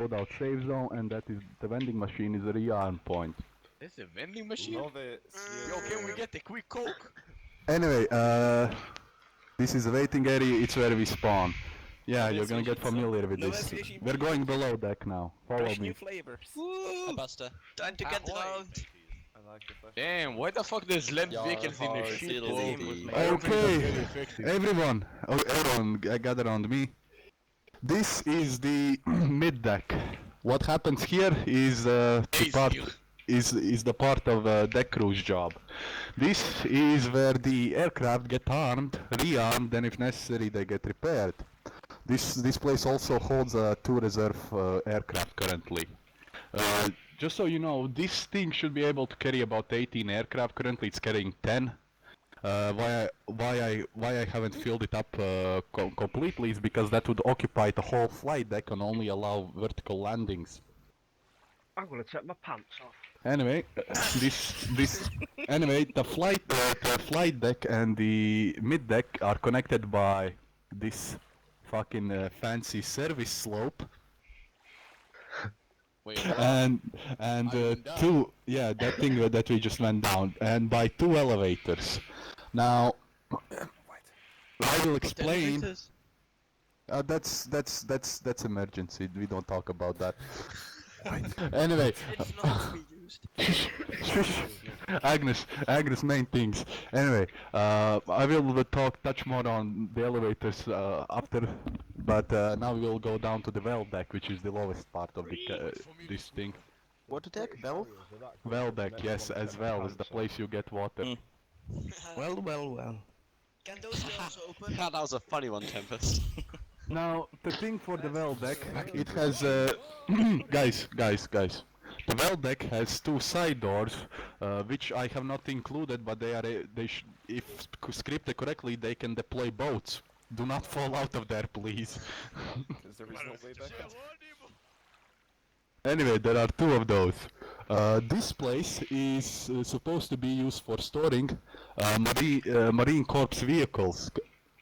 loadout safe zone, and that is the vending machine is a rearm point. There's a vending machine? No, the Yo, can we get a quick coke? Anyway, this is a waiting area, it's where we spawn. Yeah, you're gonna get familiar with this. We're going below deck now. Follow Fresh me. new flavors. Hey, Buster. Time to get around. I like the flash. Damn, why the fuck there's land vehicles in the shit, bro? Okay, everyone, gather around me. This is the mid deck. What happens here is the part of deck crew's job. This is where the aircraft get armed, rearmed, and if necessary they get repaired. This place also holds 2 reserve aircraft currently. Just so you know, this thing should be able to carry about 18 aircraft. Currently it's carrying 10. Why I haven't filled it up completely is because that would occupy the whole flight deck and only allow vertical landings. I'm gonna take my pants off. Anyway, anyway, the flight deck and the mid deck are connected by this fucking fancy service slope. Wait, and that thing that we just went down, and by 2 elevators. Now, I will explain. That's emergency. We don't talk about that. Anyway, It's not to be used. Agnes, main things. Anyway, I will touch more on the elevators after, but now we will go down to the well deck, which is the lowest part of the this thing. What deck? Valve? Well deck, yes, as well as the place you get water. Well. Can those doors open? God, that was a funny one, Tempest. Now, the thing for the well deck, it has guys. The well deck has 2 side doors, which I have not included, but if scripted correctly, they can deploy boats. Do not fall out of there, please. Because there is no way back up. Anyway, there are 2 of those. This place is supposed to be used for storing Marine Corps vehicles,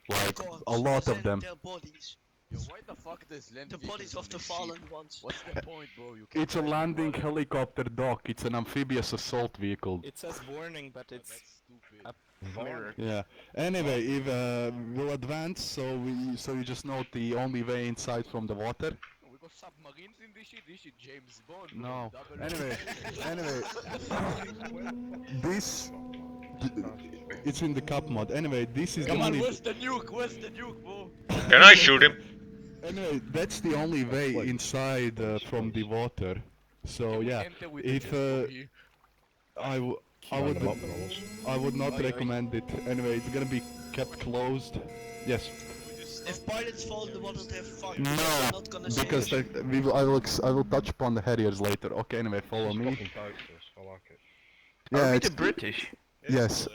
like a lot of them. Their bodies. yo, why the fuck there's land The vehicles bodies of in the this fallen shit? ones. What's the point, bro? You can't It's a find landing water. helicopter dock. It's an amphibious assault vehicle. It says warning, but it's That's stupid. a mirror. Yeah. Anyway, if we'll advance, so you just note the only way inside from the water. We got submarines in this shit James Bond. No. Double Anyway, this it's in the cup mod. Anyway, this is Come the on, only. where's the nuke, bro? Can I shoot him? Anyway, that's the only way inside from the water. So yeah, Enter with the if chest over here. I would not recommend it. Anyway, it's gonna be kept closed. Yes. If pilots fall in the water, they're fucked. No, They're not gonna save because us. I will touch upon the Harriers later. Okay, anyway, follow me. I like it. Yeah, it's British? yes.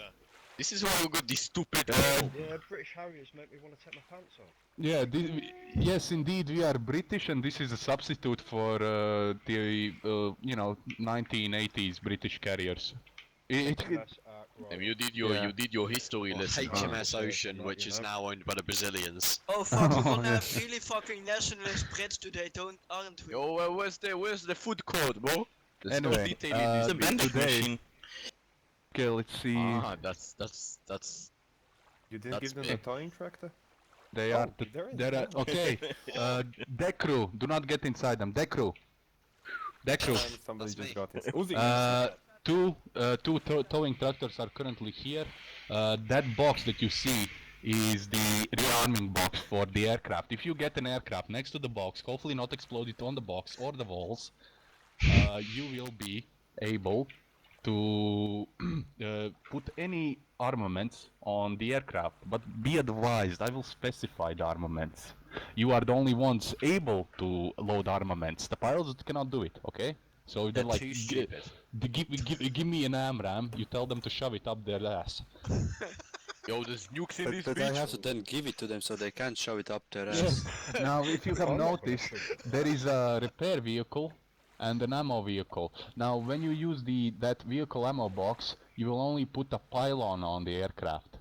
This is why we got this stupid. Yeah, British Harriers make me want to take my pants off. Yeah, yes, indeed, we are British, and this is a substitute for the 1980s British carriers. You did your history lesson. HMS Ocean, which is now owned by the Brazilians. Oh fuck, we're gonna yeah. have really fucking nationalist Brits today, aren't we? Yo, where's the food court, bro? There's no Anyway, detail in this It's a bit. vending today- machine. Okay, let's see. Ah, that's. You didn't That's give them a big. towing tractor? They are. they're in. Okay. Deck crew, do not get inside them. Deck crew. Somebody That's just me. got it. Uzi. Two towing tractors are currently here. That box that you see is the rearming box for the aircraft. If you get an aircraft next to the box, hopefully not exploded on the box or the walls, you will be able to put any armaments on the aircraft. But be advised, I will specify the armaments. You are the only ones able to load armaments. The pilots cannot do it, okay? So they're like, too stupid. give me an AMRAM, you tell them to shove it up their ass. Yo, there's nukes in this But I bitch. have to then give it to them so they can't shove it up their ass. Now, if you have noticed, there is a repair vehicle and an ammo vehicle. Now, when you use that vehicle ammo box, you will only put a pylon on the aircraft.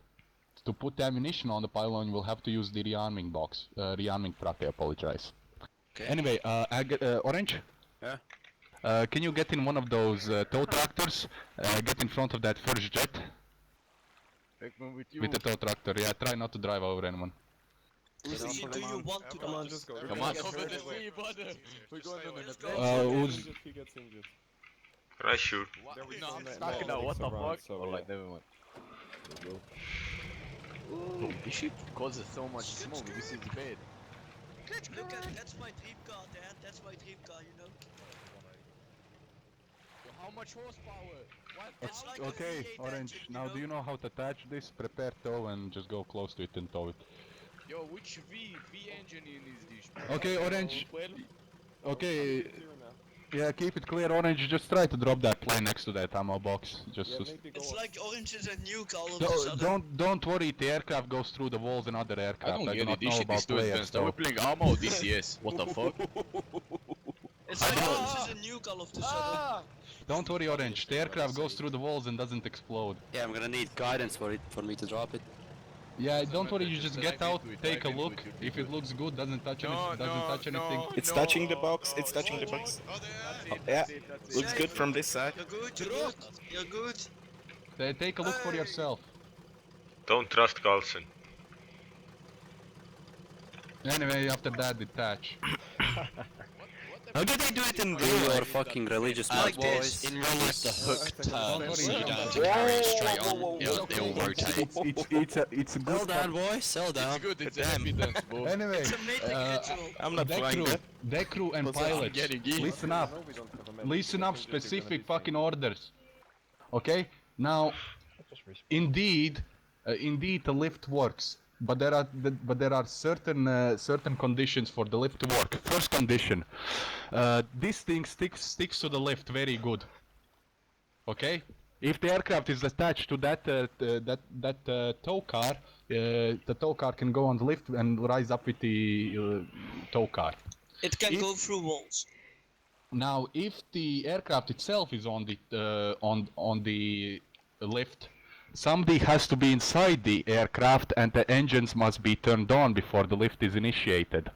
To put ammunition on the pylon, you will have to use the rearming box, rearming prop, I apologize. Okay. Anyway, Orange? Yeah? Can you get in one of those tow tractors? Get in front of that first jet Take me with you. with the tow tractor. Yeah, try not to drive over anyone. Do you want to Come on, do just go. Come on, over the sea, brother. We're going on Let's a go. plane. Who's... He gets injured. Right, sure. No, I'm Let- stuck let now. What the around, fuck? so, Oh, yeah. like, never mind. There we go. This shit causes so much smoke. This is bad. Look at that's my dream car, Dad. That's my dream car, you know. How much horsepower? What? It's like a Okay, V8 Orange, engine, now do you know how to attach this? Prepare tow and just go close to it and tow it. Yo, which V engine is this? Okay, Orange. 12? Okay, yeah, keep it clear, Orange. Just try to drop that plane next to that ammo box. Just It's like Orange is a nuke all of a sudden. don't worry. The aircraft goes through the walls and other I aircraft. don't I do get it. not This know shit is about too players. advanced. Are we playing ArmA or DCS? What the fuck? It's like Orange is a nuke all of a sudden. Don't worry, Orange. The aircraft goes through the walls and doesn't explode. Yeah, I'm gonna need guidance for me to drop it. Yeah, don't worry. You Just just get dive out, into it, take a dive into look. it, you'll be If it good. looks good, doesn't touch anything. It's touching the box, it's touching the box. Yeah, looks good from this side. You're good, you're good, you're good. Take a look for yourself. Don't trust Carlson. Anyway, after that, detach. How do they do it in You real are life? fucking religious Like boys. this. In real life, the hook turns. worry. You don't have to carry it straight on. They all rotate. It's a Settle good. down, boy. Settle down. It's good. It's Damn. evidence, bro. Anyway, It's a mythic ritual. I'm not flying that. deck crew and What's up? pilots, I'm getting in. listen up. Listen up, specific fucking orders. Okay? Now, indeed, the lift works, but there are certain conditions for the lift to work. First condition, this thing sticks to the lift very good. Okay? If the aircraft is attached to that tow car, the tow car can go on the lift and rise up with the tow car. It can go through walls. Now, if the aircraft itself is on the lift, somebody has to be inside the aircraft, and the engines must be turned on before the lift is initiated.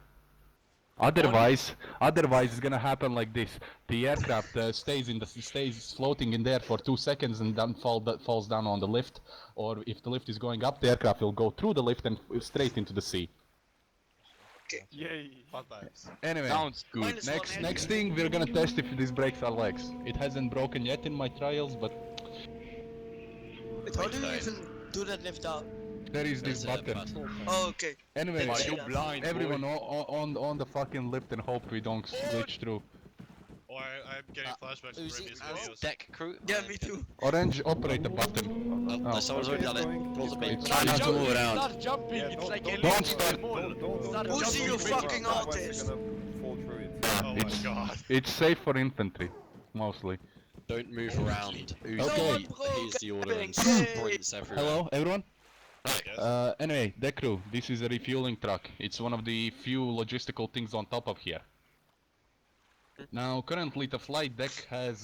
Otherwise, it's gonna happen like this: the aircraft stays floating in there for 2 seconds and then falls down on the lift. Or if the lift is going up, the aircraft will go through the lift and straight into the sea. Yay! Fun times. Anyway. Sounds good. Minus one engine. Next thing, we're gonna test if these brakes are legs. It hasn't broken yet in my trials, but How do you even do that lift out? there is this button. Oh, okay. Anyway, Are you blind, everyone boy? on the fucking lift and hope we don't glitch through. Or I'm getting flashbacks from Uzi previous as videos. deck crew. Yeah, me too. Orange, operate the button. No, someone's already done it. Roll the beat. Try not to move around. Start jumping. It's like a don't little start. small. Start Who's jumping. you fucking artist? Fall through it. Oh my god. It's safe for infantry, mostly. Don't move around. Uzi Okay. hears the order and Yay. sprints everywhere. Hello, everyone. Yes. Anyway, deck crew, this is a refueling truck. It's one of the few logistical things on top of here. Now, currently the flight deck has,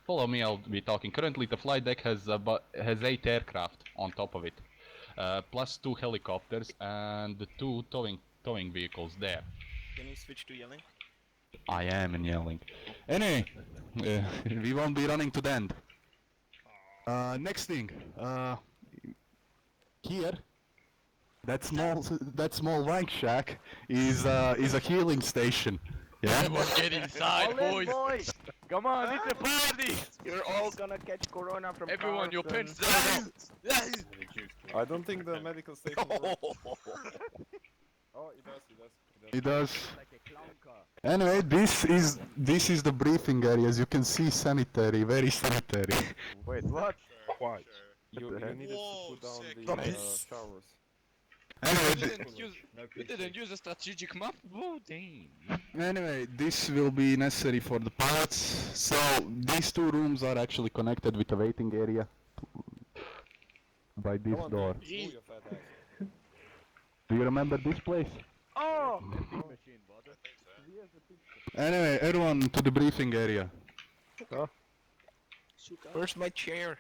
follow me, I'll be talking. Currently the flight deck has 8 aircraft on top of it, plus 2 helicopters and 2 towing vehicles there. Can you switch to yelling? I am in yelling. Anyway, we won't be running to the end. Next thing, here, that small rank shack is a healing station. Yeah. Everyone get inside, boys. Come on, it's a party. You're all gonna catch corona from Everyone, your Carlson. pants down. I don't think the medical station. Oh, It does. Anyway, this is the briefing area. As you can see, sanitary, very sanitary. Wait, what? Why? You needed to Whoa, put down sick. the showers. Anyway, We didn't use a strategic map. Oh, damn. Anyway, this will be necessary for the pilots. So these 2 rooms are actually connected with a waiting area by this Come on, door. move your fat ass. Do you remember this place? Oh! Anyway, everyone to the briefing area. Where's my chair?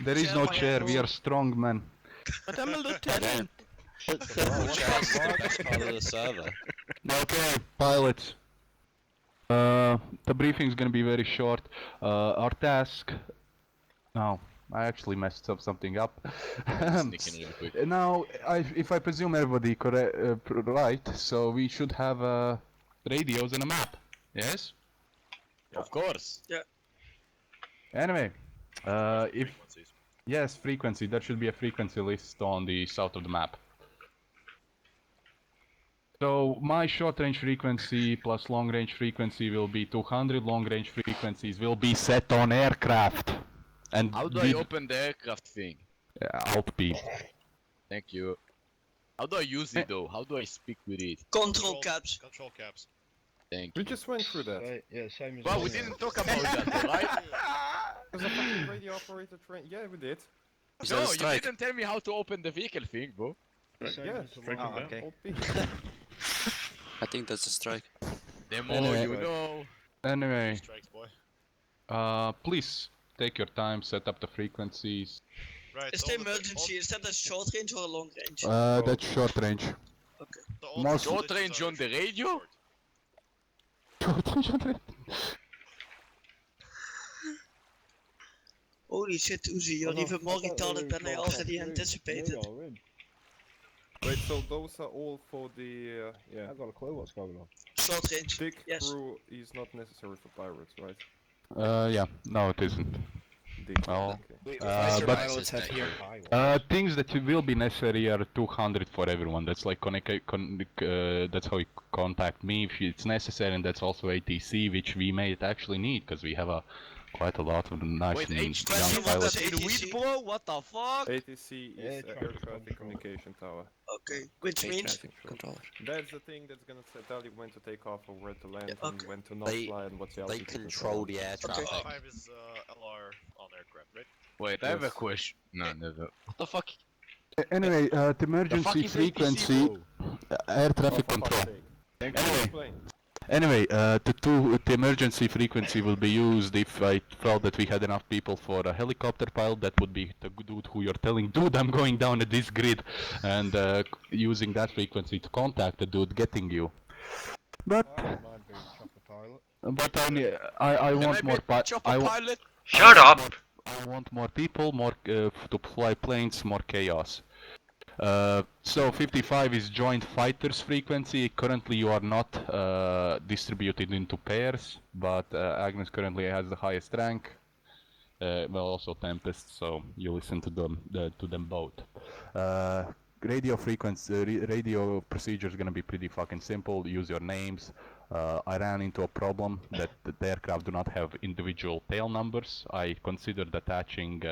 There is no chair. We are strong men. But I'm a lieutenant. The best part of the server. Okay, pilots. The briefing is gonna be very short. Our task. No, I actually messed up something up. Sneaking really quick. Now, if I presume everybody right, so we should have radios and a map. Yes. Of course. Anyway, if Frequencies. yes, frequency. There should be a frequency list on the south of the map. So my short-range frequency plus long-range frequency will be 200. Long-range frequencies will be set on aircraft. And How do I open the aircraft thing? Alt P. Thank you. How do I use it though? How do I speak with it? Control caps. Control caps. Thank We you. just went through that. Yeah, same as Well, we didn't talk about that, right? There's a fucking radio operator train. Yeah, we did. Is that No, a you strike? didn't tell me how to open the vehicle thing, bro. Yeah, Oh, okay. Alt P. I think that's a strike. The more Anyway. you know. Anyway, Strikes, boy. please take your time, set up the frequencies. Right. Is so the all emergency, is that a short range or a long range? That's short range. Most- Short range on the radio? Holy shit, Uzi, you're even more retarded than I already anticipated. Wait, so those are all for the yeah. I've got a clue what's going on. Short range, Big yes. crew is not necessary for pirates, right? Yeah, no, it isn't. Big. Oh. Okay. But pilots have here. things that will be necessary are 200 for everyone. That's like that's how you contact me if it's necessary, and that's also ATC, which we may actually need because we have quite a lot of nice Wait, and H young question, what pilots. does in weed, bro? What the fuck? ATC Yeah, is traffic air traffic control. communication tower. Okay, which means Controller. That's the thing that's gonna tell you when to take off or where to land Yeah, and okay. when to not They- fly and what's the They altitude and so control on. the air Okay. traffic. 5 is LR on aircraft, right? Wait, I have a Yes. question. No, never. What the fuck? Anyway, the The fuck emergency is frequency, ATC, bro? air Oh, traffic for fuck's control. sake. Thank you Anyway. for explaining. Anyway, the emergency frequency will be used if I felt that we had enough people for a helicopter pilot. That would be the dude who you're telling, dude, I'm going down at this grid, and using that frequency to contact the dude getting you. But Mine being chopper pilot. I Can want I more be chopper pilot? Shut up! I want more people, more to fly planes, more chaos. So 55 is joint fighters frequency. Currently you are not distributed into pairs, but Agnes currently has the highest rank. Well, also Tempest, so you listen to them both. Radio frequency, radio procedure is gonna be pretty fucking simple. Use your names. I ran into a problem that the aircraft do not have individual tail numbers. I considered attaching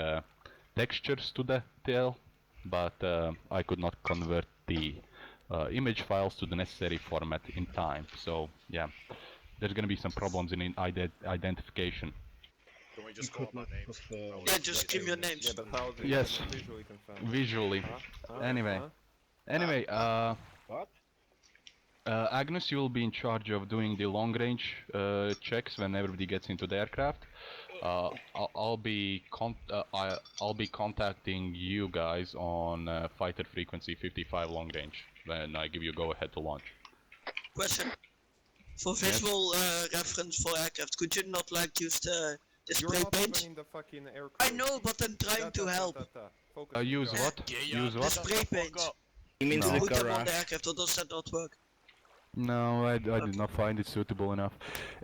textures to the tail, but I could not convert the image files to the necessary format in time. So yeah, there's gonna be some problems in identification. Can we just call them by names? Yeah, just give your names. Yeah, but how do you Yes. visually confirm? Visually. Anyway. Anyway, What? Agnes, you will be in charge of doing the long-range checks when everybody gets into the aircraft. I'll be contacting you guys on fighter frequency 55 long-range when I give you go-ahead to launch. Question. For visual reference for aircraft, could you not like use the You're spray not even paint? in the fucking aircraft. I know, but I'm trying to help. Focus Use on- what? Use The what? spray paint. He means No. the Put them on garage. the aircraft, or does that not work? No, I did not find it suitable enough.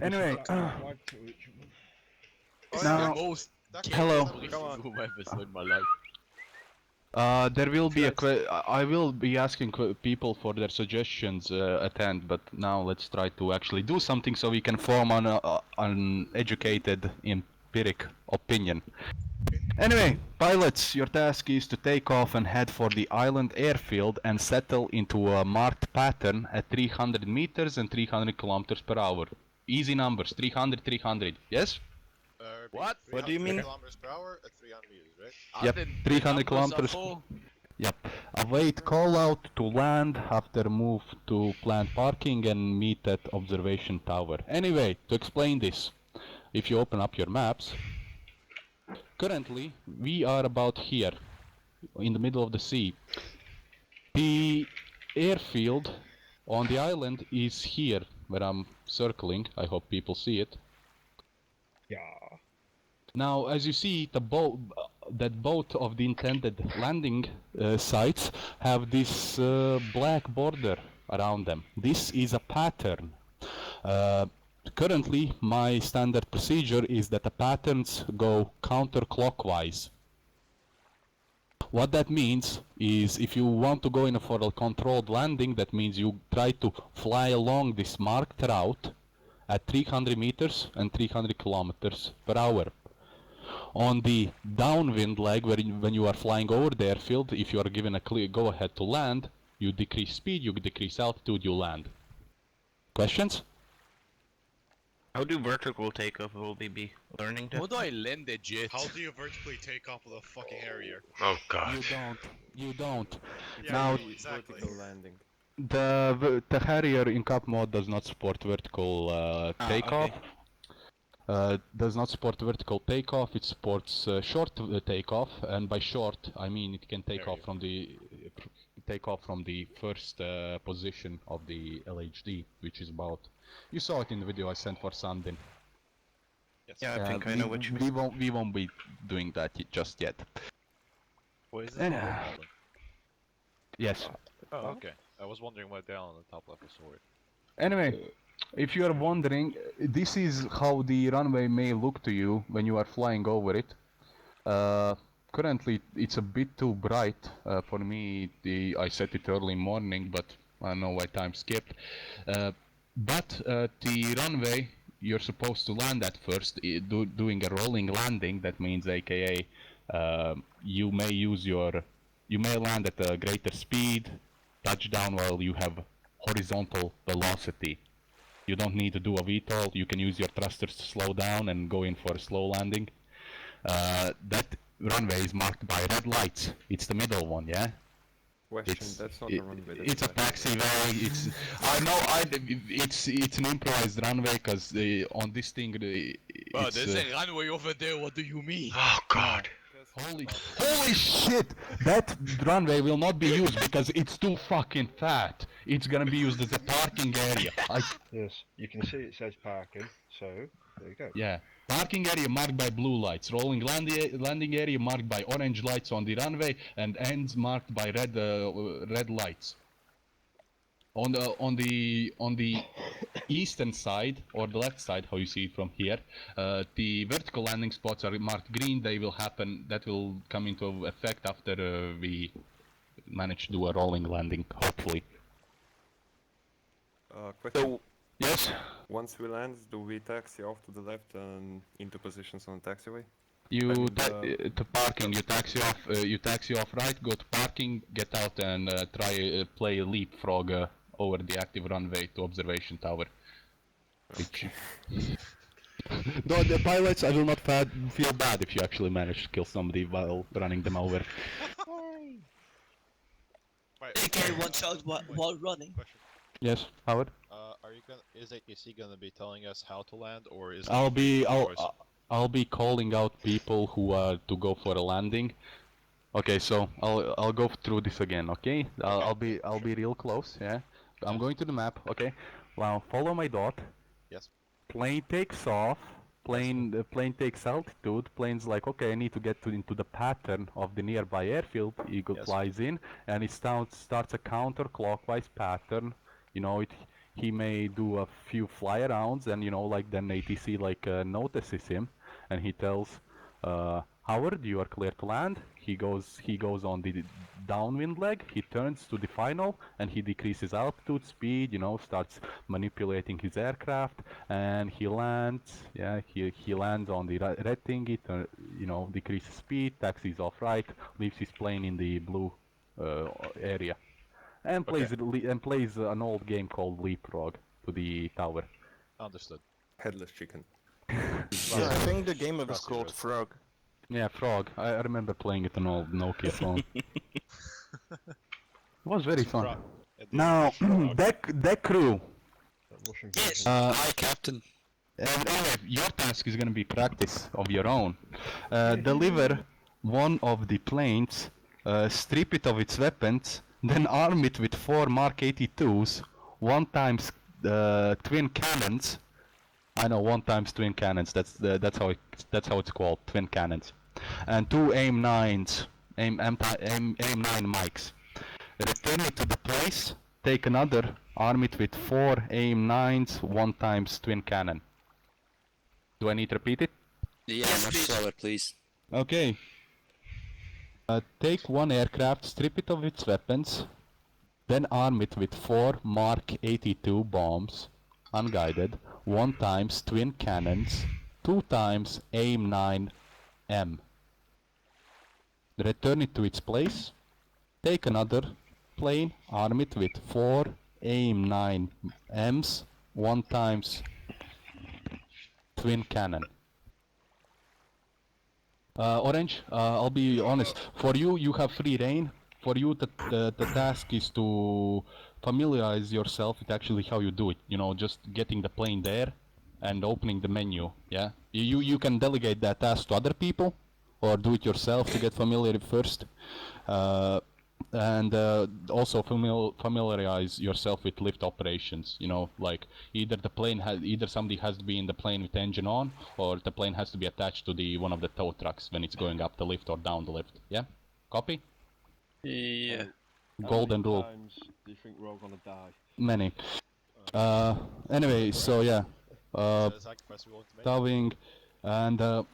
Anyway, now, The most hello. Come on. I've ever saw in my life. There will be I will be asking people for their suggestions at end, but now let's try to actually do something so we can form an educated, empiric opinion. Anyway, pilots, your task is to take off and head for the island airfield and settle into a marked pattern at 300 meters and 300 kilometers per hour. Easy numbers, 300, 300, yes? What? What do you mean? Kilometers per hour at 300 meters, right? Yep, The 300 numbers are kilometers. full. Yep. Await call out to land after move to planned parking and meet at observation tower. Anyway, to explain this, if you open up your maps, currently we are about here, in the middle of the sea. The airfield on the island is here, where I'm circling. I hope people see it. Yeah. Now, as you see, that both of the intended landing sites have this black border around them. This is a pattern. Currently, my standard procedure is that the patterns go counterclockwise. What that means is if you want to go in for a controlled landing, that means you try to fly along this marked route at 300 meters and 300 kilometers per hour. On the downwind leg, when you are flying over the airfield, if you are given a clear go-ahead to land, you decrease speed, you decrease altitude, you land. Questions? How do vertical takeoff will we be learning that? How do I land a jet? How do you vertically take off of the fucking area? Oh god. You don't. Yeah, Now, exactly. Vertical landing. the Harrier in Cup mode does not support vertical takeoff. Okay. Does not support vertical takeoff. It supports short takeoff, and by short I mean it can take off from the first position of the LHD, which is about. You saw it in the video I sent for Sandin. Yes. Yeah, I think I know what you we mean. we won't be doing that just yet. What is And- it? Called? Yes. Oh, okay. I was wondering why down on the top left I saw it. Anyway, if you are wondering, this is how the runway may look to you when you are flying over it. Currently, it's a bit too bright for me. I set it early morning, but I don't know why time skipped. But the runway you're supposed to land at first, doing a rolling landing. That means, AKA, you may land at a greater speed, touch down while you have horizontal velocity. You don't need to do a VTOL. You can use your thrusters to slow down and go in for a slow landing. That runway is marked by red lights. It's the middle one, yeah? Question, that's not a runway. It's a taxiway. It's an improvised runway because on this thing But there's a runway over there, what do you mean? Oh god. Holy shit! That runway will not be used because it's too fucking fat. It's gonna be used as a parking area. Yes, you can see it says parking, so there you go. Yeah. Parking area marked by blue lights, rolling landing area marked by orange lights on the runway, and ends marked by red lights. On the eastern side, or the left side, how you see it from here, the vertical landing spots are marked green. They will happen. That will come into effect after we manage to do a rolling landing, hopefully. Question. Yes. Once we land, do we taxi off to the left and into positions on the taxiway? You mean, to parking. You taxi off. You taxi off right. Go to parking. Get out and try play a leapfrog over the active runway to observation tower. Which... No, the pilots, I will not feel bad if you actually manage to kill somebody while running them over. AK one shot while running. Question. Yes, Howard. Are you gonna? Is ATC gonna be telling us how to land, or is? I'll be calling out people who are to go for a landing. Okay, so I'll go through this again. Okay, I'll be real close. Yeah, I'm going to the map. Okay, now follow my dot. Yes. Plane takes off. The plane takes altitude. Plane's like, okay, I need to get into the pattern of the nearby airfield. Eagle flies in, and it starts a counterclockwise pattern. You know, he may do a few fly arounds, and like then ATC notices him, and he tells Howard, you are clear to land. He goes on the downwind leg. He turns to the final, and he decreases altitude, speed. Starts manipulating his aircraft, and he lands. Yeah, he lands on the red thingy. Decreases speed, taxis off right, leaves his plane in the blue area. And plays an old game called Leapfrog to the tower. Understood. Headless chicken. Yeah, I think the game was called Frog. Yeah, Frog. I remember playing it on old Nokia phone. It was very fun. Now, deck crew. Yes. Hi, Captain. Anyway, your task is gonna be practice of your own. Deliver one of the planes, strip it of its weapons, then arm it with 4 Mark 82s, 1 times twin cannons. I know 1 times twin cannons. That's how it's called, twin cannons. And 2 aim 9s, aim 9 mics. Return it to the place. Take another. Arm it with 4 aim 9s, 1 times twin cannon. Do I need to repeat it? Yeah, much slower, please. Okay. Take 1 aircraft, strip it of its weapons, then arm it with 4 Mark 82 bombs, unguided, 1 times twin cannons, 2 times aim 9M. Return it to its place. Take another plane, arm it with 4 aim 9Ms, 1 times twin cannon. Orange, I'll be honest. For you, you have free reign. For you, the task is to familiarize yourself with actually how you do it. You know, just getting the plane there and opening the menu. Yeah, you can delegate that task to other people, or do it yourself to get familiar first. And also familiarize yourself with lift operations. You know, like either somebody has to be in the plane with the engine on, or the plane has to be attached to one of the tow trucks when it's going up the lift or down the lift. Yeah, copy. Yeah. Golden rule. How many times do you think we're all gonna die? Many. Anyway, so yeah. Is that a sacrifice you're willing to make? Towing, and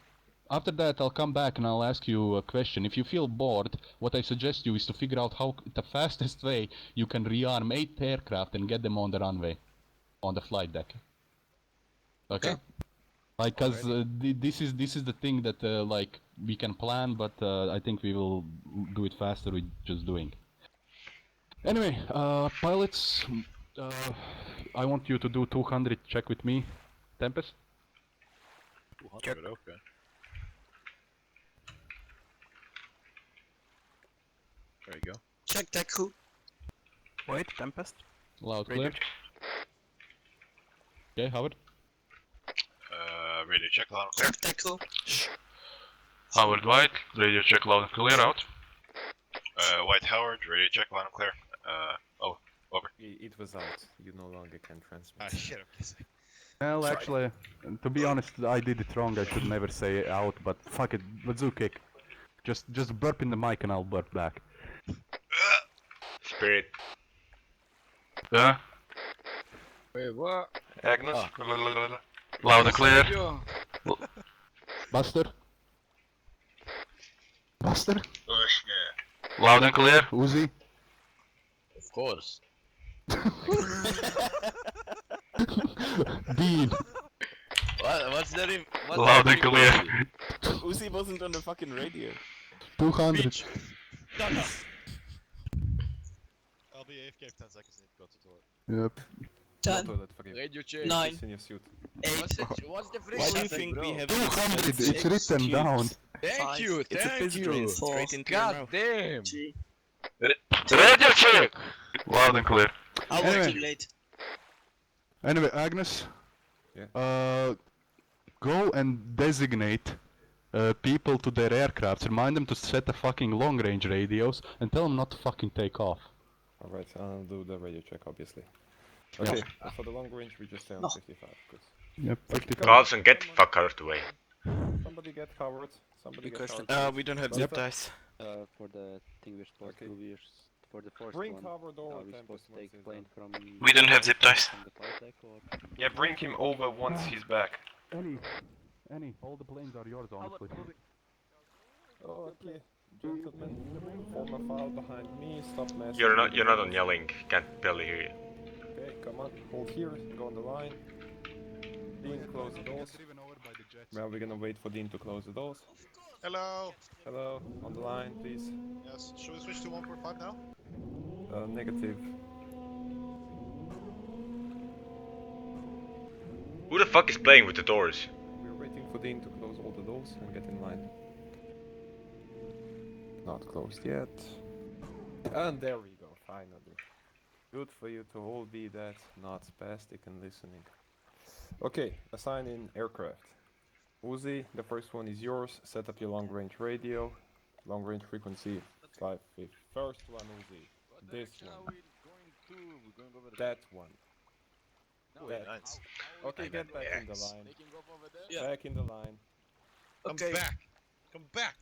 after that I'll come back and I'll ask you a question. If you feel bored, what I suggest you is to figure out how the fastest way you can rearm 8 aircraft and get them on the runway, on the flight deck. Okay? Like, cause this is the thing that like we can plan, but I think we will do it faster with just doing. Anyway, pilots, I want you to do 200 check with me, Tempest. 200, okay. There you go. Check that crew. Wait, Tempest. Loud, Radio clear. Okay, Howard. Radio check loud and clear. Check that crew. Howard White, radio check loud and clear out. White Howard, radio check loud and clear. Oh, over. It was out. You no longer can transmit. Ah, shit, okay. Well, actually, to be honest, I did it wrong. I should never say out, but fuck it, let's do kick. Just burp in the mic and I'll burp back. Spirit. Wait, what? Agnes. Loud and clear. Buster. Buster. Loud and clear. Uzi. Of course. Bean. What's the name? Loud and clear. Uzi wasn't on the fucking radio. 200. I'll be AFK for 10 seconds and need to go to the toilet. Yep. 10, Toilet for you. Radio check. 9, In your suit. 8, What's the Why do you think we have 200, six it's written cubes? down. Thank Five. you, It's a thank piss you. drain straight into your God mouth. damn. 3. Radio check. Loud and clear. I'll Anyway. work too late. Anyway, Agnes. Yeah. Go and designate people to their aircrafts. Remind them to set the fucking long-range radios and tell them not to fucking take off. Alright, I'll do the radio check, obviously. Okay, for the long range, we just stay on 55, because... Yep. 55. Carlson, get the fuck out of the way. Somebody get covered. Somebody Good get question. covered. We don't have Buster. zip ties. For the thing we're supposed Okay. to, for the first Bring one, covered over are we Tempest supposed to once take he's plane done. from... We don't have zip ties. From the flight deck, or... Yeah, bring him over once he's back. Any, all the planes are yours, honestly. Okay, gentlemen, form a file behind me, stop messing. You're not on yelling. Can't barely hear you. Okay, come on, hold here, go on the line. Dean, close the doors. Well, we're gonna wait for Dean to close the doors. Hello! Hello, on the line, please. Yes, should we switch to 145 now? Negative. Who the fuck is playing with the doors? We're waiting for Dean to close all the doors and get in line. Not closed yet. And there we go, finally. Good for you to all be that, not spastic and listening. Okay, assign in aircraft. Uzi, the first one is yours. Set up your long-range radio. Long-range frequency 550. First one, Uzi. This one. That one. Okay, That. nice. Okay, get back in the line. Yeah. Back in the line. Okay. Come back! Come back!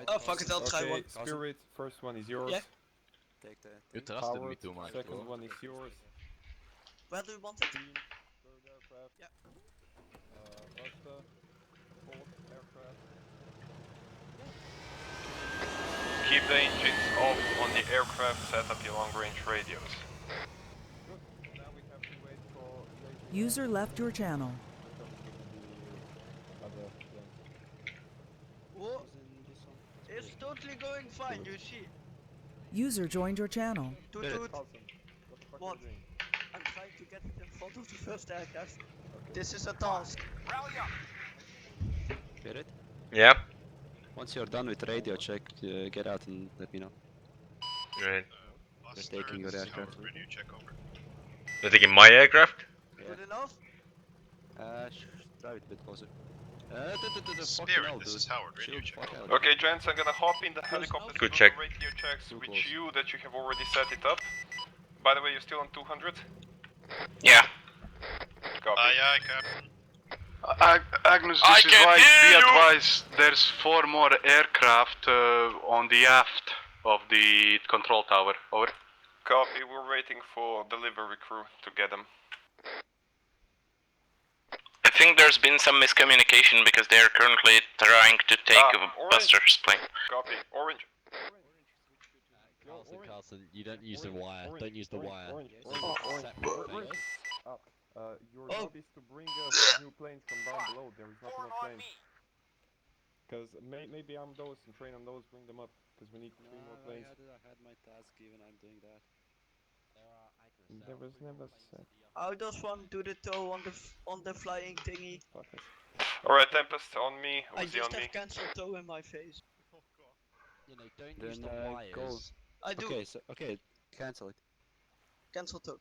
Oh fuck it, I'll try one. Okay, Spirit, first one is yours. Yeah. Take the You thing. trusted me Howard, too much, second bro. one is yours. Where do you want it? Dean, third aircraft. Yeah. Busta, fourth aircraft. Keep the engines off on the aircraft, set up your long-range radios. Good. Now we have to wait for JJ. User left your channel. We're coming with the other plane. Whoa, Who's in this one? it's totally going fine, you see. User joined your channel. Toot Spirit. toot. Carlson, what the fuck What? are you doing? I'm trying to get it in front of the first aircraft. Okay. This is a task. Spirit. Yeah? Once you're done with radio check, get out and let me know. Right. They're taking your aircraft. Radio check over. They're taking my aircraft? Good enough? Drive it a bit closer. Spirit, this is Howard, radio check over. Okay. Okay, gents, I'm gonna hop in the helicopter Good to check. do radio checks Too with close. you that you have already set it up. By the way, you're still on 200? Yeah. Copy. Aye, Captain. Agnes, this I is can why hear be you! advised there's 4 more aircraft on the aft of the control tower. Over. Copy, we're waiting for delivery crew to get them. I think there's been some miscommunication because they're currently trying to take Orange. Buster's plane. Copy, orange. Carlson, you don't use the wire. Don't use the wire. Orange. Separate things. Up. Your Oh. job is to bring us new planes from down below. There is not enough planes. Because maybe arm those and train on those, bring them up. Because we need 3 more planes. I had my task given, I'm doing that. There was never said. How does one do the tow on the flying thingy? Fuck it. Alright, Tempest, on me. I Uzi just on me. have cancel tow in my face. You know, don't use Then the go. wires. I do. Okay, cancel it. Cancel tow.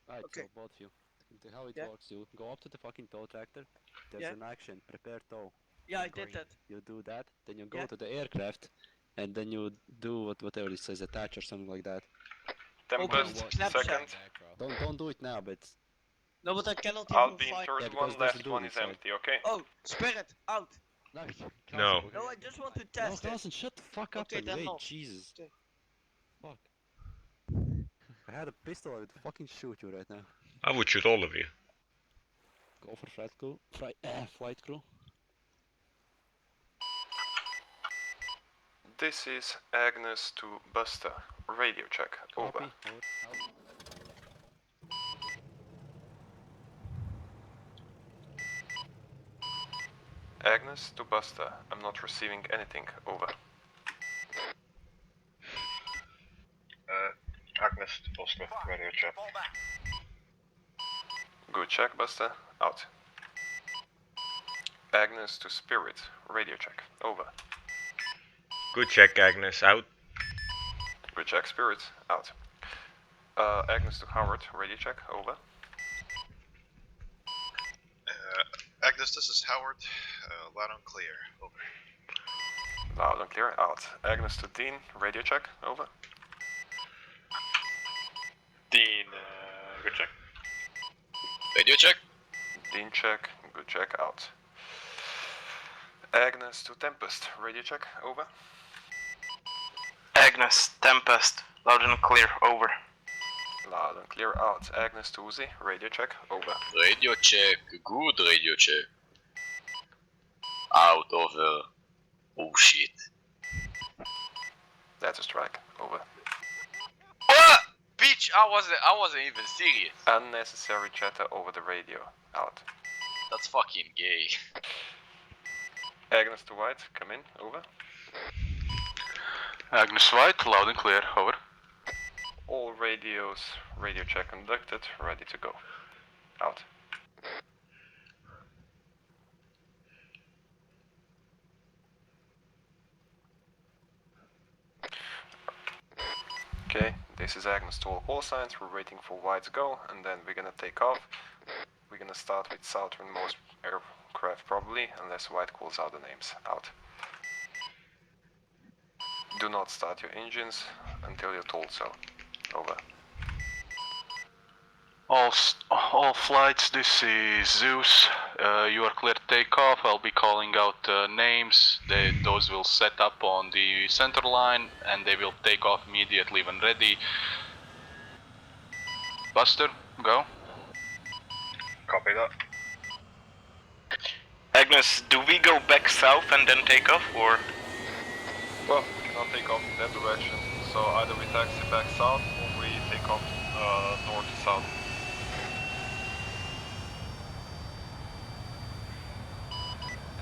Alright, Okay. so both of you. How it Yeah. works, you go up to the fucking tow tractor. There's Yeah. an action, prepare tow. Yeah, I Green. did that. You do that, then you go Yeah. to the aircraft, and then you do whatever it says, attach or something like that. Tempest, Snapchat. second. Don't do it now, but No, but I cannot I'll even be in find. third Yeah, one, because there's a last dude one is inside. empty, okay? Oh, Spirit, out. No. No. Carlson, No, I just want to no, test it. Carlson, shut the fuck up Okay, and then wait, no. Jesus. Okay. Fuck. I had a pistol, I would fucking shoot you right now. I would shoot all of you. Go for flight crew. Flight crew. This is Agnes to Buster. Radio check. Over. Copy. Over. Agnes to Buster. I'm not receiving anything. Over. Agnes to Buster, radio check. Good check, Buster. Out. Agnes to Spirit. Radio check. Over. Good check, Agnes. Out. Good check, Spirit. Out. Agnes to Howard. Radio check. Over. Agnes, this is Howard. Loud and clear. Over. Loud and clear. Out. Agnes to Dean. Radio check. Over. Dean, good check. Radio check. Dean check. Good check. Out. Agnes to Tempest. Radio check. Over. Agnes, Tempest, loud and clear. Over. Loud and clear. Out. Agnes to Uzi. Radio check. Over. Radio check. Good radio check. Out. Over. Oh shit. That's a strike. Over. What? Bitch, I wasn't even serious. Unnecessary chatter over the radio. Out. That's fucking gay. Agnes to White. Come in. Over. Agnes White, loud and clear. Over. All radios. Radio check conducted. Ready to go. Out. Okay, this is Agnes to all call signs. We're waiting for White's go, and then we're gonna take off. We're gonna start with southernmost aircraft probably, unless White calls out the names. Out. Do not start your engines until you're told so. Over. All flights, this is Zeus. You are clear to take off. I'll be calling out names. Those will set up on the center line and they will take off immediately when ready. Buster, go. Copy that. Agnes, do we go back south and then take off, or? Well, we cannot take off in that direction, so either we taxi back south or we take off north to south.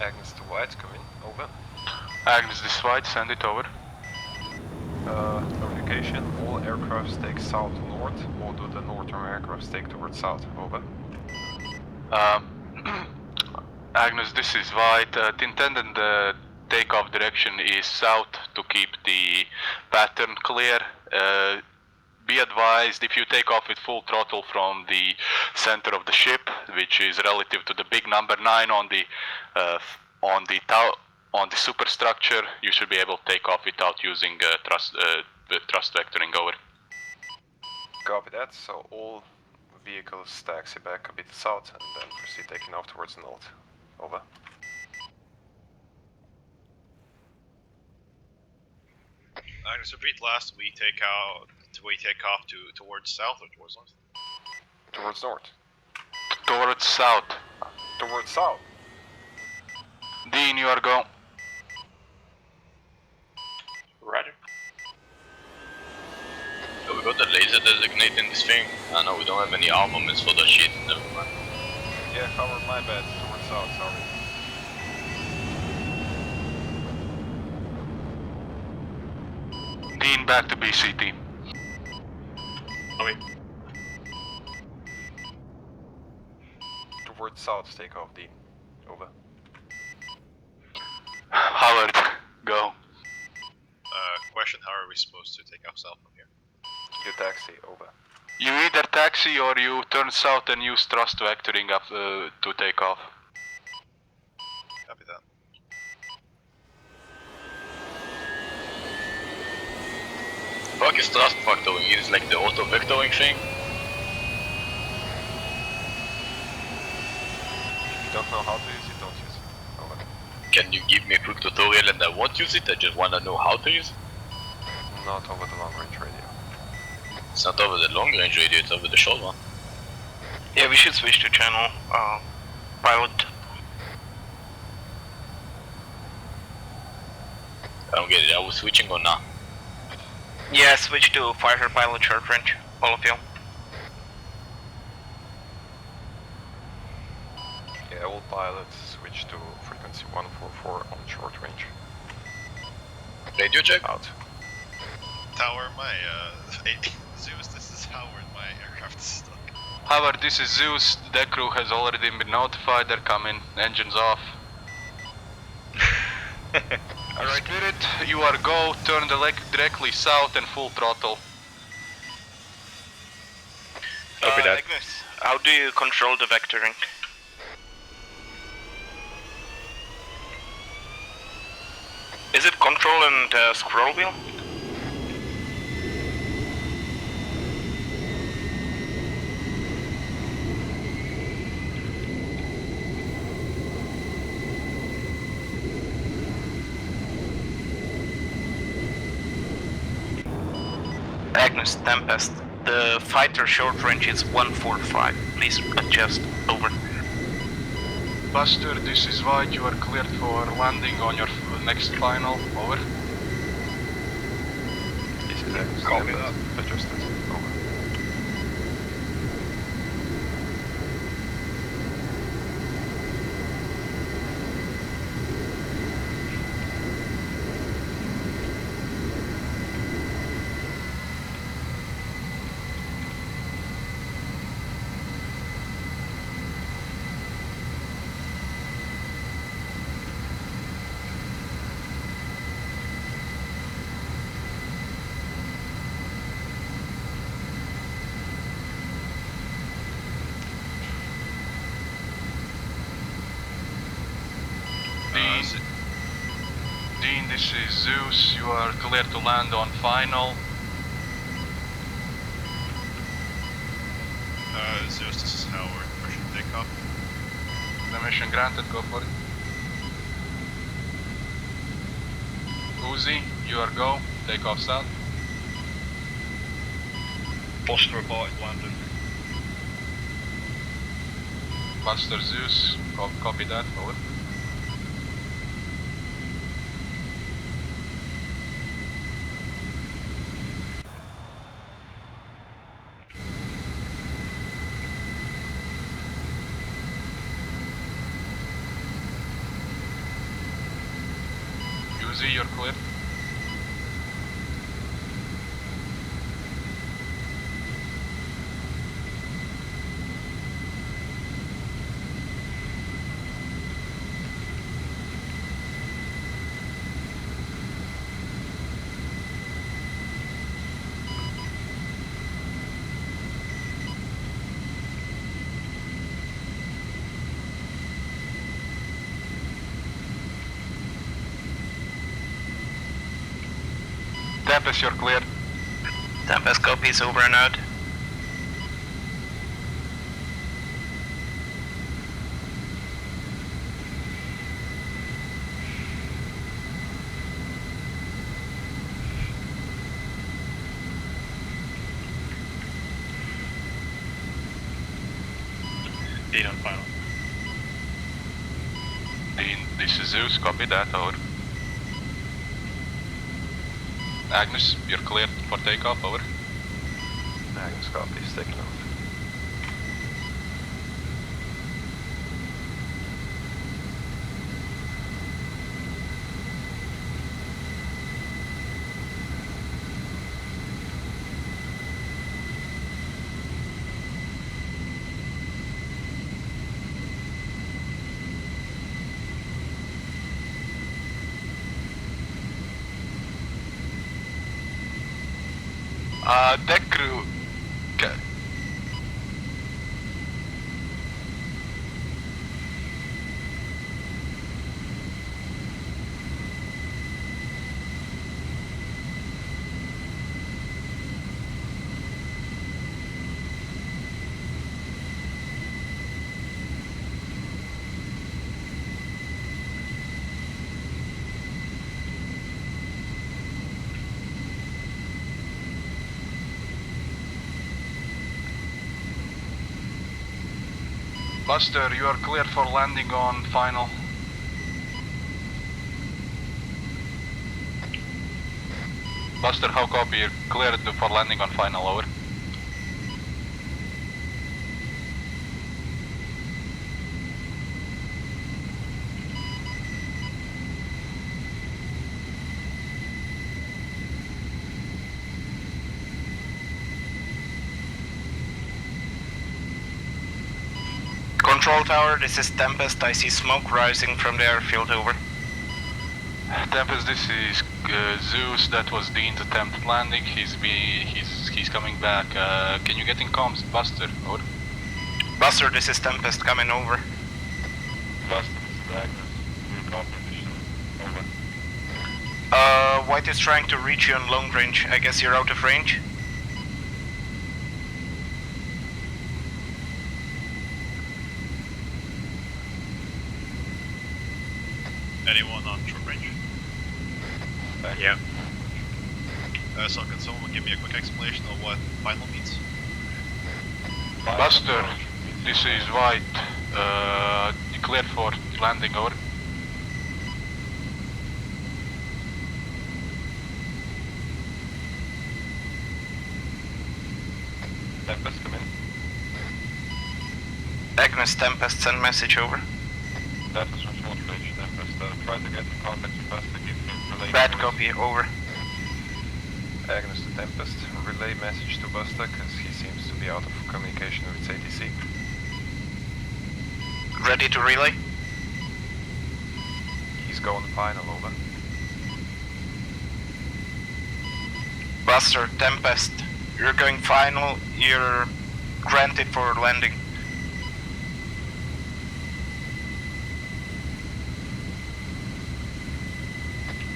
Agnes to White, come in, over. Agnes this White, send it over. Notification, all aircrafts take south to north, or do the northern aircrafts take towards south, over. Agnes, this is White. The intended takeoff direction is south to keep the pattern clear. Be advised, if you take off with full throttle from the center of the ship, which is relative to the big number 9 on the superstructure, you should be able to take off without using thrust vectoring over. Copy that, so all vehicles taxi back a bit south and then proceed taking off towards the north. Over. Agnes, repeat last. We take off towards south or towards north? Towards north. Towards south. Towards south. Dean, you are go. Roger. So we got the laser designate in this thing. I know we don't have any armaments for the shit. Never mind. Yeah, Howard, my bad. Towards south, sorry. Dean, back to BCT. Okay. Towards south, take off, Dean. Over. Howard, go. Question, how are we supposed to take off south from here? You taxi, over. You either taxi or you turn south and use thrust vectoring up to take off. Copy that. Fuck is thrust vectoring? It's like the auto vectoring thing? If you don't know how to use it, don't use it. Over. Can you give me a quick tutorial and I won't use it? I just wanna know how to use it. Not over the long range radio. It's not over the long range radio, it's over the short one. Yeah, we should switch to channel, pilot. I don't get it, are we switching or not? Yeah, switch to fighter pilot short range, all of you. Yeah, all pilots switch to frequency 144 on short range. Radio check? Out. Tower, my Zeus, this is Howard, my aircraft is stuck. Howard, this is Zeus. The deck crew has already been notified. They're coming. Engines off. Alright, Spirit, you are go. Turn the leg directly south and full throttle. Copy that. Agnes, how do you control the vectoring? Is it control and scroll wheel? Agnes, Tempest. The fighter short range is 145. Please adjust. Over. Buster, this is White. You are cleared for landing on your next final. Over. This is Agnes. Copy that. Adjusted. Over. Dean, this is Zeus. You are cleared to land on final. Zeus, this is Howard. Permission to take off. Permission granted, go for it. Uzi, you are go. Take off south. Buster reported landing. Buster Zeus, copy that, over. Uzi, you're clear. Tempest, you're clear. Tempest copies, over and out. Dean on final. Dean, this is Zeus, copy that, over. Agnes, you're cleared for takeoff, over. Agnes copies, taking off. Deck crew. Buster, you are cleared for landing on final. Buster, how copy? You're cleared for landing on final, over. Control tower, this is Tempest. I see smoke rising from the airfield, over. Tempest, this is Zeus. That was Dean's attempt landing. He's coming back. Can you get in comms, Buster? Over. Buster, this is Tempest, coming over. Buster, this is Agnes. We're position. Over. White is trying to reach you on long range. I guess you're out of range? Anyone on short range? Yeah. So can someone give me a quick explanation of what final means? Buster, this is White. Declared for landing, over. Tempest, come in. Agnes, Tempest, send message, over. Tempest from short range, Tempest. Try to get in contact with Buster. Relay. Bad copy, over. Agnes to Tempest. Relay message to Buster, because he seems to be out of communication with ATC. Ready to relay? He's going final, over. Buster, Tempest, you're going final. You're granted for landing.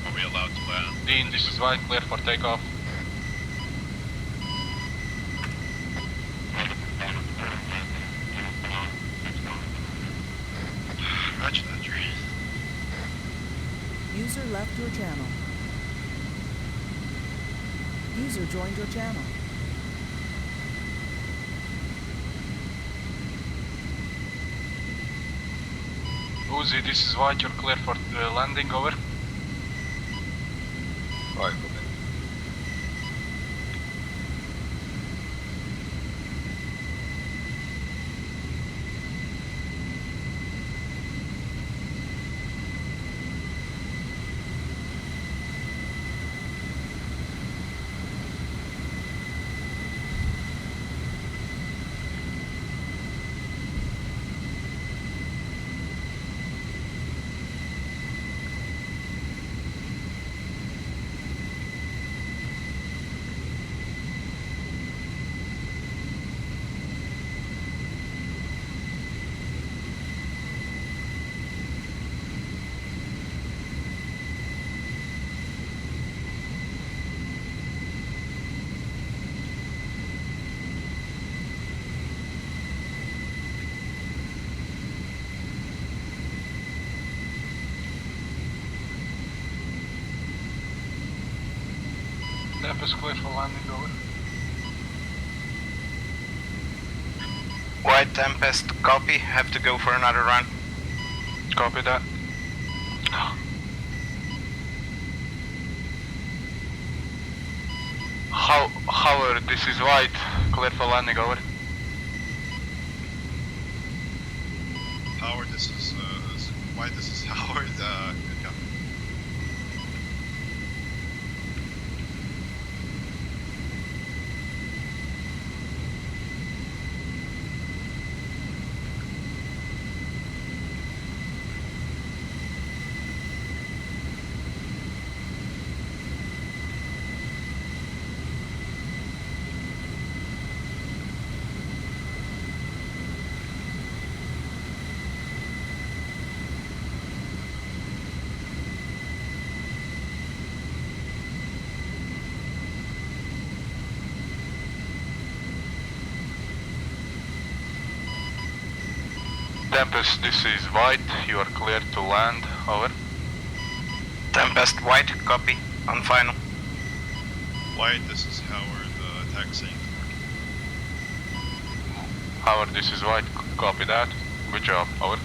Are we allowed to land? Dean, this is White, clear for takeoff. User left your channel. User joined your channel. Uzi, this is White, you're clear for landing, over. Alright, Tempest clear for landing, over. White Tempest, copy. Have to go for another run. Copy that. Howard, this is White, clear for landing, over. Howard, this is White, this is Howard, good copy. Tempest, this is White, you are clear to land, over. Tempest, White, copy. On final. White, this is Howard, taxiing. Howard, this is White, copy that. Good job, over.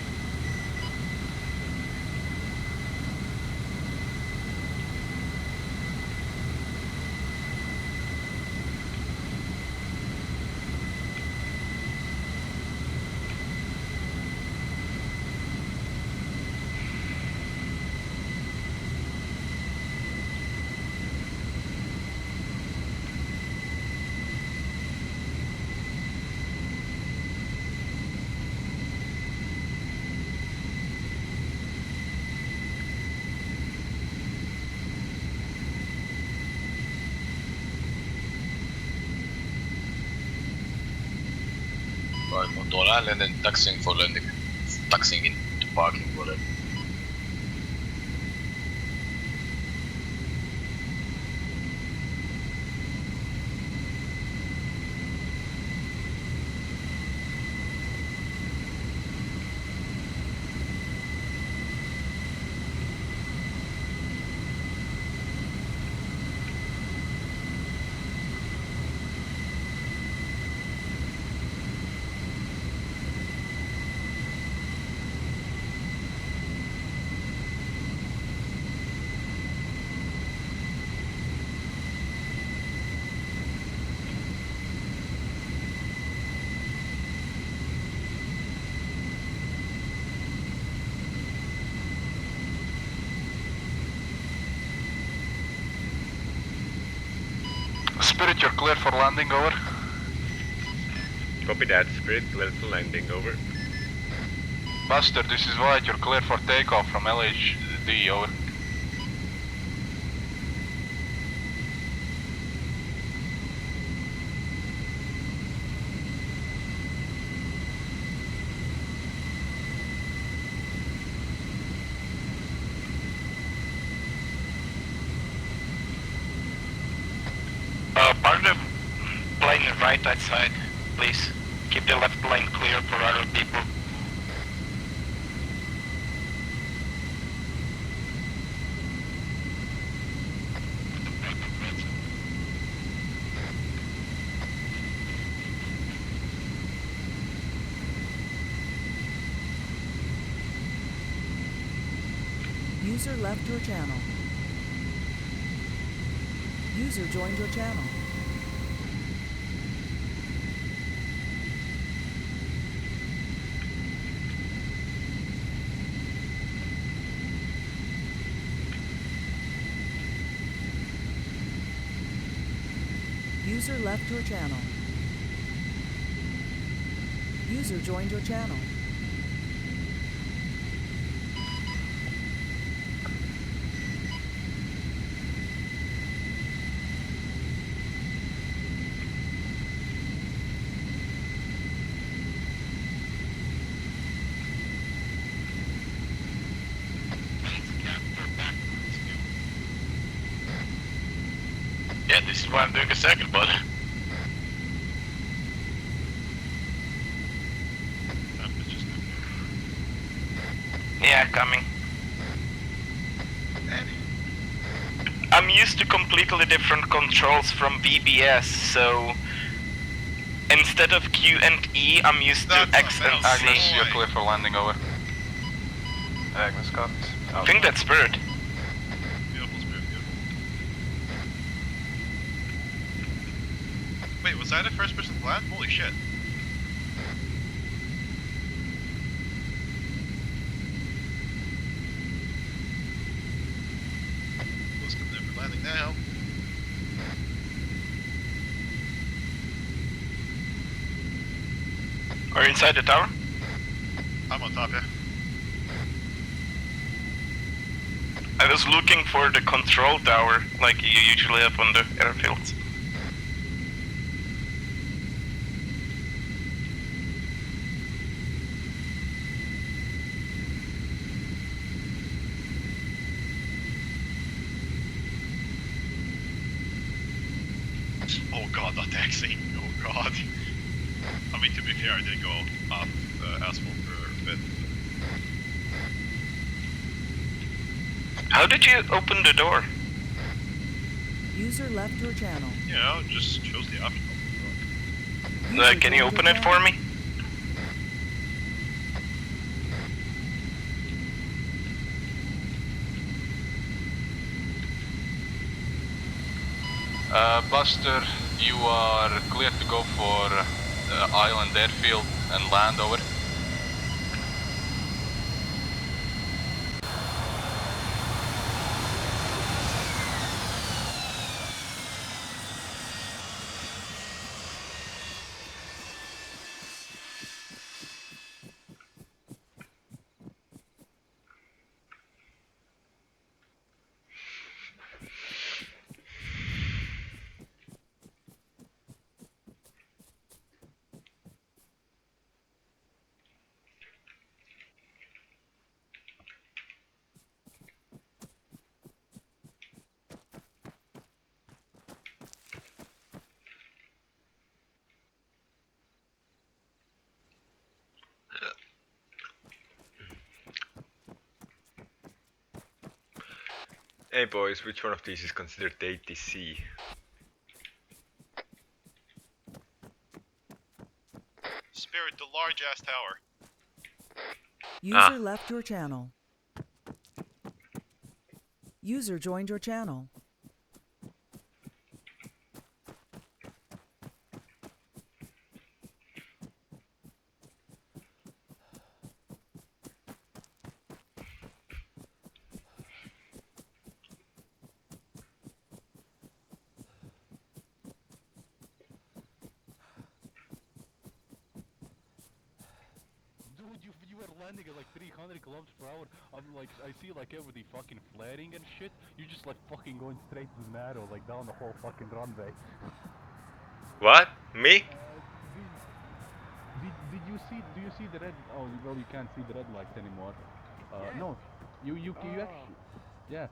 Right, on to land and then taxiing for landing. Taxiing into parking, whatever. Spirit, you're clear for landing, over. Copy that, Spirit, clear for landing, over. Buster, this is White, you're clear for takeoff from LHD, over. Part of plane right outside, please. Keep the left lane clear for other people. User left your channel. User joined your channel. User left your channel. User joined your channel. Yeah, this is why I'm doing a second, bud. Yeah, coming. I'm used to completely different controls from VBS, so instead of Q and E, I'm used to X and C. Agnes, you're clear for landing, over. Agnes, copies. I think that's Spirit. Beautiful, Spirit, beautiful. Wait, was I the first person to land? Holy shit. Who's coming in for landing now? Are you inside the tower? I'm on top, yeah. I was looking for the control tower, like you usually have on the airfields. Oh god, that taxi. Oh god. I mean, to be fair, I did go off asphalt for a bit. How did you open the door? User left your channel. You know, just chose the option. Can you open it for me? Buster, you are clear to go for Island Airfield and land, over. Hey boys, which one of these is considered ATC? Spirit, the large ass tower. User left your channel. User joined your channel. You were landing at like 300 kilometers per hour. I'm like, I see like everybody fucking flaring and shit. You're just like fucking going straight to the narrow, like down the whole fucking runway. What? Me? Did you see? Do you see the red? Oh, well, you can't see the red lights anymore. No, you actually. Yeah.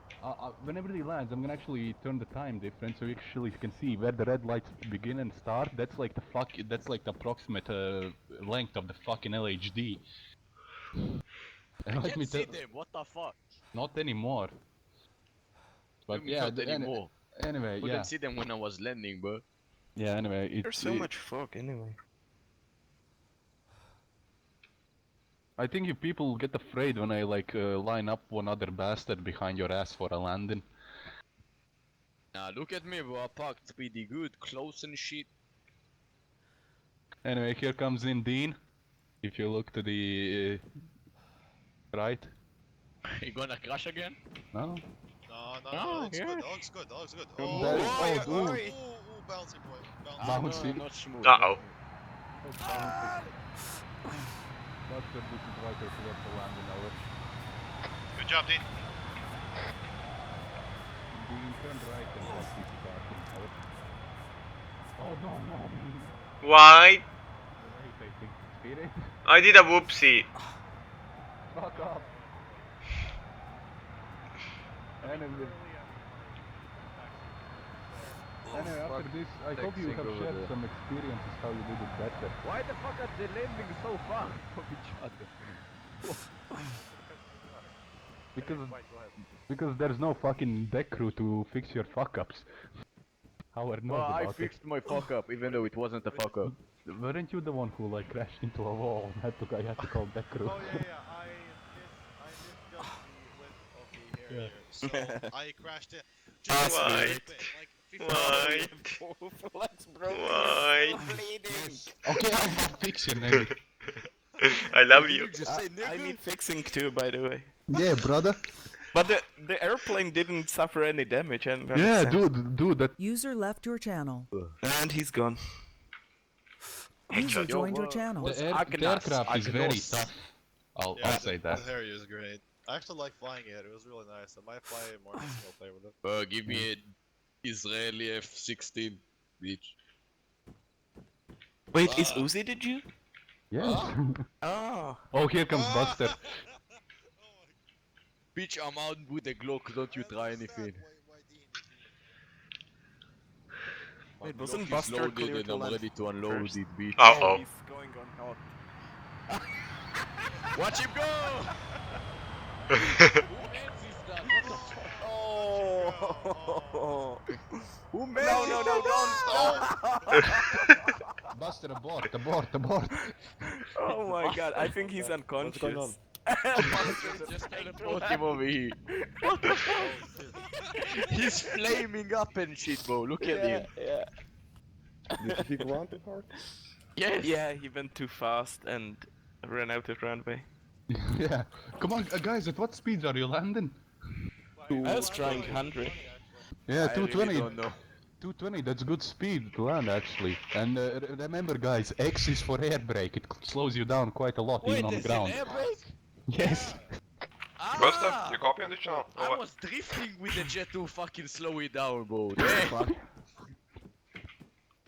Whenever he lands, I'm gonna actually turn the time difference so you actually can see where the red lights begin and start. That's like the That's like the approximate length of the fucking LHD. I can't see them, what the fuck? Not anymore. But yeah, not anymore. Anyway, Couldn't see them when I was landing, bro. Yeah, anyway, There's so much fog anyway. I think you people get afraid when I like line up one other bastard behind your ass for a landing. Nah, look at me, bro. I parked pretty good, close and shit. Anyway, here comes in Dean. If you look to the right. You gonna crash again? No. No, Oh, that looks yeah. good, that looks good, that looks good. That is- Oh, oh, ooh, dude. bouncy boy, bouncy. Bouncy. No, not smooth. Uh-oh. Buster, this is right here towards the landing over. Good job, Dean. Dean, turn right and left is parking over. Oh no, no. Why? Irritating. Spirit? I did a whoopsie. Fuck off. Anyway, after this, I hope you have shared some experiences how you did it better. Why the fuck are they landing so far from each other? Because there's no fucking deck crew to fix your fuck-ups. Howard knows Well, I about fixed my fuck up, even though it wasn't a fuck up. it. Weren't you the one who like crashed into a wall and I had to call deck crew? Oh yeah, I misjudged the width of the hair here, so I crashed it just a little bit, like 50 Let's bro. Why? Okay, I'll fix your name. I love you. I need fixing too, by the way. Yeah, brother. But the airplane didn't suffer any damage, and Yeah, dude, that. User left your channel. And he's gone. User joined your channel. The aircraft is very tough. I'll say that. The area is great. I actually like flying it. It was really nice. I might fly more next time I'll play with it. Give me an Israeli F-16, bitch. Wait, is Uzi did you? Yes. Oh. Oh, here comes Buster. Bitch, I'm out with the Glock, don't you try anything. Wait, My wasn't Glock is Buster loaded clear and to I'm land ready to unload first? it, bitch. Uh-oh. He's going on hot. Watch him go! Oh! Who made No, don't! Buster, abort. Oh my god, I think he's unconscious. What's going on? Just teleport him over here. What the fuck? He's flaming up and shit, bro. Look at him. Yeah. Did he go on too hard? Yes. Yeah, he went too fast and ran out of runway. Yeah. Come on, guys, at what speeds are you landing? I was trying 100. Yeah, I really 220. don't know. 220, that's good speed to land actually. And remember guys, X is for air brake, it slows you down quite a lot even on the ground. Air brake? Yes. Buster, you copy on the channel? Or I what? was drifting with the jet to fucking slow it down, bro. Fuck.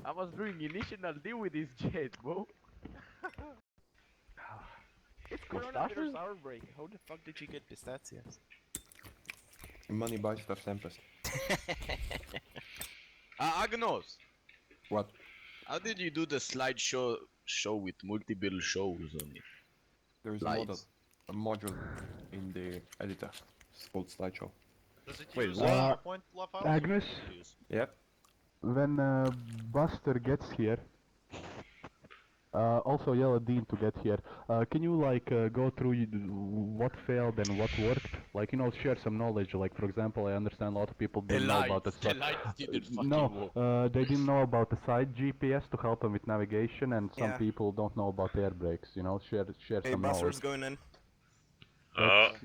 I was doing initial deal with this jet, bro. It's coronavirus hour break. How the fuck did you get the stats yet? Money buys stuff, Tempest. Agnos, What? how did you do the slideshow with multiple shows on it? There is Lights. a module in the editor. It's called slideshow. Does it Wait, use what? PowerPoint left out? Agnes? Yep. When Buster gets here, also yell at Dean to get here. Can you like go through what failed and what worked? Like, you know, share some knowledge. Like, for example, I understand a lot of people didn't know about the side. They didn't know about the side GPS to help them with navigation, and some people don't know about air brakes. You know, share Hey, some knowledge. Buster's going in.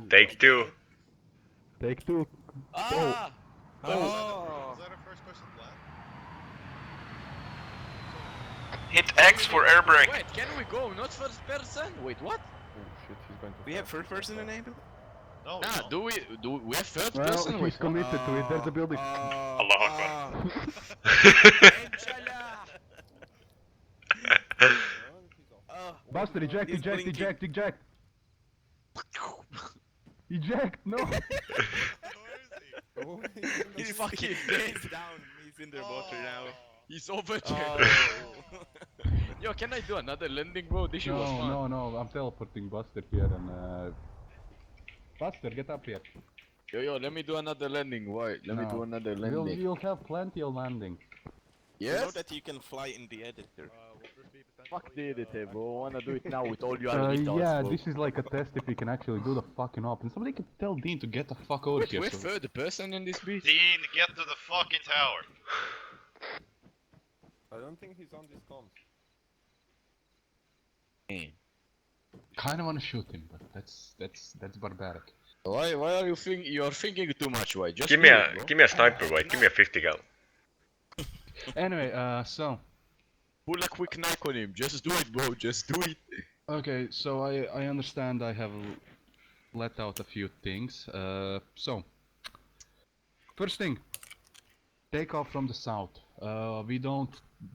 Take two. Take two. Ah! Was that our first question plan? Hit X for air brake. Wait, can we go not first person? Wait, what? Oh shit, he's going to. We have third person enabled? No, Nah, no. do we have third Well, person? he's committed to it. There's a building. Allah Akbar. Buster, eject, He's eject, blinking. eject, eject. Eject, no. Oh, He's fucking dead. He's down. He's in the water now. He's over there. Yo, can I do another landing, bro? This shit was fun. No, I'm teleporting Buster here and Buster, get up here. Yo, let me do another landing. Why? Let me do another landing. You'll have plenty of landings. You know that you can fly in the editor. Will this be potentially Fuck the editor, bro. I wanna do it now with all you other retards, yeah, bro. this is like a test if we can actually do the fucking op. And somebody can tell Dean to get the fuck over here. We're So. third person in this bitch. Dean, get to the fucking tower. I don't think he's on this comms. Kind of want to shoot him, but that's barbaric. Why are you think you're thinking too much? Why? Just Give me do a it, bro. give me a sniper, White. Give me a 50 cal. Anyway, so. Pull a quick knife on him. Just do it, bro. Just do it. Okay, so I understand I have let out a few things. So. First thing. Take off from the south. We don't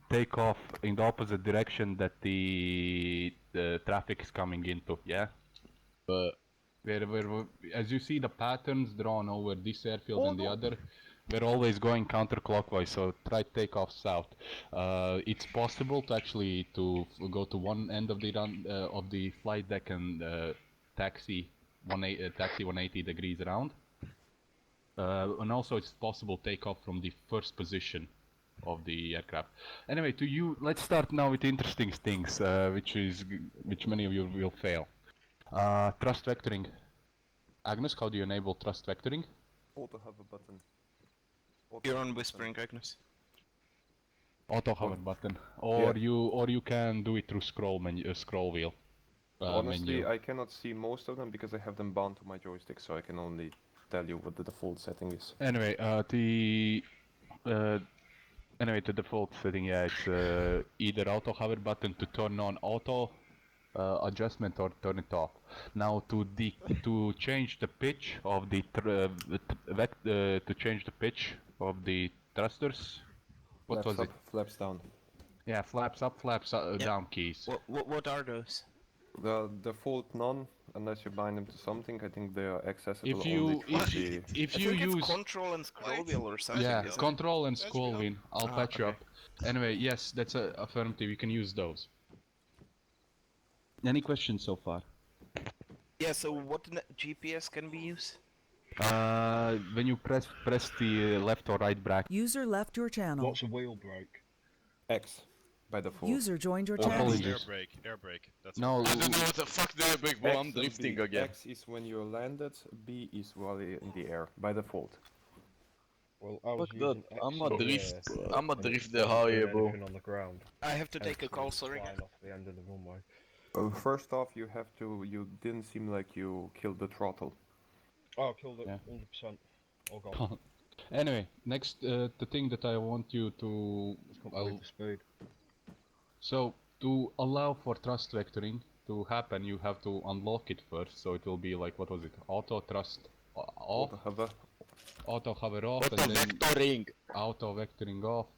take off in the opposite direction that the traffic is coming into, yeah? But where as you see the patterns drawn over this airfield and the other, we're always going counterclockwise, so try to take off south. It's possible to actually go to one end of the run of the flight deck and taxi 180 degrees around. And also it's possible to take off from the first position of the aircraft. Anyway, let's start now with interesting things, which many of you will fail. Thrust vectoring. Agnes, how do you enable thrust vectoring? Auto hover button. You're on whispering, Agnes. Auto hover button, or you can do it through scroll wheel. Honestly, menu. I cannot see most of them because I have them bound to my joystick, so I can only tell you what the default setting is. Anyway, the default setting, yeah, it's either auto hover button to turn on auto adjustment or turn it off. Now to change the pitch of the thrusters. What Flaps was up, it? flaps down. Yeah, flaps up, flaps down keys. What are those? The default none, unless you bind them to something. I think they are accessible If you only through the... I think it's control and scroll wheel or something. Yeah, isn't it? control and scroll wheel. I'll patch you okay. up. Anyway, yes, that's affirmative. You can use those. Any questions so far? Yeah, so what GPS can we use? When you press the left or right bracket. User left your channel. What's a wheel brake? X, by default. User joined your Apologies. channel. Air brake. That's No, I don't know what the fuck the big bro. I'm drifting again. X is when you're landed, B is while you're in the air, by default. Well, I was Fuck that. using X I'm a in the drift. air, I'm a and it drift wasn't how doing you, bro. anything on the ground. I have to Hence take a it call, was sorry. flying off the end of the runway. First off, you didn't seem like you killed the throttle. Oh, killed it, Yeah. 100%. All gone. Anyway, next the thing that I want you to Complete the speed. so to allow for thrust vectoring to happen, you have to unlock it first. So it will be like, what was it? Auto thrust off, Auto hover. auto hover off, Auto and then vectoring. auto vectoring off,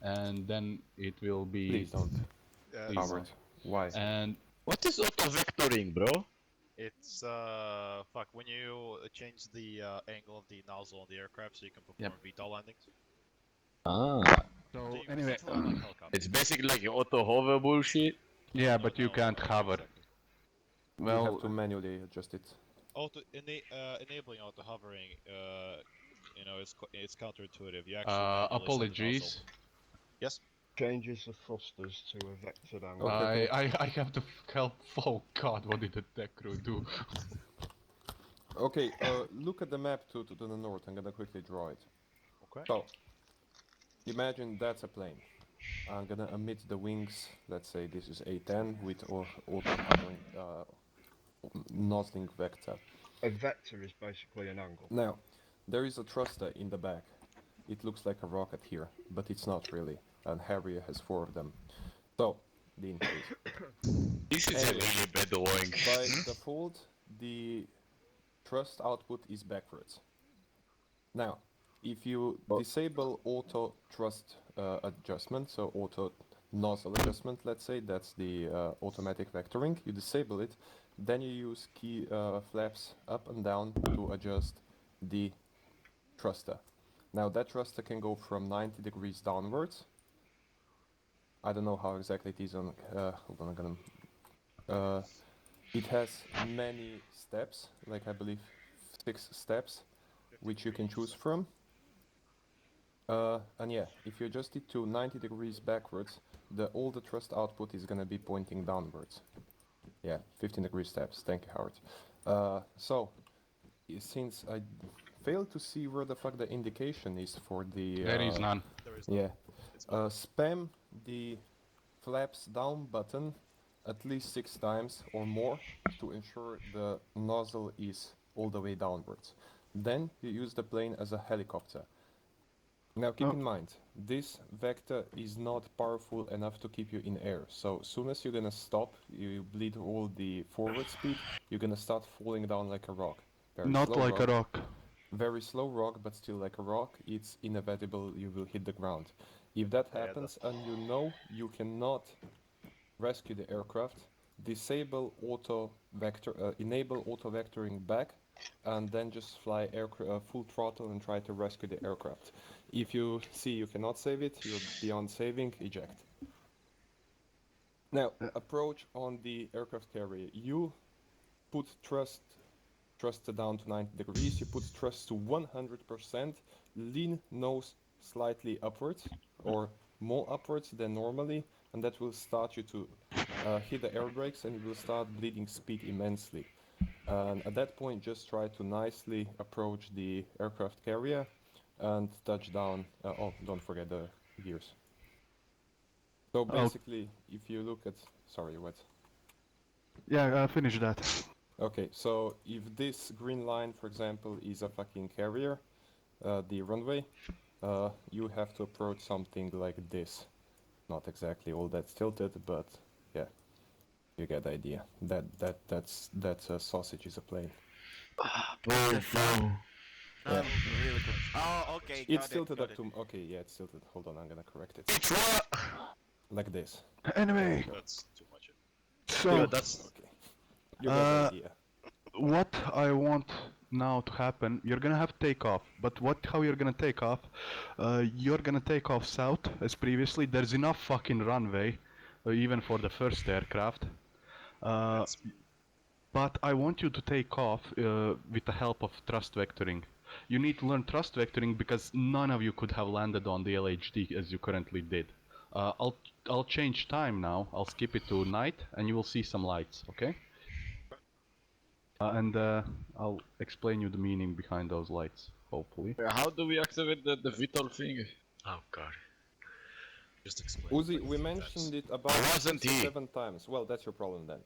and then it will be. Please don't. Please Howard. Why? And What is auto vectoring, bro? It's when you change the angle of the nozzle on the aircraft so you can perform VTOL landings. Ah. so you anyway, can fly like helicopter. It's basically like auto hover bullshit. yeah, but you can't hover. You Well, have to manually adjust it. Enabling auto hovering, it's counterintuitive. You actually manually set the apologies. nozzle. Yes. Changes the thrusters to a vectored angle. I have to help. Oh God, what did the tech crew do? Okay, look at the map to the north. I'm gonna quickly draw it. Okay. So, imagine that's a plane. I'm gonna emit the wings. Let's say this is A10 with auto hovering nozzling vector. A vector is basically an angle. Now, there is a thruster in the back. It looks like a rocket here, but it's not really. And Harrier has 4 of them. So, Dean, please. This is a really bad drawing. By default, the thrust output is backwards. Now, if you disable auto thrust adjustment, so auto nozzle adjustment, let's say, that's the automatic vectoring, you disable it, then you use key flaps up and down to adjust the thruster. Now that thruster can go from 90 degrees downwards. I don't know how exactly it is on, hold on, I'm gonna, it has many steps, like I believe 6 steps, which you can choose from. And yeah, if you adjust it to 90 degrees backwards, all the thrust output is gonna be pointing downwards. Yeah, 15 degree steps. Thank you, Howard. So, since I failed to see where the fuck the indication is for the... There is none. Yeah. Spam the flaps down button at least 6 times or more to ensure the nozzle is all the way downwards. Then you use the plane as a helicopter. Now keep in mind, this vector is not powerful enough to keep you in air. So soon as you're gonna stop, you bleed all the forward speed, you're gonna start falling down like a rock. Not like a rock. Very slow rock, but still like a rock. It's inevitable you will hit the ground. If that happens and you know you cannot rescue the aircraft, disable auto vector, enable auto vectoring back, and then just fly full throttle and try to rescue the aircraft. If you see you cannot save it, you're beyond saving, eject. Now, approach on the aircraft carrier. You put thrust down to 90 degrees, you put thrust to 100%, lean nose slightly upwards, or more upwards than normally, and that will start you to hit the air brakes and you will start bleeding speed immensely. And at that point, just try to nicely approach the aircraft carrier and touch down. Oh, don't forget the gears. So basically, if you look at... Sorry, what? Yeah, finish that. Okay, so if this green line, for example, is a fucking carrier, the runway, you have to approach something like this. Not exactly all that tilted, but yeah, you get the idea. That's a sausage is a plane. Bro. Yeah. Really good. Oh, okay. It's tilted up to... Okay, yeah, it's tilted. Hold on, I'm gonna correct it. It's what? Like this. Anyway. That's too much. So, Yeah, that's... Okay. You got the idea. What I want now to happen, you're gonna have takeoff, but how you're gonna take off? You're gonna take off south, as previously. There's enough fucking runway, even for the first aircraft. But I want you to take off with the help of thrust vectoring. You need to learn thrust vectoring because none of you could have landed on the LHD as you currently did. I'll change time now. I'll skip it to night, and you will see some lights. Okay? And I'll explain you the meaning behind those lights, hopefully. How do we activate the vital thing? Oh god. Just explain. Uzi, we mentioned it about 7 times. Well, that's your problem then.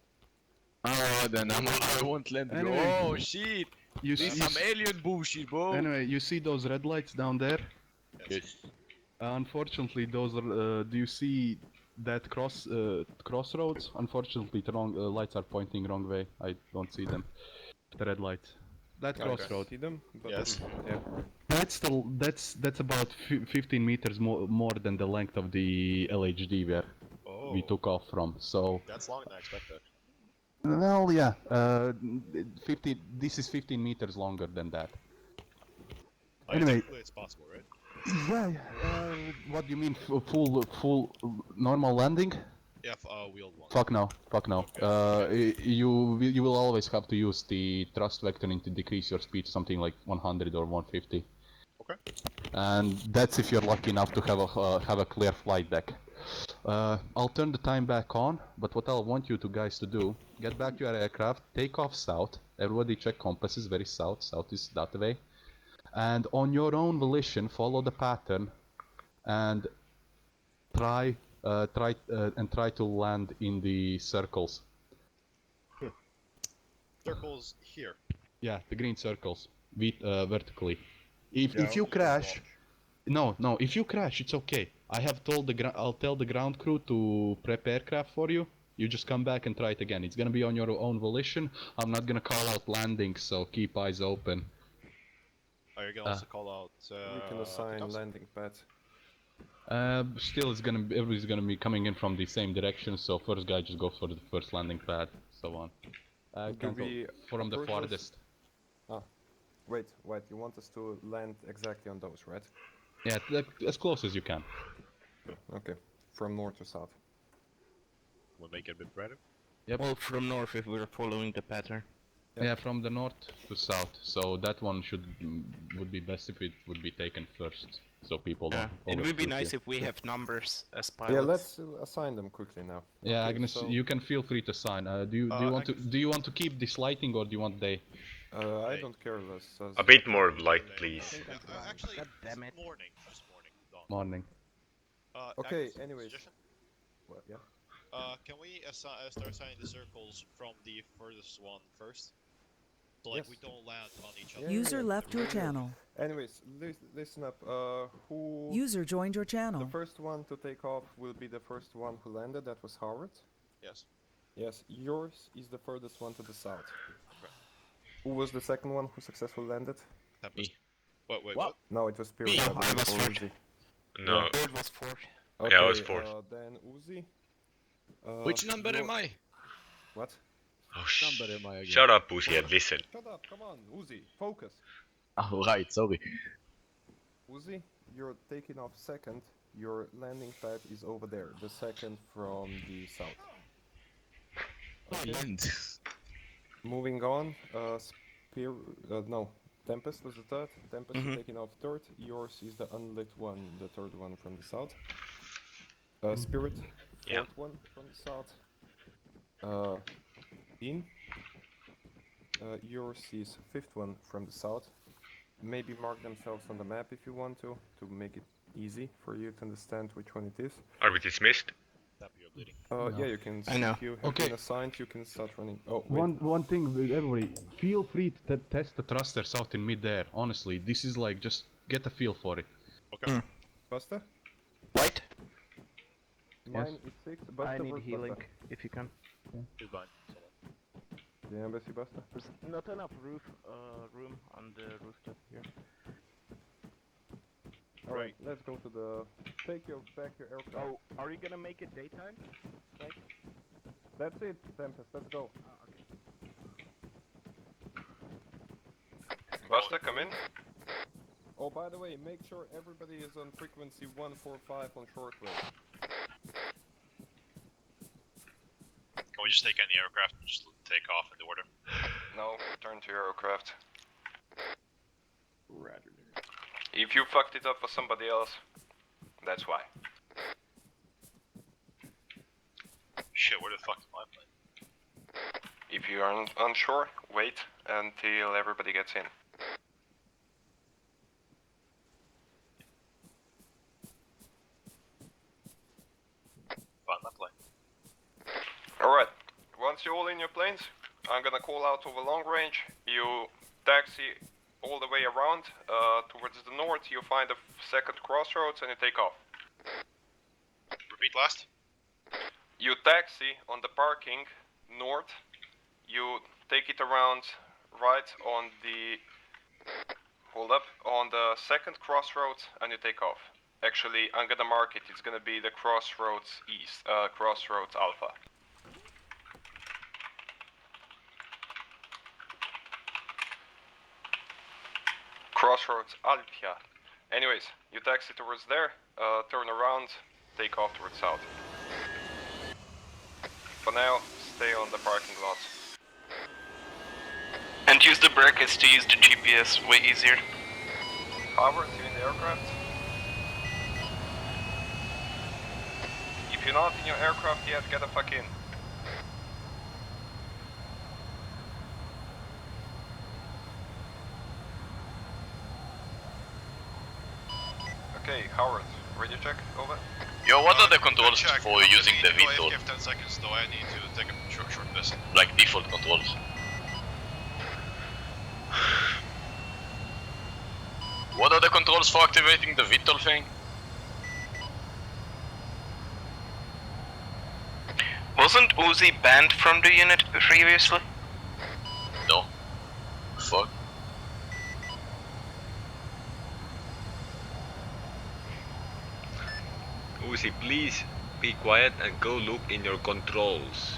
Oh, then I won't land. Anyway, oh shit! You This see, some alien bullshit, bro. Anyway, you see those red lights down there? Yes. Unfortunately, those are. Do you see that crossroads? Unfortunately, the wrong lights are pointing wrong way. I don't see them. The red lights. That crossroad. See them? But Yes. Yeah. That's about 15 meters more than the length of the LHD where we took off from. So. That's longer than I expected. Well, yeah. 15. This is 15 meters longer than that. Anyway. It's possible, right? Yeah. What do you mean? Full normal landing? Yeah, wheeled one. Fuck no. Fuck no. You will always have to use the thrust vectoring to decrease your speed, something like 100 or 150. Okay. And that's if you're lucky enough to have a clear flight deck. I'll turn the time back on, but what I'll want you guys to do, get back to your aircraft, take off south, everybody check compasses, very south, south is that way, and on your own volition, follow the pattern, and try to land in the circles. Circles here. Yeah, the green circles, vertically. If you crash... No, if you crash, it's okay. I'll tell the ground crew to prep aircraft for you. You just come back and try it again. It's gonna be on your own volition. I'm not gonna call out landing, so keep eyes open. Oh, you're gonna also call out. We can assign landing pads. Still, everybody's gonna be coming in from the same direction. So first guy just go for the first landing pad, so on. From the farthest. Ah, wait. You want us to land exactly on those, right? Yeah, as close as you can. Okay, from north to south. We'll make it a bit brighter. Yep. Well, from north if we're following the pattern. Yeah, from the north to south. So that one would be best if it would be taken first, so people don't. It would be overshoot nice you. if we have numbers as pilots. Yeah, let's assign them quickly now. Yeah, Okay, Agnes, so- you can feel free to sign. Do you want to keep this lighting or do you want day? I don't care less. A bit more light, please. Actually, God damn it. morning. Just morning. Dawn. Morning. Okay, Agnes, anyways. suggestion? What? Yeah. Can we start assigning the circles from the furthest one first? So like Yes. we don't land on each Yeah, other. User left your channel. Anyways, listen up. Who? User joined your The channel. first one to take off will be the first one who landed. That was Howard. Yes. Yes, yours is the furthest one to the south. Who was the second one who successfully landed? Me. Wait, what? No, it was Spirit. Me. I I believe, was or fourth. Uzi. No. Third was 4. Okay, I was fourth. Then Uzi. Which number am I? What? Oh, Number am I again? shut up, pussy, and listen. Shut up! Come on, Uzi, focus. Oh, right, sorry. Uzi, you're taking off second. Your landing pad is over there. The second from the south. Okay. Moving on. No. Tempest was the third. Tempest is taking off third. Yours is the unlit one, the third one from the south. Spirit, fourth one from the south. In. Yours is fifth one from the south. Maybe mark themselves on the map if you want to make it easy for you to understand which one it is. Are we dismissed? Yeah, you can. I know. If you have been assigned, you can start running. Oh, wait. One thing with everybody, feel free to test the thrusters out in mid-air. Honestly, this is like just get a feel for it. Okay. Buster? White? Mine is 6. Buster, I need where's healing, Buster? if you can. He's blind. The embassy, Buster? There's not enough room on the rooftop here. Alright, let's go to the... Take your back your aircraft. Oh, are you gonna make it daytime? Like? That's it, Tempest, let's go. Buster, come in. Oh, by the way, make sure everybody is on frequency 145 on shortwave. Can we just take any aircraft and just take off in the order? No, return to your aircraft. Roger. If you fucked it up for somebody else, that's why. Shit, where the fuck is my plane? If you are unsure, wait until everybody gets in. Find my plane. Alright, once you're all in your planes, I'm gonna call out over long range. You taxi all the way around towards the north. You find the second crossroads and you take off. Repeat last. You taxi on the parking north. You take it around right on the... Hold up. On the second crossroads and you take off. Actually, I'm gonna mark it. It's gonna be the crossroads east. Crossroads alpha. Crossroads Alpha. Anyways, you taxi towards there, turn around, take off towards south. For now, stay on the parking lot. And use the brackets to use the GPS, way easier. Howard, you in the aircraft? If you're not in your aircraft yet, get the fuck in. Okay, Howard, radio check, over. Yo, what are the controls for using the If VTOL? you have 10 seconds, though, I need to take a short piss. Like default controls. What are the controls for activating the VTOL thing? Wasn't Uzi banned from the unit previously? No. Fuck. Uzi, please be quiet and go look in your controls.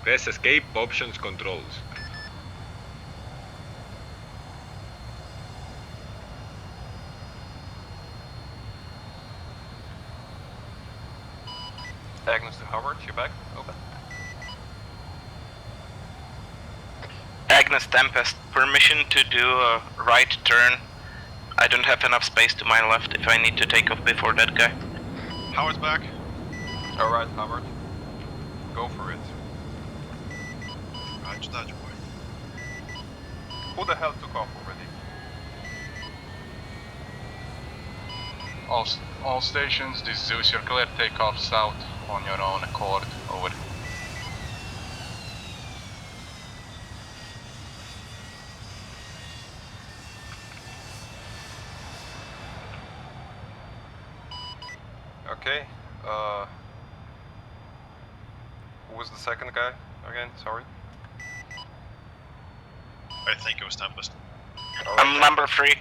Press escape, options, controls. Agnes to Howard, you back? Over. Agnes Tempest, permission to do a right turn. I don't have enough space to my left if I need to take off before that guy. Howard's back. Alright, Howard. Go for it. Roger that, your boy. Who the hell took off already? All stations, this is Zeus, you're clear, take off south on your own accord, over. Okay, who was the second guy again? Sorry. I think it was Tempest. I'm number 3.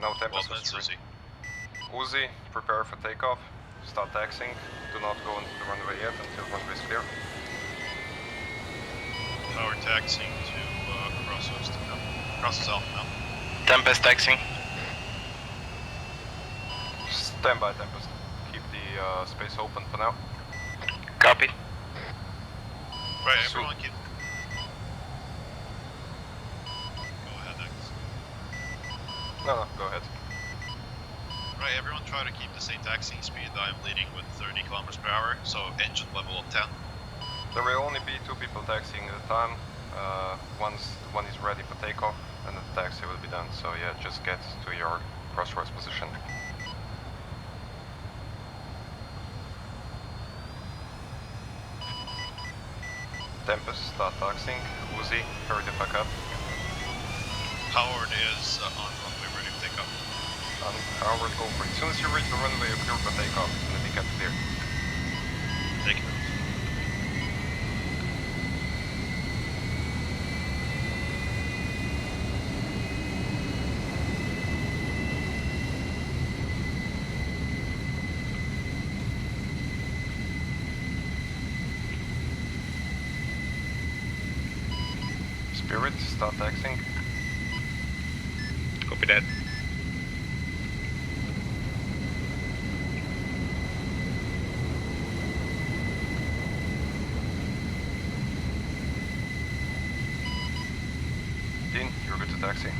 No, Tempest was Uzi. Uzi, prepare for takeoff. Start taxiing. Do not go into the runway yet until runway is clear. Power taxiing to cross west now. Cross south now. Tempest taxing. Stand by, Tempest. Keep the space open for now. Copy. Right, everyone keep... Go ahead, Agnes. No, go ahead. Right, everyone try to keep the same taxiing speed. I'm leading with 30 kilometers per hour, so engine level of 10. There will only be 2 people taxiing at a time. One is ready for takeoff, and the taxi will be done. So yeah, just get to your crossroads position. Tempest, start taxiing. Uzi, hurry the fuck up. Howard is on runway ready to take off. Howard, go for it. As soon as you reach the runway, you're clear for takeoff. It's gonna be kept clear. Take it. Spirit, start taxiing. Copy that. Dean, you're good to taxi.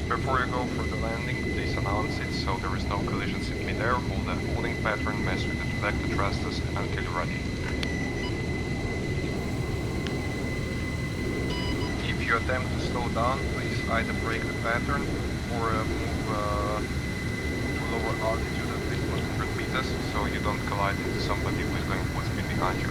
Before you go for the landing, please announce it so there is no collisions in midair. Hold the holding pattern, mess with the deflected thrusters until you're ready. If you attempt to slow down, please either break the pattern or move to lower altitude at least 100 meters so you don't collide into somebody who is going full speed behind you.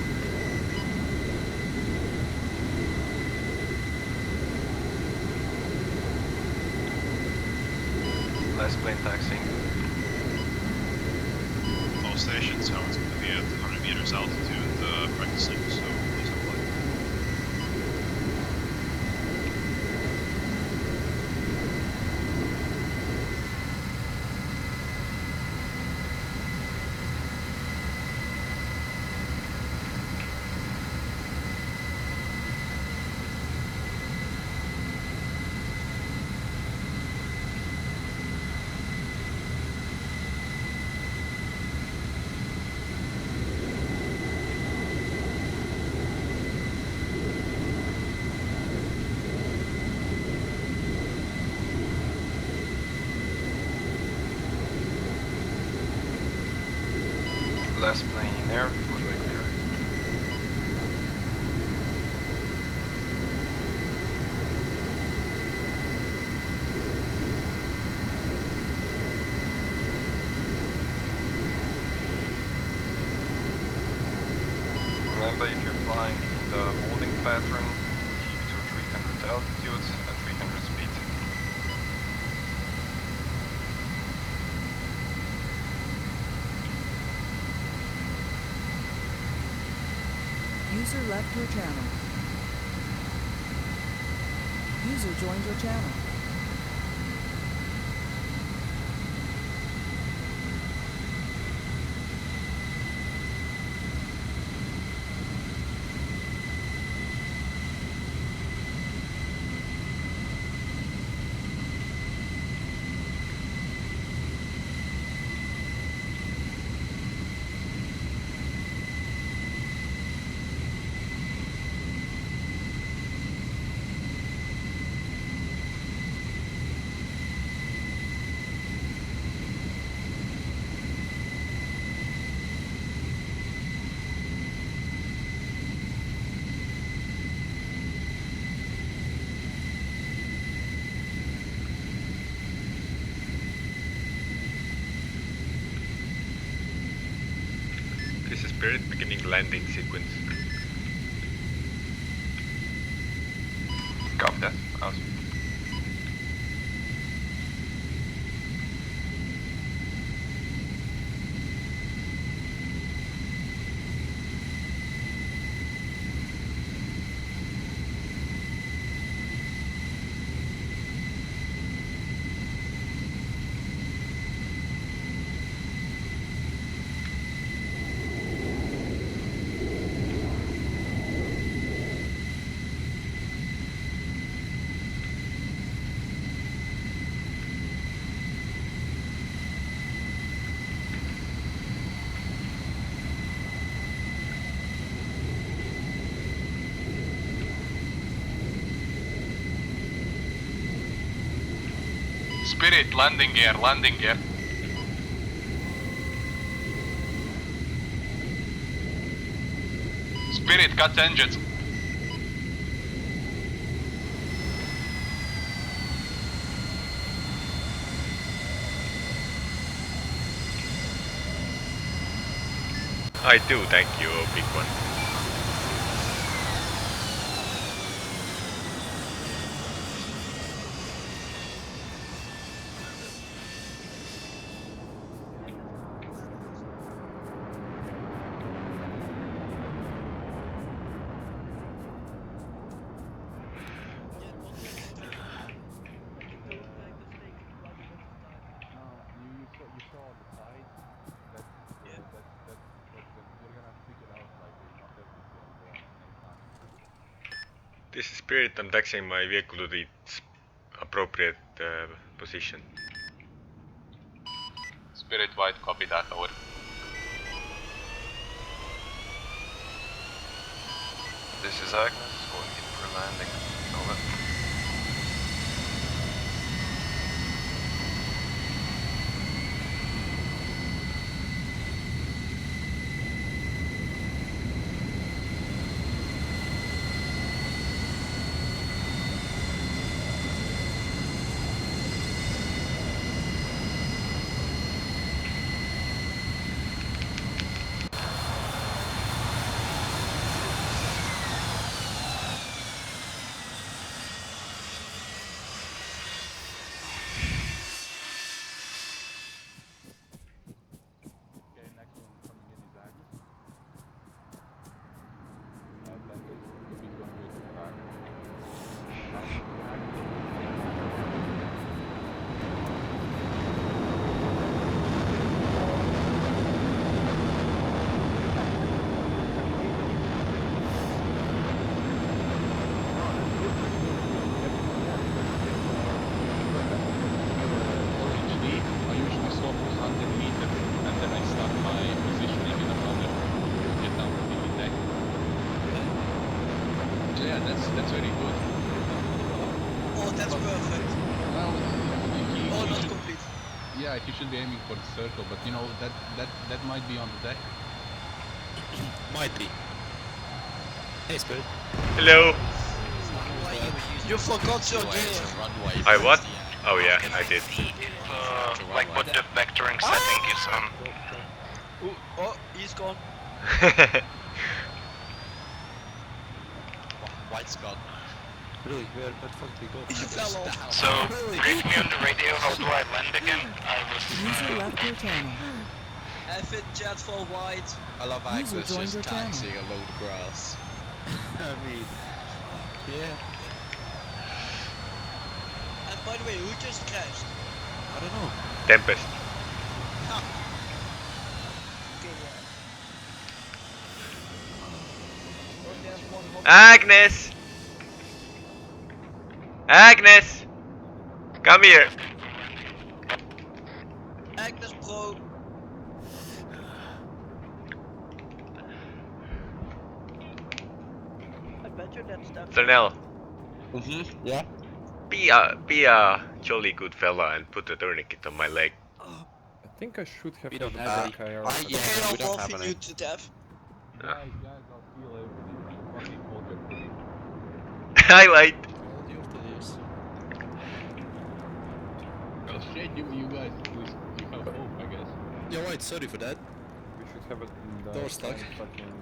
Last plane taxiing. All stations, Howard's going to be at 100 meters altitude practicing, so please apply. Last plane in air, runway clear. Remember, if you're flying in the holding pattern, keep to 300 altitude and 300 speed. User left your channel. User joined your channel. This is Spirit beginning landing sequence. Copy that. Out. Spirit, landing gear, landing gear. Spirit, cut engines. I do, thank you, big one. This is Spirit, I'm taxiing my vehicle to the appropriate position. Spirit White, copy that, over. This is Agnes, going in for landing, over. That's very good. Oh, that's perfect. Well, Oh, not complete. yeah, he should be aiming for the circle, but you know that might be on the deck. Might be. Hey, Spirit. Hello. You forgot your gear. I what? Oh yeah, I did. Like what the vectoring setting is on. Oh, he's gone. White's gone. Really, where the fuck did he go? He fell off. So, brief me on the radio, how do I land again? I was... User left your channel. F it, jet for white. I love User Agnes joined just your channel. taxiing a load of grass. I mean, yeah. And by the way, who just crashed? I don't know. Tempest. Ah. Okay, yeah. Oh, there's one more. Agnes! Agnes! Come here! Agnes Pro. I bet you that's that. Flanell, Yeah? be a jolly good fella and put a tourniquet on my leg. I think I should have We don't put have the any. ACR. Okay, we I'll don't have morphine any. you to death. Guys, I'll feel everything. Fucking hold your pussy. Highlight! Hold your titties. Well, shit, you guys, you have hope, I guess. Yeah, right, sorry for that. should have it in the Door stuck. fucking...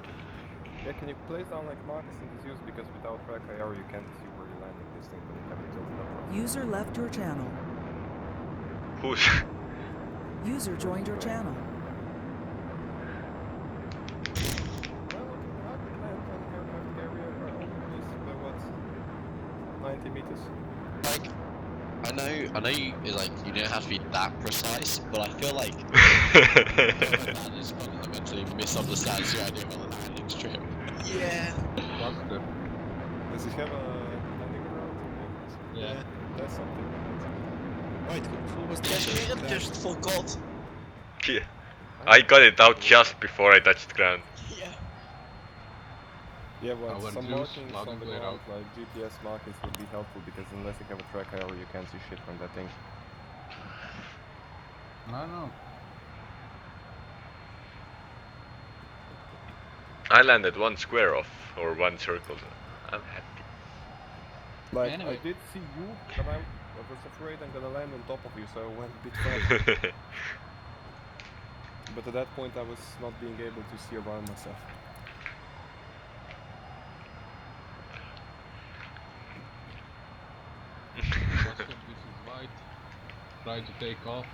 Yeah, can you place down like markers in this use because without track AR you can't see where you're landing this thing when you have it tilted up. User left your channel. Who's... User joined your channel. Well, I could land on aircraft carrier or almost by what? 90 meters? Like, I know you like you don't have to be that precise, but I feel like that is fundamentally misunderstands the idea of a landing strip. Yeah. Does he have a landing ground? Yeah. That's something. Right, who was Just, just forgot. Yeah. I got it out just before I touched ground. Yeah. Yeah, but Our some juice, markings loud on and the clear ground, out. like GPS markings, would be helpful because unless you have a track arrow, you can't see shit from that thing. No. I landed one square off, or one circle. I'm happy. Like, Anyway. I did see you, but I was afraid I'm gonna land on top of you, so I went a bit further. But at that point, I was not being able to see around myself. Buster, this is white. Try to take off.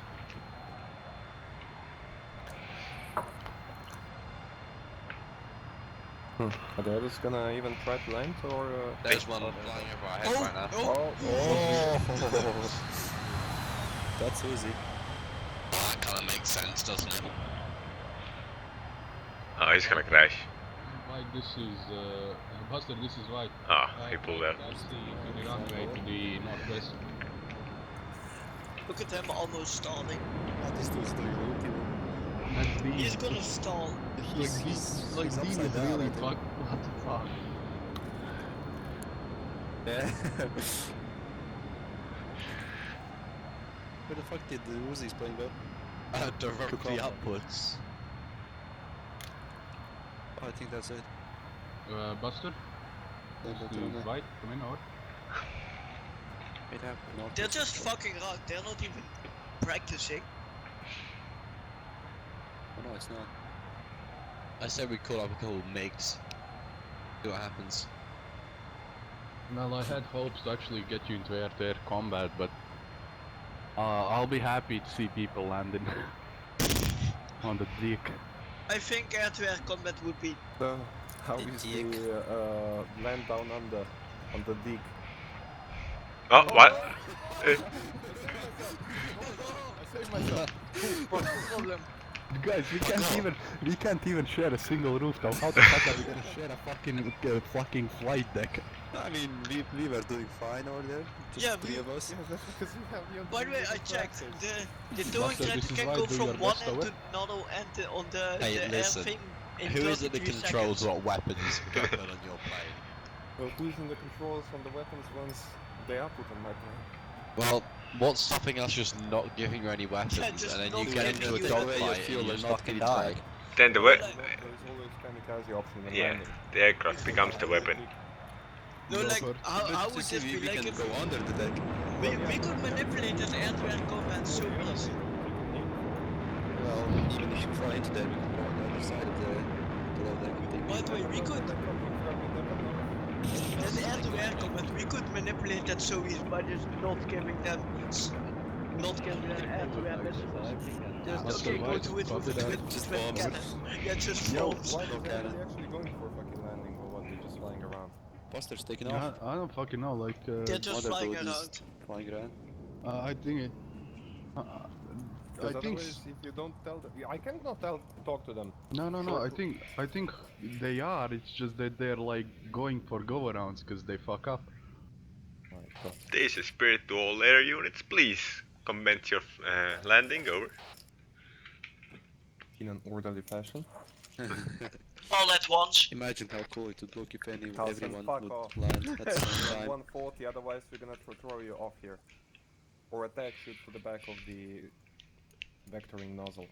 Are the others gonna even try to land, or...? There's one flying over our head right now. Oh! That's easy. Well, that kind of makes sense, doesn't it? Oh, he's gonna crash. White, this is Buster, this is white. Ah, he pulled out. That's the runway to the northwest. Look at him almost stalling. What is this doing? That's the He's gonna stall. He's Dean upside is down, really I think. fuck. What the fuck? Yeah. Where the fuck did the Uzis plane go? Directly upwards. Oh, I think that's it. Buster? Then This go to is the- white, come in or? It happened. Not They're this just one. fucking around. They're not even practicing. Oh no, it's not. I said we call up a couple MiGs. See what happens. Well, I had hopes to actually get you into air-to-air combat, but I'll be happy to see people landing on the deck. I think air-to-air combat would be. So, how is the land down under, on the dig? Oh, what? I saved myself. No problem. Guys, we can't even share a single rooftop. How the fuck are we gonna share a fucking flight deck? I mean, we were doing fine over there. Just Yeah, three of us. Yeah, that's because we have the By the way, I checked. The door Buster, thread this is can why go do from your one best, end over. to another end on the Hey, air listen. thing. In Who is it that 33 controls seconds. what weapons go on your plane? Well, who's in the controls on the weapons once they are put on my plane? Well, what's stopping us just not giving you any weapons, just and then not you get giving into a you dogfight weapons. and you just Not fucking getting die? tagged. Then the There's always kamikaze option when yeah, landing. the aircraft becomes the weapon. No, Go like, first. how To would see this be we like can if go under the deck. we could manipulate this air-to-air combat so easy? Well, even if you fly into that, we can go on the other side of the low deck. I think. By the way, we could. This air-to-air combat, we could manipulate that so easy by just not giving them air-to-air missiles. Just Buster, okay, go white, to it copy with that. Just cannon. bombs. Yeah, just Yo, bombs. why No is cannon. anybody actually going for a fucking landing or what? They're just flying around. Buster's taking Yeah, off. I don't fucking know, like... They're just Other flying boat is around. flying around. I think it... I Because think... otherwise, if you don't tell them, I cannot talk to them. No, Sure. I think they are, it's just that they're like going for go-arounds because they fuck up. This is spirit to all air units, please comment your landing, over. In an orderly fashion. All at once. Imagine how cool it would look if Carlson, everyone fuck would off. land at the same You're at time. 140, otherwise we're gonna throw you off here. Or attach you to the back of the vectoring nozzle.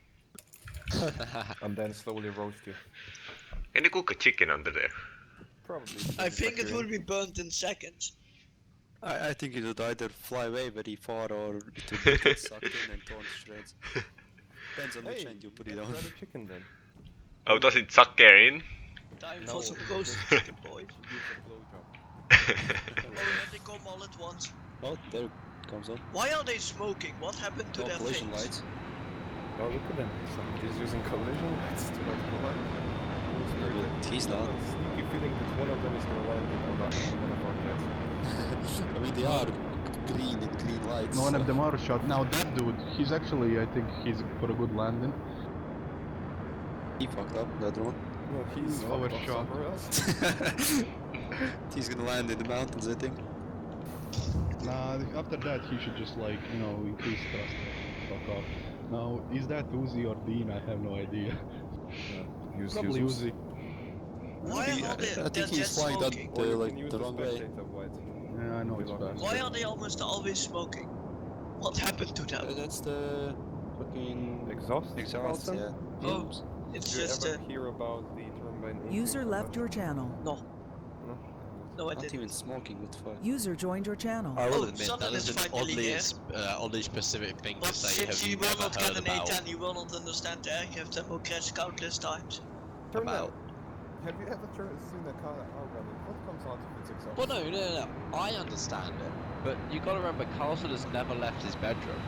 And then slowly roast you. Can you cook a chicken under there? Probably. I think it will be burnt in seconds. I think it would either fly away very far or it would get sucked in and torn to shreds. Depends on which Hey, end you put it on. grab a chicken then. Oh, does it suck air in? Time No, for some it roasted just chicken, boys. gives a blowjob. Oh, here they come all at once. Oh, there it comes up. Why are they smoking? What happened to Oh, their collision things? lights. Oh, look at them. Somebody's using collision lights to not collide. He's not. A sneaky feeling that one of them is gonna land on one of our jets. I mean, they are green and green lights. One of so- them are shot. Now that dude, he's actually, I think he's for a good landing. He fucked up, the other one. No, he's overshot. somewhere else. He's gonna land in the mountains, I think. Nah, after that he should just like, you know, increase thrust and fuck off. Now, is that Uzi or Dean? I have no idea. Probably Uzi. Why are they, I their think he's jets flying that smoking? Or you like can use the wrong way. spectator white. Yeah, I know it's fast. Why are they almost always smoking? What happened to them? That's the fucking Exhaust? exhaust, Carlson? yeah. Oh, Fumes. it's Did you just ever hear about the turbine User left your channel. No. No? No, I Not didn't. even smoking, what the fuck? User joined your channel. I will Oh, admit Sunderland that is is an finally oddly specific thing But to say. since Have you you will never not get heard an about? A10, you will not understand the aircraft demo crash countless times. Turn About- down. Have you ever seen a car running? What comes out of its exhaust? Well, no. I understand it, but you gotta remember, Carlson has never left his bedroom.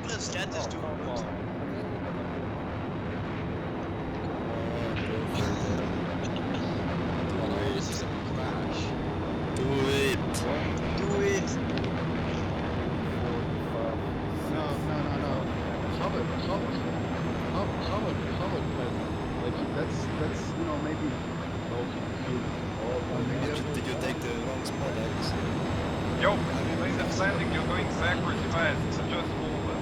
Plus that is too good. This is a crash. Do it! Do it! No. Cover. Like, that's, you know, maybe... Did you take the wrong spot, Alex? Yo, when that's landing, you're going backwards fast, so just hold it.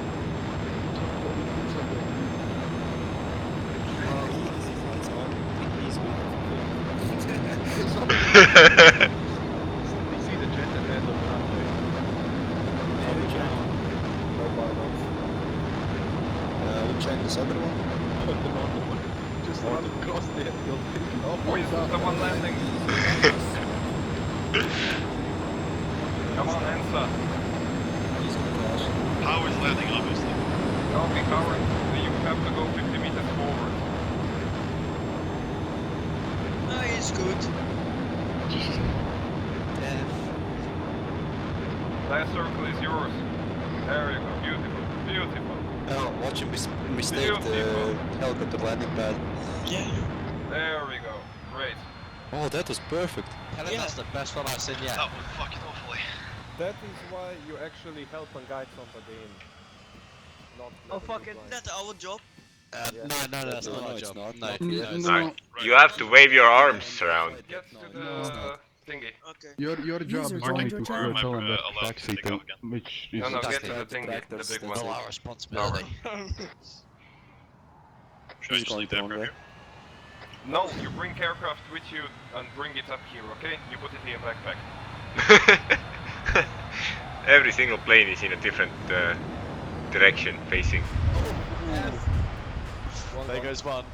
See the jet ahead of the runway. We'll check this other one. The normal one. Just run across the airfield. Who is the one landing? Come on, answer. He's gonna crash. Power's landing, obviously. Okay, Howard, you have to go 50 meters forward. No, it's good. Last circle is yours. There you go, beautiful. Oh, watch him mistake the helicopter landing pad. Yeah. There we go, great. Oh, that was perfect. Tell him that's the best one I've seen yet. That was fucking awfully. That is why you actually help and guide somebody in. Not Oh letting fuck you it, blind. that's our job. No, that's not our it's job. not. No, Not no, yet. it's No. not. You have to wave your arms around. Get to the thingy. Okay. Your job User is joined only your to channel. tell them that Allowed to taxi take to, off again. which is... No, get to That's the thingy, the tractors, big that's one. Not our responsibility. Should I just leave the aircraft here? No, you bring aircraft with you and bring it up here, okay? You put it in your backpack. Every single plane is in a different direction facing. There goes one.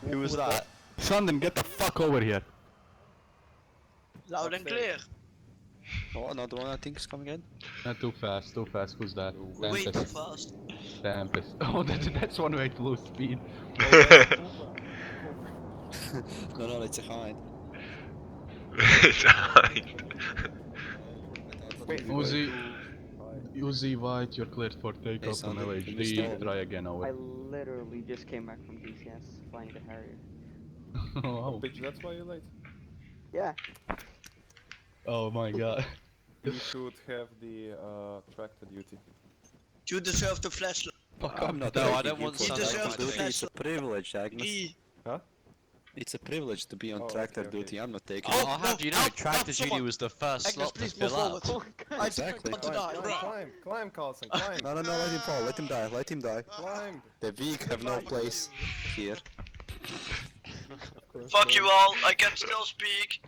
Who was that? Sanden, get the fuck over here. Loud and clear. Oh, another one I think is coming in. Not too fast. Who's that? Way too Tempest. fast. Tempest. Oh, that's one way to lose speed. No, it's a hind. Uzi White, you're cleared for takeoff on Sanden, can you LHD. stop? Try again, I over. literally just came back from DCS flying the Harrier. Oh, Bitch, that's why you're late. Yeah. oh my god. You should have the tractor duty. You deserve the flashlight. I'm not No, I taking don't you want for He Sanden deserves tractor the duty. It's a flashlight. privilege, Agnes. E. Huh? It's a privilege to be on Oh, tractor okay. duty. I'm not taking Oh, it. I'll have you know, tractor duty was the first Agnes, slot to please fill move up. forward. Exactly. I don't want to die. Climb, Carlson, climb. No, let him fall. Let him die. Let him die. Climb. The weak have no place here. Fuck you all, I can still speak.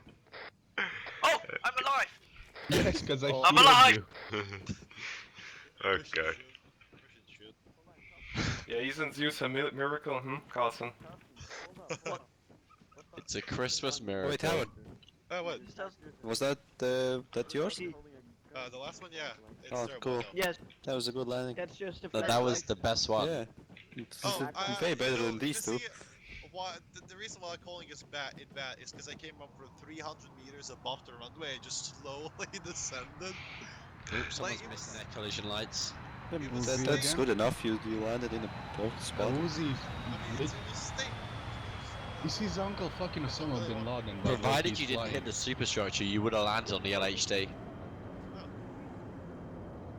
Oh, I'm alive. Yes, because I I'm healed alive. you. Oh god. Yeah, isn't Zeus a miracle, Carlson? It's a Christmas miracle. Wait, Howard. What? Was that yours? The last one, yeah. It's Oh, terrible, cool. I know. Yes. That was a good landing. That's just a No, that was the best one. Yeah. It's Oh, way better than you these two. see, the reason why I'm calling it bad is because I came up for 300 meters above the runway and just slowly descended. Oops, someone's missing their collision lights. Yeah, that's good enough. You landed in a perfect spot. Uzi. It's a mistake. Is his uncle fucking Osama bin Laden? Provided you didn't hit the superstructure, you would have landed on the LHD.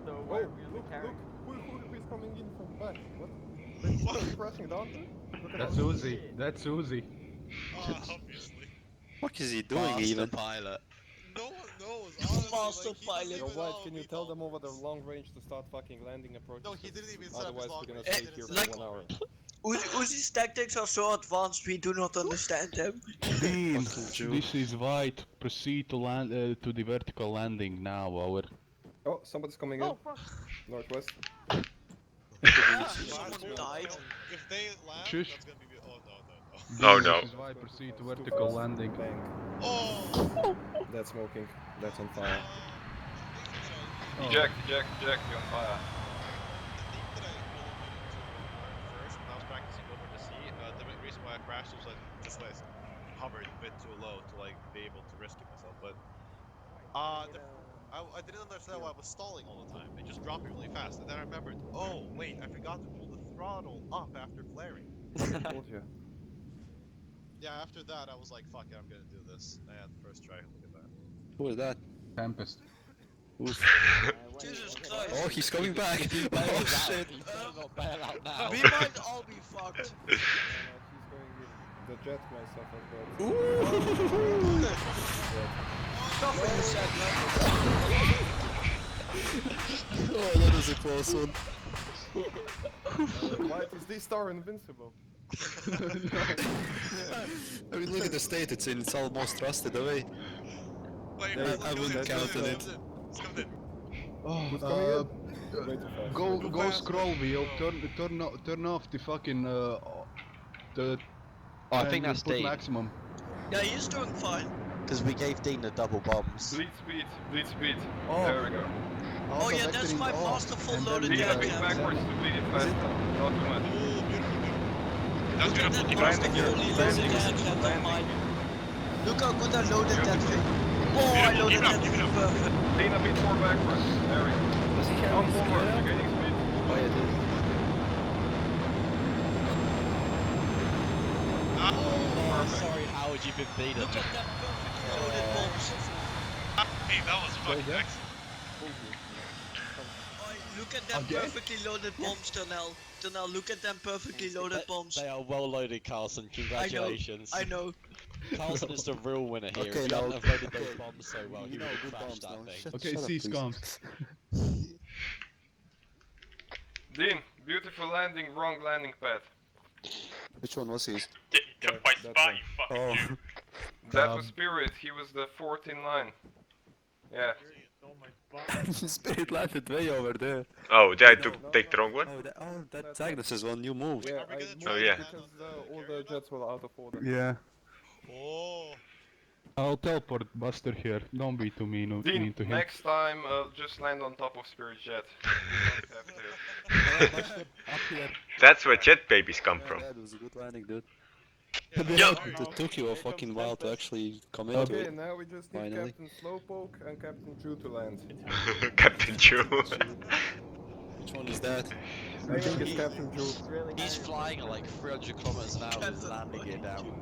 So Oh, why are look, we look, carrying? who is coming in from the back? What? They're crashing down there? Look at That's that. Uzi. That's Uzi. Obviously. What is he doing Master even? pilot. No one knows, honestly. Master Like, he pilot. doesn't Yo, even White, know can you tell them over their long range to start fucking landing approaches? No, he didn't even set up Otherwise, his long we're gonna range. stay here for Like- 1 hour. Uzi's tactics are so advanced we do not understand them. Dean, this is White. Proceed to land to the vertical landing now. Over. Oh, somebody's coming in. Oh fuck. Northwest. Someone died. If they land, Shush. that's gonna be. Oh no, no, no. Oh no. This is why proceed to vertical landing. Bang. Oh! That's smoking. That's on fire. Eject, eject, eject, you're on fire. First, when I was practicing over the sea, the reason why I crashed was like just like hovered a bit too low to like be able to rescue myself. But I didn't understand why I was stalling all the time and just dropping really fast. And then I remembered, oh wait, I forgot to pull the throttle up after flaring. I told you. Yeah, after that I was like, fuck it, I'm gonna do this. And first try, look at that. Who is that? Tempest. Jesus Christ. Oh, he's coming back. Oh shit. We might all be fucked. The jet might suffer, Oh, that was a close one. Why is this star invincible? I mean, look at the state it's in. It's almost rusted away. I wouldn't count on it. Who's coming Oh, in? Way too fast. go scroll wheel. Turn off the fucking the. Oh, I think and that's put Dean. maximum. Yeah, he's doing fine. Because we gave Dean the double bombs. Bleed speed, bleed speed. Oh. There we go. Oh yeah, that's my masterful loaded Bleed a jet. bit backwards to bleed it faster. Not too much. That's gonna put you Landing here. Landing. Landing. Look how good I loaded that thing. Oh, I loaded that thing perfect. Lean a bit more backwards. There we go. Does he have Come his forward, gear you're up? gaining speed. Oh, yeah, dude. Oh, sorry, Howard, you've been beaten. Look at that perfectly loaded bombs. Hey, that was fucking excellent. Look at them perfectly loaded bombs, Donnell. Donnell, look at them perfectly loaded bombs. They are well loaded, Carlson. Congratulations. I know. Carlson is the real winner here. Okay, if you now- hadn't have loaded those bombs so well, you You would know, have good crashed bombs that now. thing. Okay, Shut up, cease please. comms. Dean, beautiful landing, wrong landing pad. Which one was his? Jump by spy, you fucking Jew. That was Spirit, he was the 4th in line. Yeah. Spirit landed way over there. Oh, did I take the wrong one? Oh, that's Agnes's one. You moved. Yeah, I moved Oh, yeah. because all the jets were out of order. Yeah. Oh. I'll teleport Buster here. Don't be too mean Dean, to him. next time just land on top of Spirit Jet. You don't have to. Up here. That's where jet babies come from. That was a good landing, dude. Yo. It took you a fucking while to actually come into Okay, it. now we just need Finally. Captain Slowpoke and Captain Drew to land. Captain Joe. Which one is that? I think it's Captain Drew. He's flying at like 300 kilometers an hour with his landing gear down.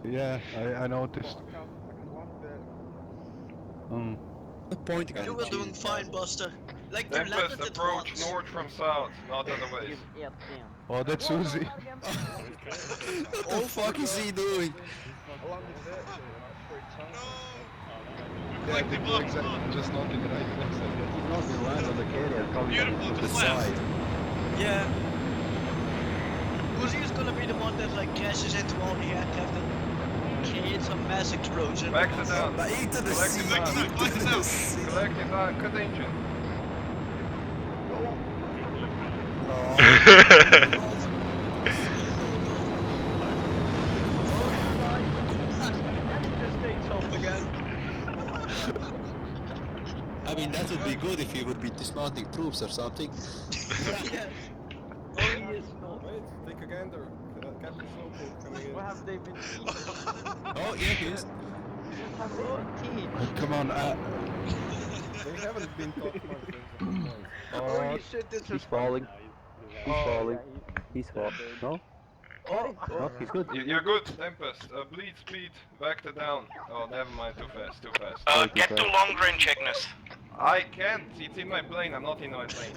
Yeah, I noticed. Pointing at You were doing fine, Buster. Like you Tempest, landed it approach once. north from south, not other ways. Oh, that's Uzi. What the fuck is he doing? Yeah, they do exactly, just not in the right place, I guess. He's not in line on the carrier coming Beautiful, from just the left. side. Yeah. Uzi is gonna be the one that like crashes into all the aircraft and creates a mass explosion. Back to down. Into the Collect sea. it down. Collect it down. Collect it down. Cut the engine. spotting troops or something. Yes. Oh, he is not. Wait, take a gander. Captain Soko coming in. Where have they been seen? Oh, yeah, he is. Have they been seen? Come on, They haven't been top marks, that's the whole point. Holy shit, this He's is falling. He's Oh, falling. yeah, He's falling. No? Oh, No, he's good. You're good, Tempest. Bleed speed, back to down. Oh, never mind, too fast, too fast. Get to long range, Agnes. I can't, it's in my plane, I'm not in my plane.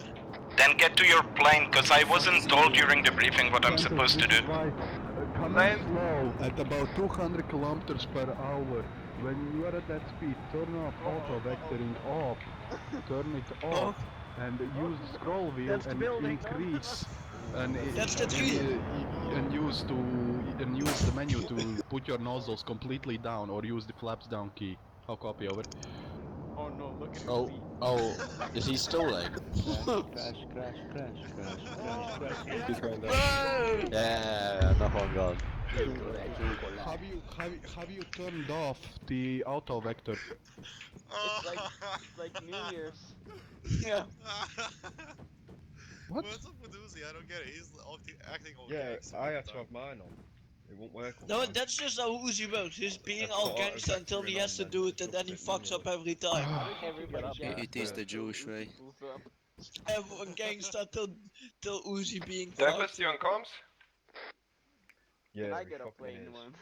Then get to your plane, cause I wasn't told during the briefing what I'm supposed to do. Come in slow at about 200 kilometers per hour. When you are at that speed, turn off auto vectoring off. Turn it off and use the scroll wheel and increase. And That's the tree. and use the menu to put your nozzles completely down or use the flaps down key. How copy over? Oh no, look at his Oh, feet. oh, is he stalling? Crash. He's going down. Yeah, enough one gone. Have you turned off the auto vector? It's like New Year's. Yeah. What's up with Uzi? I don't get it. He's acting all Yeah, gangster I all had the to have mine on. It won't work. No, that's just how Uzi works. He's being all gangster until he has to do it and then he fucks up every time. It is the Jewish way. Everyone gangster till Uzi being Tempest, fucked. you on comms? Yeah, I get a plane one.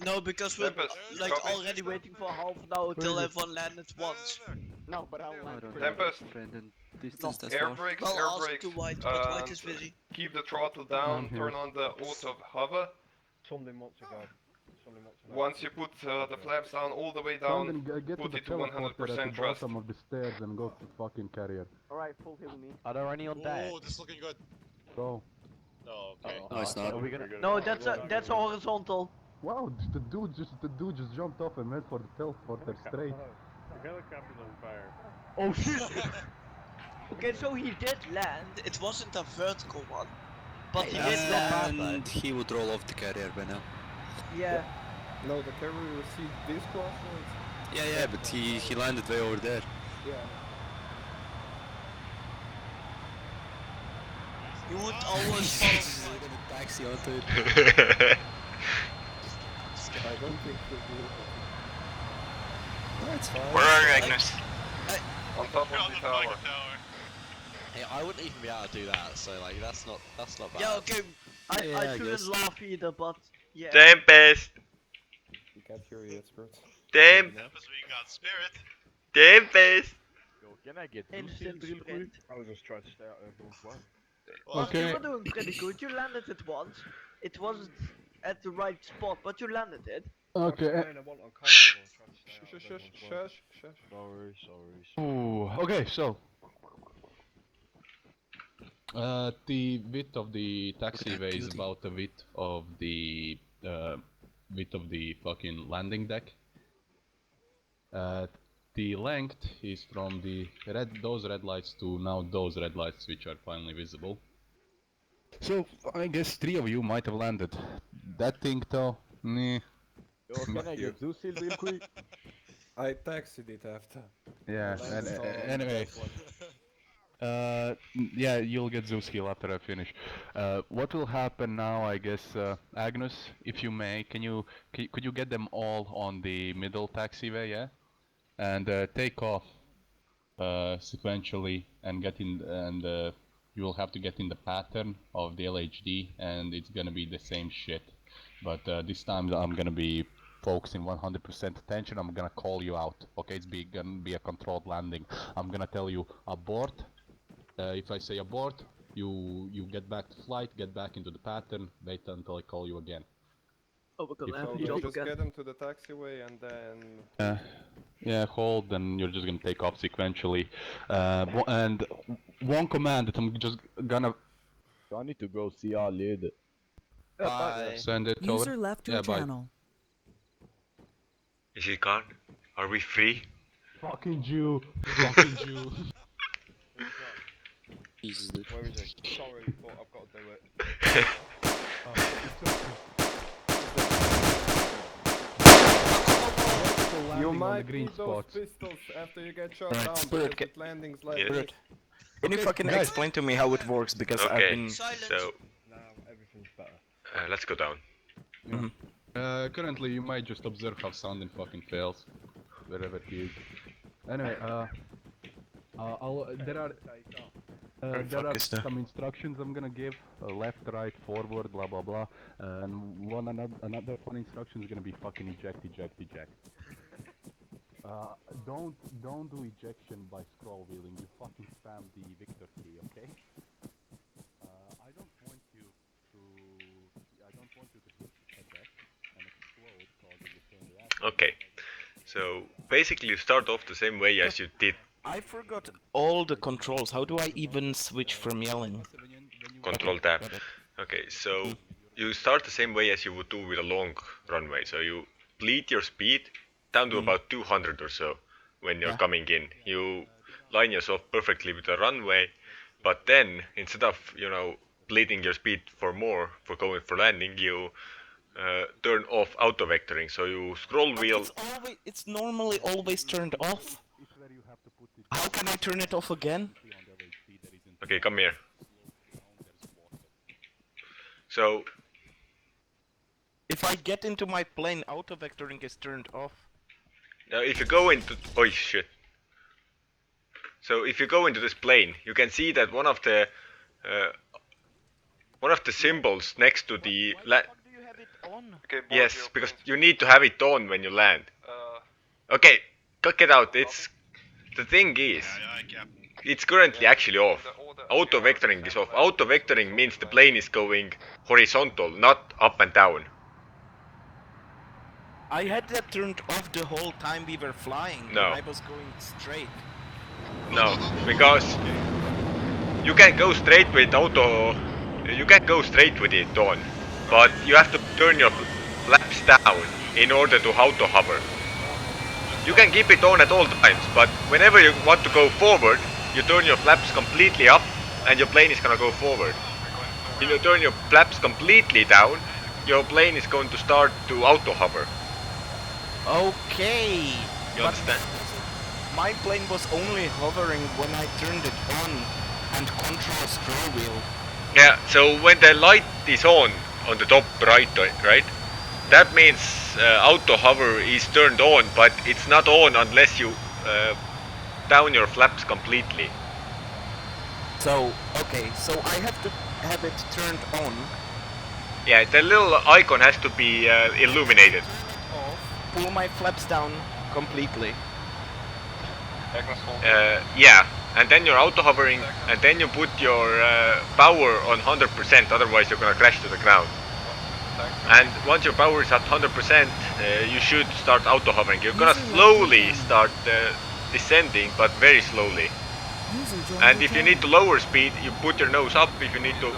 No, because we're Tempest, like copy. already waiting for half an hour till everyone landed once. No, but I'll land. Tempest, Brandon, distance that's air far. brakes, Well, air also brakes. to White, but White is busy. Keep the throttle down, here. turn on the auto hover. Something wants to go. Once you put the flaps down all the way down, Get to put the it to teleporter at the 100% trust. bottom of the stairs and go to fucking carrier. Alright, full heal me. Are there any on deck? Oh, this is looking good. Go. Oh, okay. No, it's not. Are we gonna... No, that's horizontal. Wow, the dude just jumped off and went for the teleporter straight. The helicopter's on fire. Oh shit! Okay, so he did land. It wasn't a vertical one, but he Yeah, did land. And he would roll off the carrier by now. Yeah. No, the carrier will see this crossroads. Yeah, but he landed way over there. Yeah. You would always follow. Taxi onto it. I don't think he'll do it. That's fine. Where are you, Agnes? On top of the tower. Hey, I wouldn't even be able to do that, so like that's not bad. Yeah, okay. I I couldn't guess. laugh either, but yeah. Tempest! You can't hear you, expert. Tempest! Tempest, we got spirit. Tempest! Yo, can I get Instant Lucy real rebrand. I was just trying to stay out of everyone's way. Well, Okay. you were doing pretty good. You landed it once. It wasn't at the right spot, but you landed it. Okay. I want on camera, so I tried to stay out of everyone's way. Shush. Sorry. Ooh, okay, so the width of the taxiway is about the width of the fucking landing deck. The length is from the those red lights to now those red lights, which are finally visible. So I guess 3 of you might have landed. That thing though, meh. Yo, can I get Lucy real quick? I taxied it after. Yeah, and Landed on anyway. that one. Yeah, you'll get Zeus heal after I finish. What will happen now, I guess, Agnes, if you may, could you get them all on the middle taxiway, yeah? And take off sequentially and get in, and you will have to get in the pattern of the LHD, and it's gonna be the same shit. But this time I'm gonna be focusing 100% attention. I'm gonna call you out. Okay, it's gonna be a controlled landing. I'm gonna tell you abort. If I say abort, you get back to flight, get back into the pattern, wait until I call you again. Oh, we're gonna have So to jump just again. get them to the taxiway and then... Yeah, hold, and you're just gonna take off sequentially. And one command that I'm just gonna... I need to go see our leader. Bye. Send it User over. left your Yeah, bye. channel. Is he gone? Are we free? Fucking Jew. Fucking Jew. Jesus, Where is it? Sorry, but I've got to do it. You On the might green need those spots. pistols after you get shot Right, down Spirit, because with landings like Yes. this. Can you fucking explain to me how it works? Because I've Okay, been... so Now everything's better. let's go down. Currently, you might just observe how sounding fucking fails wherever he is. Anyway, there are some instructions I'm gonna give: left, right, forward, blah blah blah, and another one instruction is gonna be fucking eject, eject, eject. Don't do ejection by scroll wheeling. You fucking spam the Victor key, okay? I don't want you to hit a deck and explode, causing the same reaction. Okay, so basically you start off the same way as you did. I forgot all the controls. How do I even switch from yelling? Control tab. Okay, so you start the same way as you would do with a long runway. So you bleed your speed down to about 200 or so when you're coming in. You line yourself perfectly with the runway, but then instead of, you know, bleeding your speed for more for going for landing, you turn off auto vectoring. So you scroll wheel. It's normally always turned off. How can I turn it off again? Okay, come here. So if I get into my plane, auto vectoring is turned off. Now if you go into... oh shit. So if you go into this plane, you can see that one of the symbols next to the... yes, because you need to have it on when you land. Okay, cut it out. It's... the thing is... it's currently actually off. Auto vectoring is off. Auto vectoring means the plane is going horizontal, not up and down. I had that turned off the whole time we were flying. No. I was going straight. No, because you can go straight with auto. You can go straight with it on, but you have to turn your flaps down in order to auto hover. You can keep it on at all times, but whenever you want to go forward, you turn your flaps completely up, and your plane is gonna go forward. If you turn your flaps completely down, your plane is going to start to auto hover. Okay. You understand? My plane was only hovering when I turned it on and control scroll wheel. Yeah, so when the light is on the top right, that means auto hover is turned on, but it's not on unless you down your flaps completely. So, okay, so I have to have it turned on. Yeah, the little icon has to be illuminated. Pull my flaps down completely. Yeah, and then you're auto hovering, and then you put your power on 100%, otherwise you're gonna crash to the ground. And once your power is at 100%, you should start auto hovering. You're gonna slowly start descending, but very slowly. And if you need to lower speed, you put your nose up. If you need to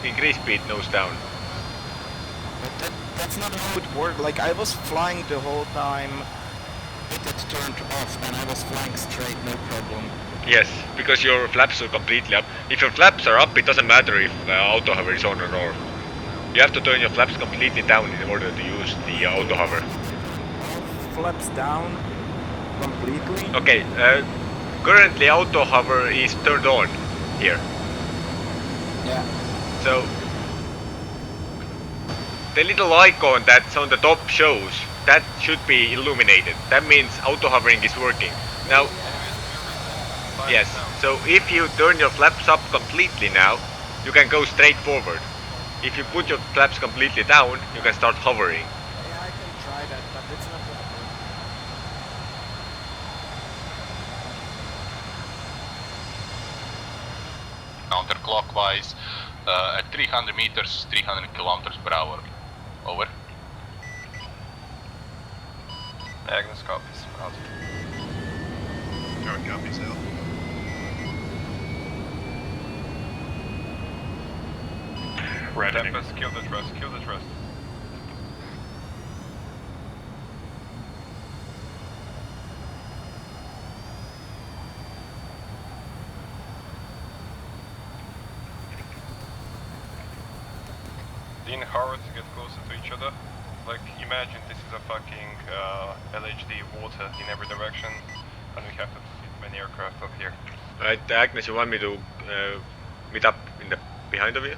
increase speed, nose down. But that's not how it worked. Like, I was flying the whole time with it turned off, and I was flying straight, no problem. Yes, because your flaps are completely up. If your flaps are up, it doesn't matter if auto hover is on or off. You have to turn your flaps completely down in order to use the auto hover. Flaps down completely? Okay, currently auto hover is turned on here. Yeah. So the little icon that's on the top shows that should be illuminated. That means auto hovering is working. Now, yes, so if you turn your flaps up completely now, you can go straight forward. If you put your flaps completely down, you can start hovering. Yeah, I can try that, but it's not gonna work. Counterclockwise at 300 meters, 300 kilometers per hour. Over. Agnes copies. Out. Current copies out. Tempest, kill the trust, kill the trust. Dean, Howard, get closer to each other. Like, imagine this is a fucking LHD water in every direction, and we have to fit many aircraft up here. Alright, Agnes, you want me to meet up in the behind of you?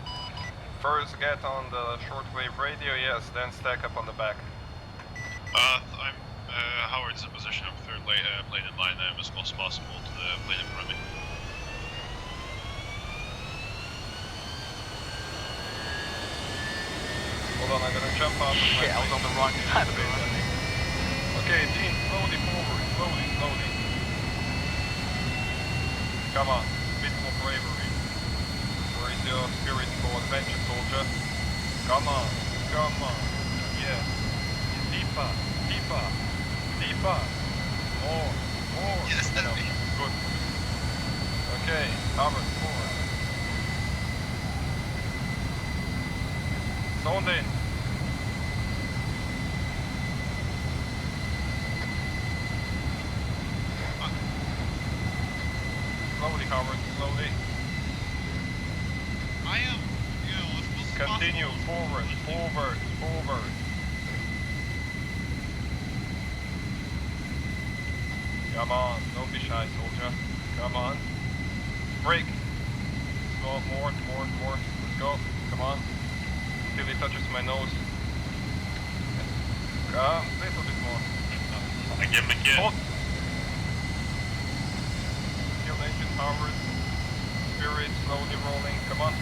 First get on the shortwave radio, yes, then stack up on the back. I'm Howard's in position. I'm third plane in line. I'm as close as possible to the plane in front of me. Hold on, I'm gonna jump out of my Shit, I was on the wrong side of it. Okay, team, slowly forward, slowly. Come on, bit more bravery. Where is your spirit for adventure, soldier? Come on. Yes. Deeper. More. Yes, steadily. Good. Okay, Howard, forward. Zoned in. Slowly, Howard, slowly. I am, as close as Continue, forward. Come on, don't be shy, soldier. Come on. Brake. Slow, more. Let's go. Come on. Until it touches my nose. Little bit more. I give him a kiss. Kill engine powered. Spirit slowly rolling. Come on.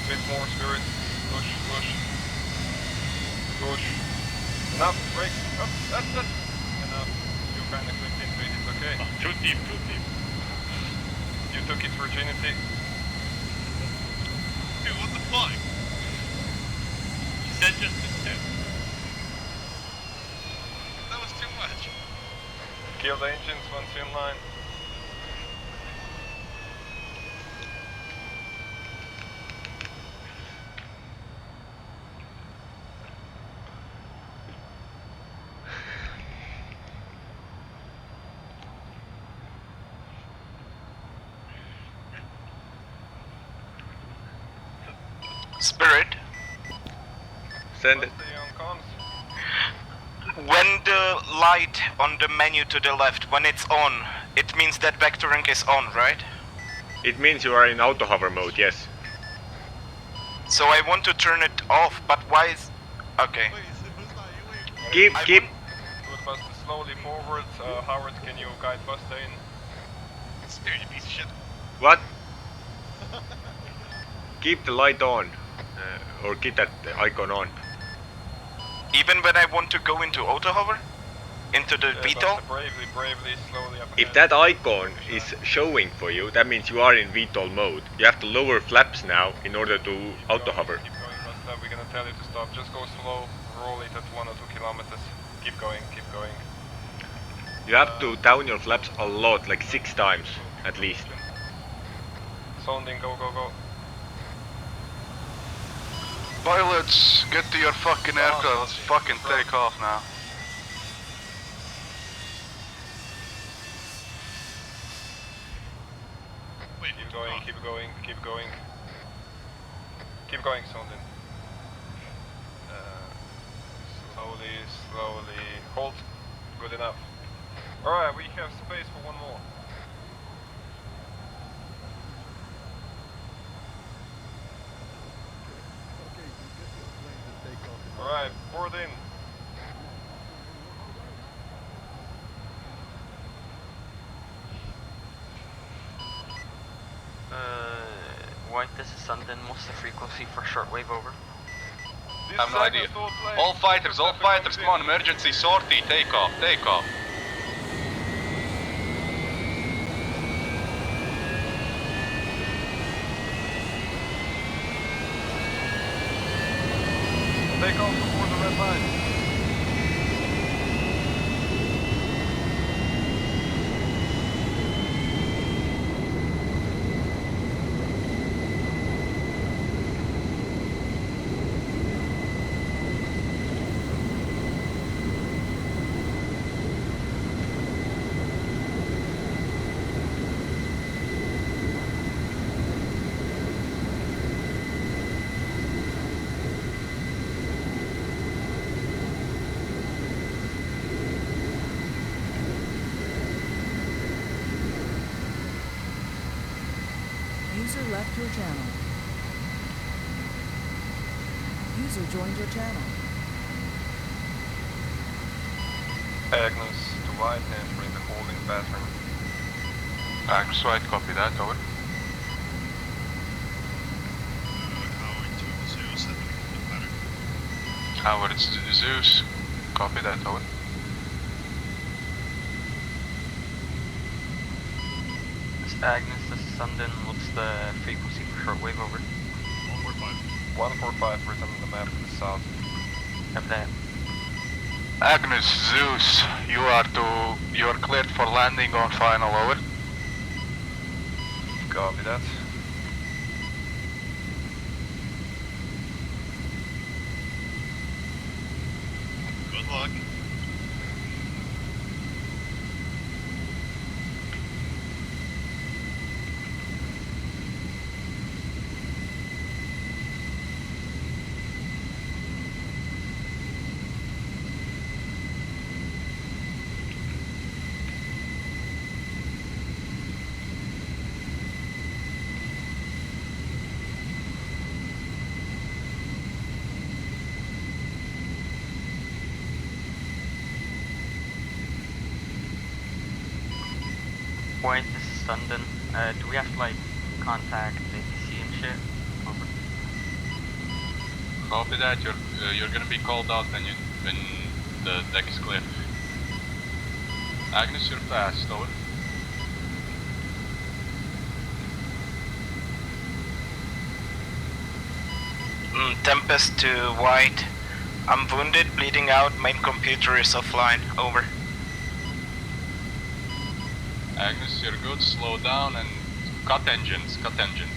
Bit more spirit. Push. Enough. Brake. Up. That's it. Enough. You kinda clicked into it. It's okay. Too deep. You took its virginity. Dude, what the fuck? You said just this tip. That was too much. Kill the engines once you're in line. Spirit, Send it. when the light on the menu to the left, when it's on, it means that vectoring is on, right? It means you are in auto hover mode, yes. So I want to turn it off, but why is... Okay. Keep. Good, Buster, slowly forward. Howard, can you guide Buster in? Spirit, you piece of shit. What? Keep the light on. Or keep that icon on. Even when I want to go into auto hover? Into the VTOL? Bravely, slowly up If that icon is showing for you, that means you are in VTOL mode. You have to lower flaps now in order to auto hover. Keep going, Buster. We're gonna tell you to stop. Just go slow. Roll it at 1 or 2 kilometers. Keep going. You have to down your flaps a lot, like 6 times at least. Sounding, go. Pilots, get to your fucking aircraft. Let's fucking take off now. Keep going, Sounding. Slowly. Hold. Good enough. Alright, we have space for one more. Alright, board in. White, this is London. What's the frequency for shortwave over? I have no idea. All fighters, come on, emergency sortie, take off. Take off before the red line. User left your channel. User joined your channel. Agnes to white, entering the holding pattern. Agnes white, copy that, over. Howard, it's Zeus. Copy that, over. It's Agnes, this is Sundin. What's the frequency for shortwave, over? 145. 145, written on the map to the south. Copy that. Agnes, Zeus, you are cleared for landing on final, over. Copy that. Good luck. White, this is Sundin. Do we have to, like, contact the APC and shit? Over. Copy that. You're gonna be called out when the deck is clear. Agnes, you're fast, over. Tempest to white. I'm wounded, bleeding out, main computer is offline, over. Agnes, you're good. Slow down and cut engines. Cut engines.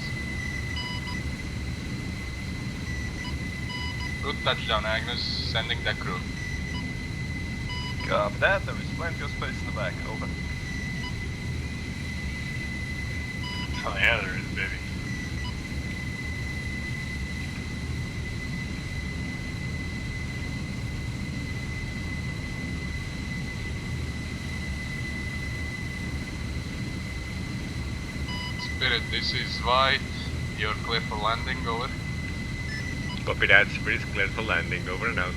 Good touchdown, Agnes. Sending that crew. Copy that. There is plenty of space in the back. Over. Oh yeah, there is, baby. Spirit, this is white. You're clear for landing, over. Copy that, Spirit is clear for landing, over and out.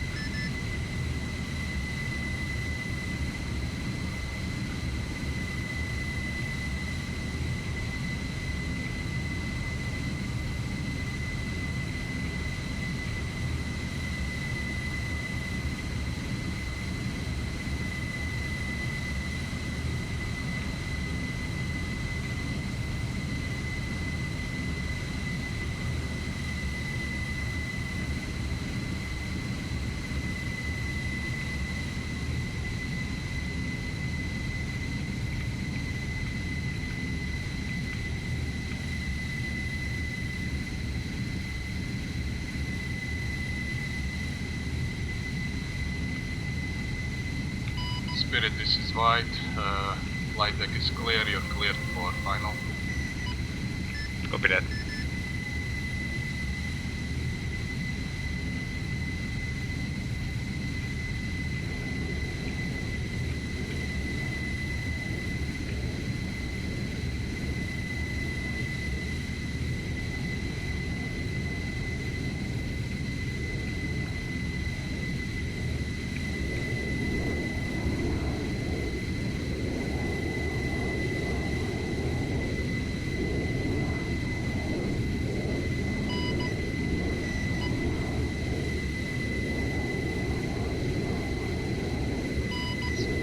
Spirit, this is white. Light deck is clear. You're cleared for final. Copy that.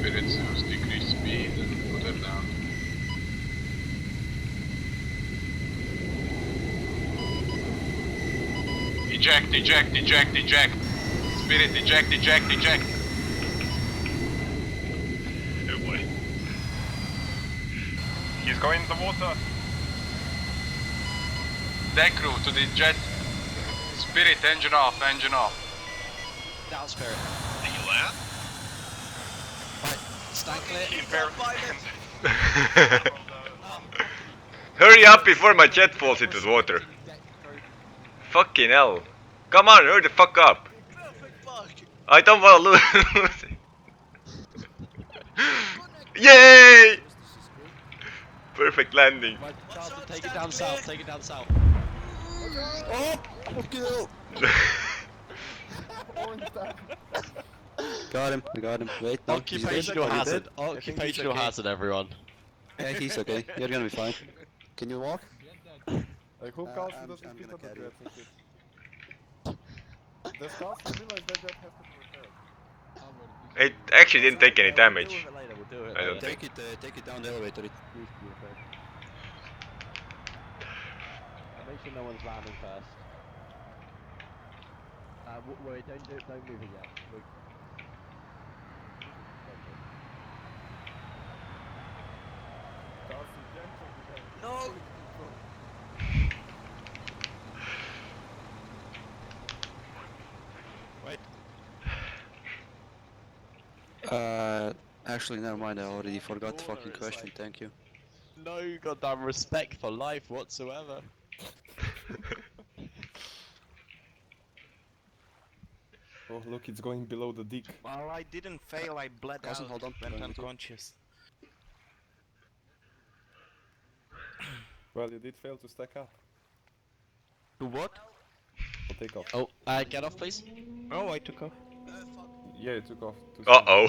Spirit, Zeus, decrease speed and put her down. Eject, eject, eject, eject. Spirit, eject, eject, eject. Oh boy. He's going in the water. Deck crew to the jet. Spirit, engine off, engine off. Down, Spirit. Did you land? Stand clear. Hurry up before my jet falls into the water. Fucking hell. Come on, hurry the fuck up. I don't wanna lose. Yay! Perfect landing. Right, Carlson, take it down south, take it down south. Oh! Fucking hell! Got him, I got him. Wait, no, he's dead. Occupational Are you hazard, dead? occupational hazard, everyone. Yeah, he's okay. You're gonna be fine. Can you walk? I hope Carlson I'm doesn't gonna pick up the carry jets and shit. Does Carlson realize that jet has to be repaired? It actually didn't take any damage. I don't think. Take it down the elevator. It needs to be repaired. Make sure no one's landing first. Wait, don't move it yet. Wait. Carlson, gentle with that. No! Wait. Actually, never mind. I already forgot the fucking question. Thank you. No goddamn respect for life whatsoever. Oh, look, it's going below the deck. Well, I didn't fail, I bled Carlson, out, hold on. went Going with you. unconscious. Well, you did fail to stack up. To what? I'll take off. Oh, get off, please. Oh, I took off. Yeah, you took off. Uh-oh.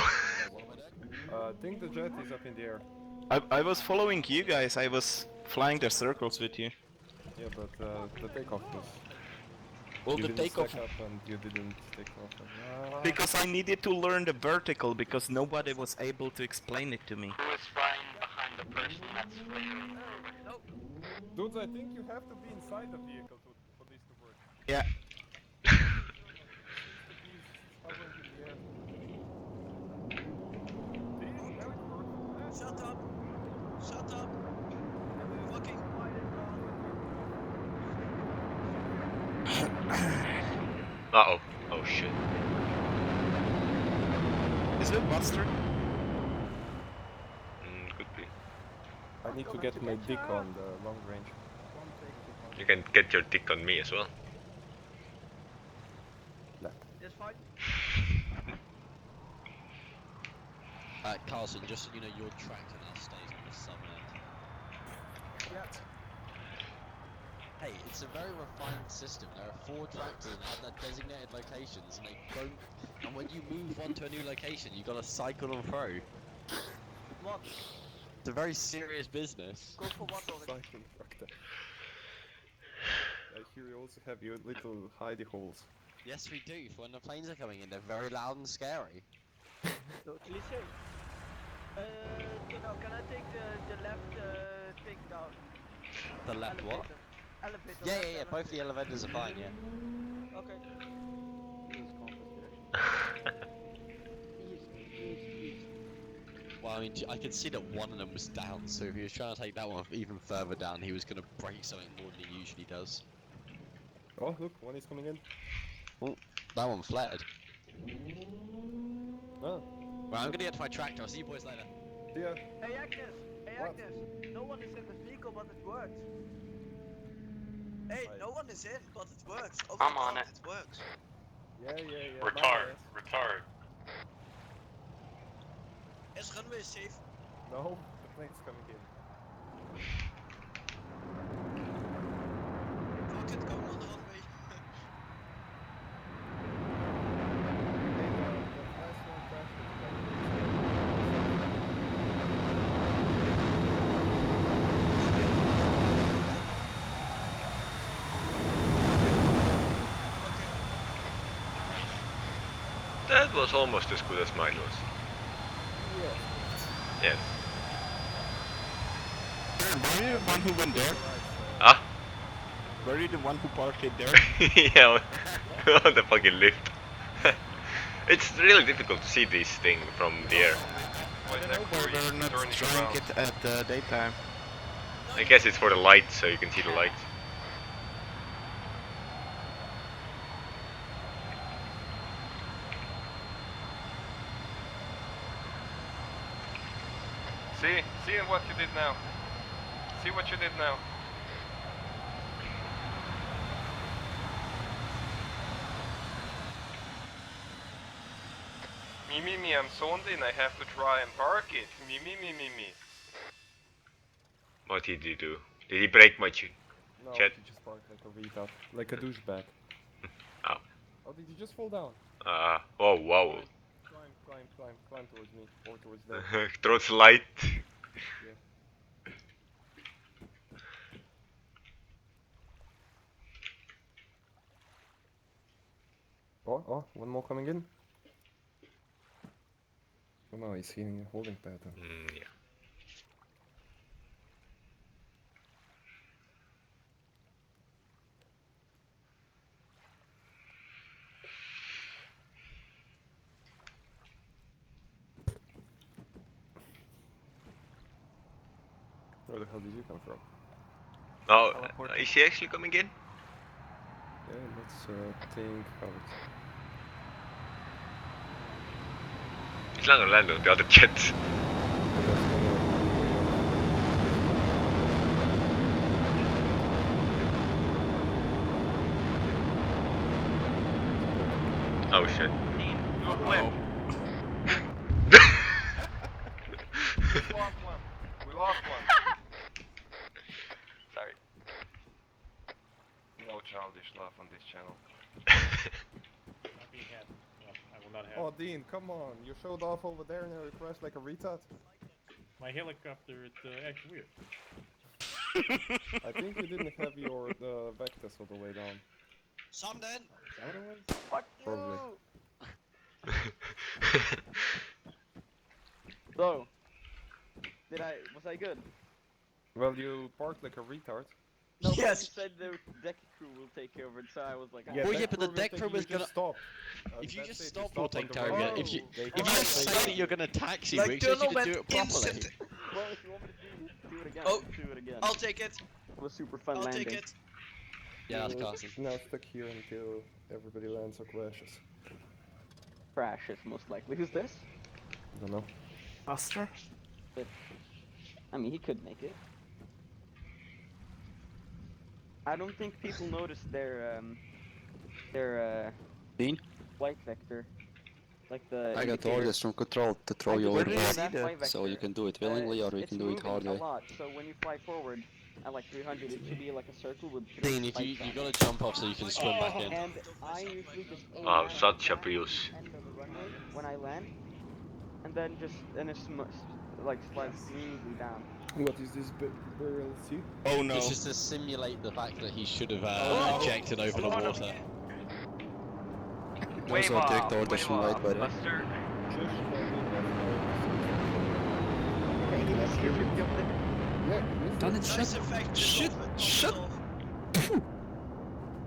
I think the jet is up in the air. I was following you guys, I was flying the circles with you. Yeah, but the takeoff was... Well, you the didn't takeoff... stack up and you didn't take off. And, Because I needed to learn the vertical, because nobody was able to explain it to me. Who is flying behind the person that's fleeing? Dudes, I think you have to be inside the vehicle for this to work. Yeah. Hovering in the air. Shut up! Shut up! Fucking Uh-oh. Oh shit. Is it Buster? Could be. I need to get my dick on the long range. You can get your dick on me as well. It's fine. Carlson, just so you know, your tractor now stays on the southern end. Hey, it's a very refined system. There are 4 tractors and have their designated locations, and they don't. And when you move on to a new location, you gotta cycle them through. What? It's a very serious business. Go for what already? Cycling tractor. I hear you also have your little hidey holes. Yes, we do. For when the planes are coming in, they're very loud and scary. So, cliché. Can I take the left thing down? The left what? Elevator. Yeah. Both the elevators are fine. Yeah. Okay. Well, I mean, I could see that one of them was down, so if he was trying to take that one even further down, he was gonna break something more than he usually does. Oh, look, one is coming in. Oh, that one flattered. Oh. Well, I'm gonna get to my tractor. I'll see you boys later. Yeah. Hey Agnes! Hey What? Agnes! No one is in the vehicle, but it works. Hey, no one is in, but it works. Oh I'm my on God, it. It works. Yeah. Retard. Retard. Is runway safe? No, the plane's coming in. Fuck it, go on the runway. Hey, the last one crashed into That was almost as good as mine was. Yes. Were you the one who went there? Ah? Were you the one who parked it there? Yeah, on the fucking lift. It's really difficult to see this thing from the air. We're not trying it at daytime. I guess it's for the light, so you can see the light. See what you did now. See what you did now. Me, I'm zoned in, I have to try and park it. Me. What did he do? Did he break my jet? No, he just parked like a retard, like a douchebag. Oh. Oh, did you just fall down? Oh wow. Climb towards me, or towards them. Towards the light. Yeah. Oh, one more coming in. Oh no, he's hitting a holding pattern. Yeah. Where the hell did you come from? Oh, is he actually coming in? Yeah, let's think how it's... He's not gonna land on the other jet. Oh shit. We lost one. Sorry. No childish love on this channel. Oh, Dean, come on. You showed off over there and you crashed like a retard. My helicopter, it acts weird. I think you didn't have your vectors all the way down. Some then. Fuck probably. So, was I good? Well, you parked like a retard. No, yes. but you said the deck crew will take care of it, so I was like, Yeah, oh, deck yeah, but the crew will deck take- crew you was just gonna stop. If you That's just it, stop, you we'll stop on take the care of road. it. If you They just can't- say that you're gonna taxi, Like, we expect you Turtle to do went it properly. instant. Well, if you want me to do it again, Oh, do it again. I'll take it. It was super fun I'll landing. take it. Yeah, that's You're Carson. now stuck here until everybody lands or crashes. Crashes, most likely. Who's this? I don't know. Buster? I mean, he could make it. I don't think people noticed their Dean? flight vector. Like the I got indicator. orders from control to throw you Where do overboard. that flight So vector? you can do it willingly or you It's can do it hard moving way. a lot, so when you fly forward at like 300, it should be like a circle with 3 Dean, if you spikes on gotta it. jump off so you can swim back in. And I usually just aim Wow, at such the abuse. end of the runway when I land, and then it like slides smoothly down. What is this burial sea? Oh no. It's just to simulate the fact that he should have Oh, no. ejected over the water. Those are direct orders from right, by the way. Buster. Done it, Nice effect. Shit! Shut!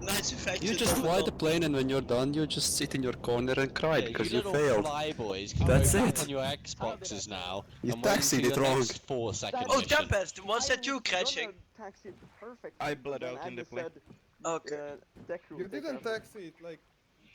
Nice effect. You just fly the plane and when you're done you just sit in your corner and cry because you little failed. Flyboys can That's go back it. on your Xboxes now. You and wait taxied until it your wrong. next 4-second Oh, mission. Tempest, was that you crashing? Taxied perfect. I bled and out in the just plane. said, Okay. deck crew You will take didn't care of it. taxi it, like,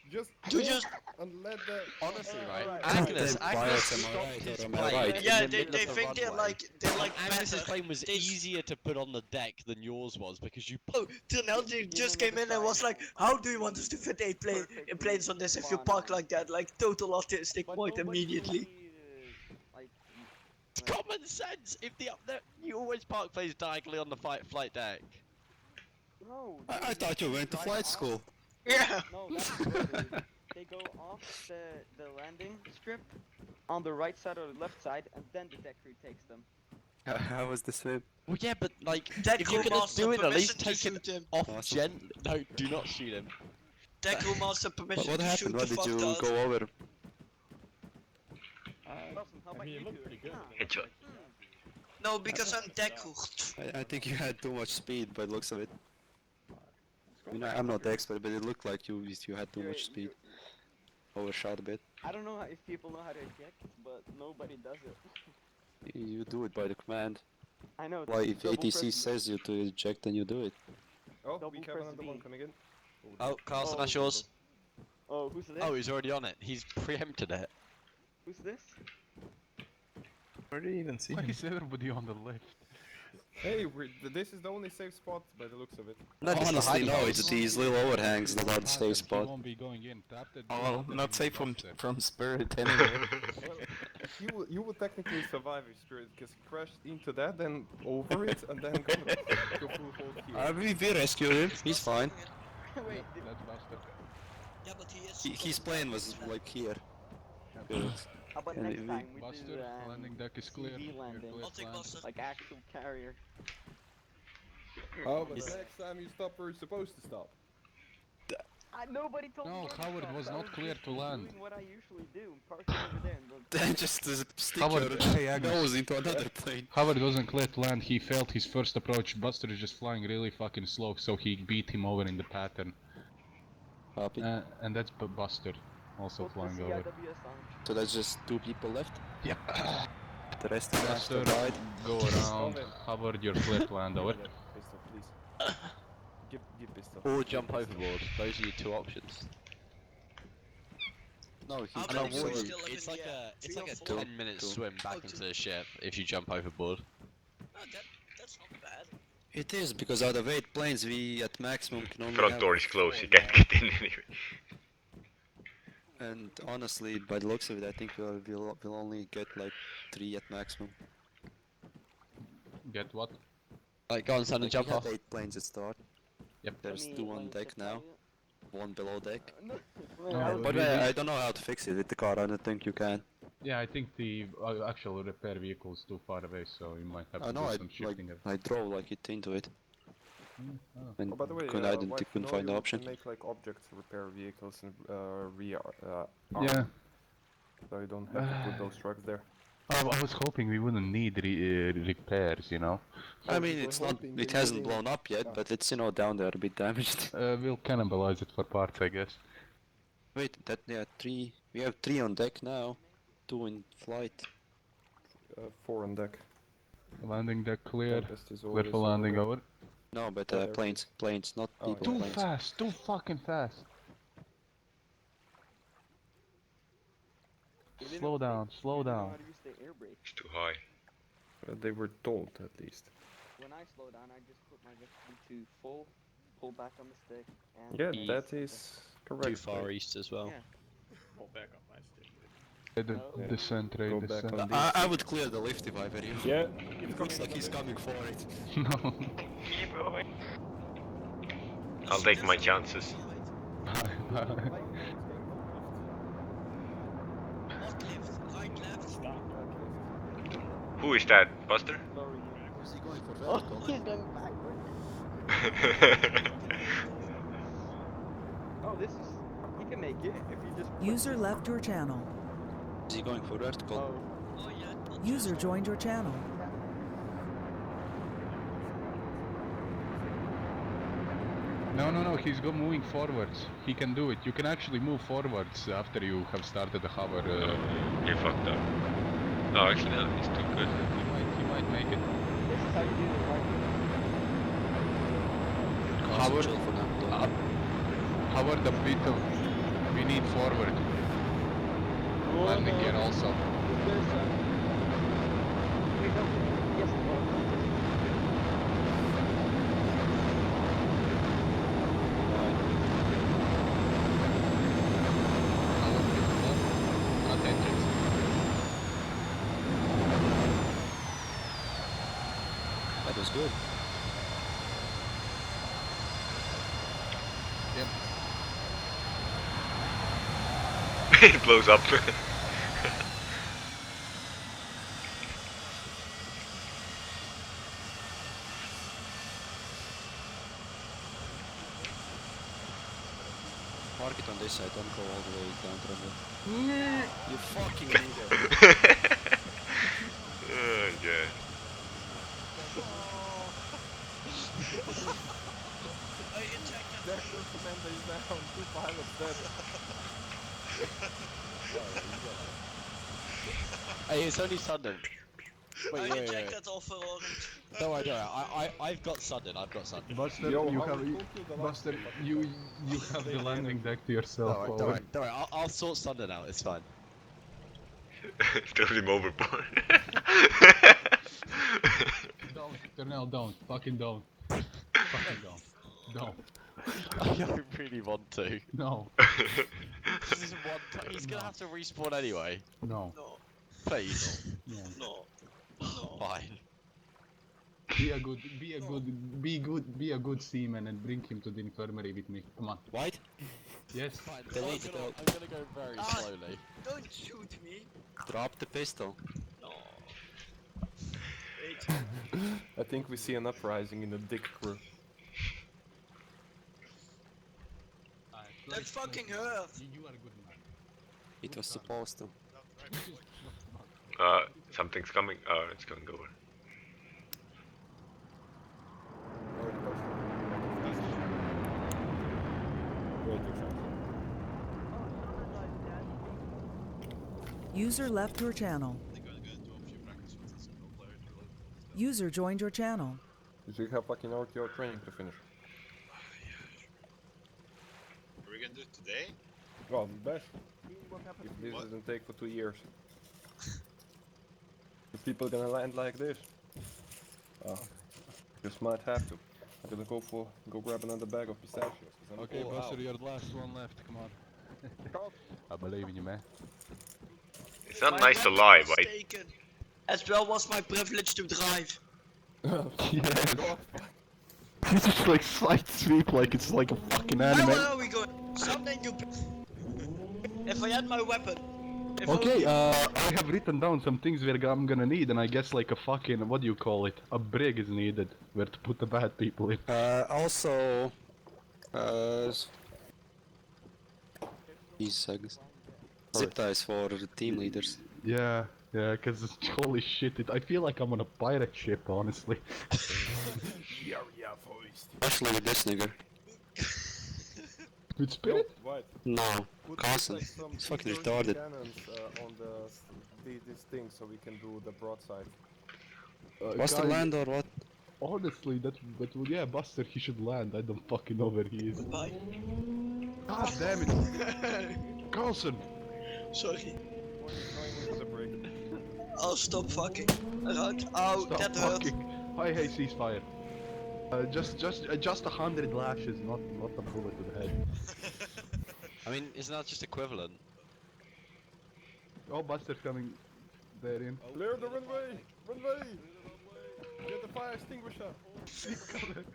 just You just- and let the... Honestly, right? Agnes Agnes am I stopped right his or am I plane right? in Yeah, the they middle of the think they're runway. like Agnes's better. plane was They- easier to put on the deck than yours was because you. Oh, Trinelli just came in and was like, how do you want us to fit planes on this if you park like that? Like, total autistic point immediately. It's common sense. If you always park planes diagonally on the flight deck. No, I thought you went to flight school. Yeah. No, that's what they go off the landing strip on the right side or the left side, and then the deck crew takes them. How was the swim? Well, yeah, but like, Deck if you're crew gonna master do it, at least permission to take shoot it him. off Awesome. gently. No, do not shoot him. Deck crew master permission What to happened? shoot What the did you fuck out. go over? Wilson, how about you do it? Headshot. No, because I'm deck crew. I think you had too much speed by the looks of it. I mean, I'm not the expert, but it looked like you had too much speed. Overshot a bit. I don't know if people know how to eject, but nobody does it. You do it by the command. I know. Like if double ATC press- says you to eject, then you do it. Oh, Double we have press another V. one coming in. Oh, Carlson, Oh. that's yours. Oh, who's this? Oh, he's already on it. He's preempted it. Who's this? Where do you even see Why is everybody on the left? Hey, this is the only safe spot by the looks of it. Honestly, no, it's these little overhangs that are the safe You spot. won't be going in. Tap the Oh, door not and safe drop from step. Spirit anyway. you will technically survive your spirit because he crashed into that, then over it, and then go full hold here. We rescued him. He's fine. Wait, That's Buster. Yeah, but he is. His plane was like here. Good. how about And next we- time we Buster, do landing deck is clear. TV You're landing, clear I'll take to land. Buster. like actual carrier. Oh, but Is- next time you stop where you're supposed to stop. Nobody told me No, where to Howard stop. was I not clear just to land. doing what I usually do, parking over there. And Then just stick Howard, your hey, Agnes. nose into another plane. Howard wasn't clear to land. He failed his first approach. Buster is just flying really fucking slow, so he beat him over in the pattern. Copy. And that's Buster, also put the flying over. CIWS on. So that's just 2 people left. Yeah. The rest of us Buster, died. go around. Howard, you're clear to land over. Pistol, please. Give pistol. Or jump overboard. Those are your 2 options. No, he's How gonna many warn people you. still live It's in like the air? it's 3 like or a 4? 10-minute Two. swim back into the ship if you jump overboard. Oh, that's not bad. It is, because out of 8 planes we at maximum can only Front have door is closed, 4 you can't now. get in anyway. And honestly, by the looks of it, I think we'll only get like 3 at maximum. Get what? Like, go on, son, and Like, jump we had off. 8 planes at start. Yep. There's 2 on deck now, 1 below deck. No, But we- I don't know how to fix it with the car, I don't think you can. Yeah, I think the actual repair vehicle is too far away, so you might have I to know, do I some shifting. I drove like it into it. And Oh, by the way, couldn't, wife, couldn't you find the you option. can make like object repair vehicles and Yeah. so you don't have to put those trucks there. I was hoping we wouldn't need repairs, you know. I mean, it's not, it hasn't blown up yet, but it's, you know, down there a bit damaged. We'll cannibalize it for parts, I guess. Wait, we have 3 on deck now, 2 in flight. 4 on deck. Landing deck clear. Tempest is Clear always for landing over. No, but there. planes, not Oh, people. Too planes. fast, too fucking fast. Slow down, slow down. How do you stay air brake? It's too high. They were told at least. When I slow down, I just put my recipe to full, pull back on the stick, and Yeah, that is correct. Too far east as well. Yeah. Pull back on my stick. Descent rate, Go back descent. on I would clear the lift if I were you. Yeah. It looks like he's coming for it. No. Keep going. I'll take my chances. Left, right, left. Who is that, Buster? Is he going for Oh, vertical? he's going backwards. Oh, this is. You can make it if you just. User left your channel. Is he going for vertical? Oh. Oh yeah. not User just- joined your channel. No, he's moving forwards. He can do it. You can actually move forwards after you have started the hover. You fucked up. No, actually, no, he's too good. He might make it. This is how you do it, right? Howard, Chill for now. Don't- Howard, a bit of... We need forward. Landing gear also. There's wait, no. Yes, well, Not engines. That was good. Yep. It blows up. Park it on this side, don't go all the way down to the... You fucking idiot. Oh, God. I ejected. Their commander is down, 2 pilots dead. Hey, it's only Sudden. I Wait. ejected off orange. Don't worry. I've got Sudden. Buster, Yo, you how have... we go to the Buster, last one? you have the landing deck to yourself. Don't worry. I'll sort Sudden out. It's fine. Throw him overboard. Don't, Ternell, don't. Fucking don't. Fucking don't. I don't really want to. No. This is one. He's gonna have to respawn anyway. No. Please. No. Fine. Be a good seaman and bring him to the infirmary with me. Come on. White? Yes. Fine. Delete I'm it gonna, out. I'm gonna go very slowly. Don't shoot me. Drop the pistol. No. Wait. I think we see an uprising in the dick crew. That fucking hurt. You are a good man. It was supposed to. Something's coming. Oh, it's going over. User left your channel. User joined your channel. Dus you have fucking RTO training to finish. Are we gonna do it today? Well, best. If this doesn't take for 2 years. If people gonna land like this. Just might have to. I'm gonna go grab another bag of pistachios. Okay, Buster, you're the last one left. Come on. I believe in you, man. It's not nice to lie, but As well was my privilege to drive. Yes. He's just like side sweep like it's like a fucking anime. Where are we going? Something you. If I had my weapon. Okay, I have written down some things where I'm gonna need, and I guess like a fucking, what do you call it? A brig is needed, where to put the bad people in. Also, these zip ties for the team leaders. Yeah, cause holy shit, I feel like I'm on a pirate ship, honestly. Especially with this nigger. With Spirit? What? No, Put Carson. like some He's fucking T-30 retarded. cannons on this thing so we can do the broadside. Buster land or what? Honestly, that would, yeah, Buster, he should land. I don't fucking know where he is. Bye. God damn it! Carlson! Sorry. I'll stop fucking around. Oh, Stop that hurt. fucking. Hey, ceasefire. Just 100 lashes, not a bullet to the head. I mean, isn't that just equivalent? Oh, Buster's coming there in. Clear the runway! Runway! Get the fire extinguisher! He's coming.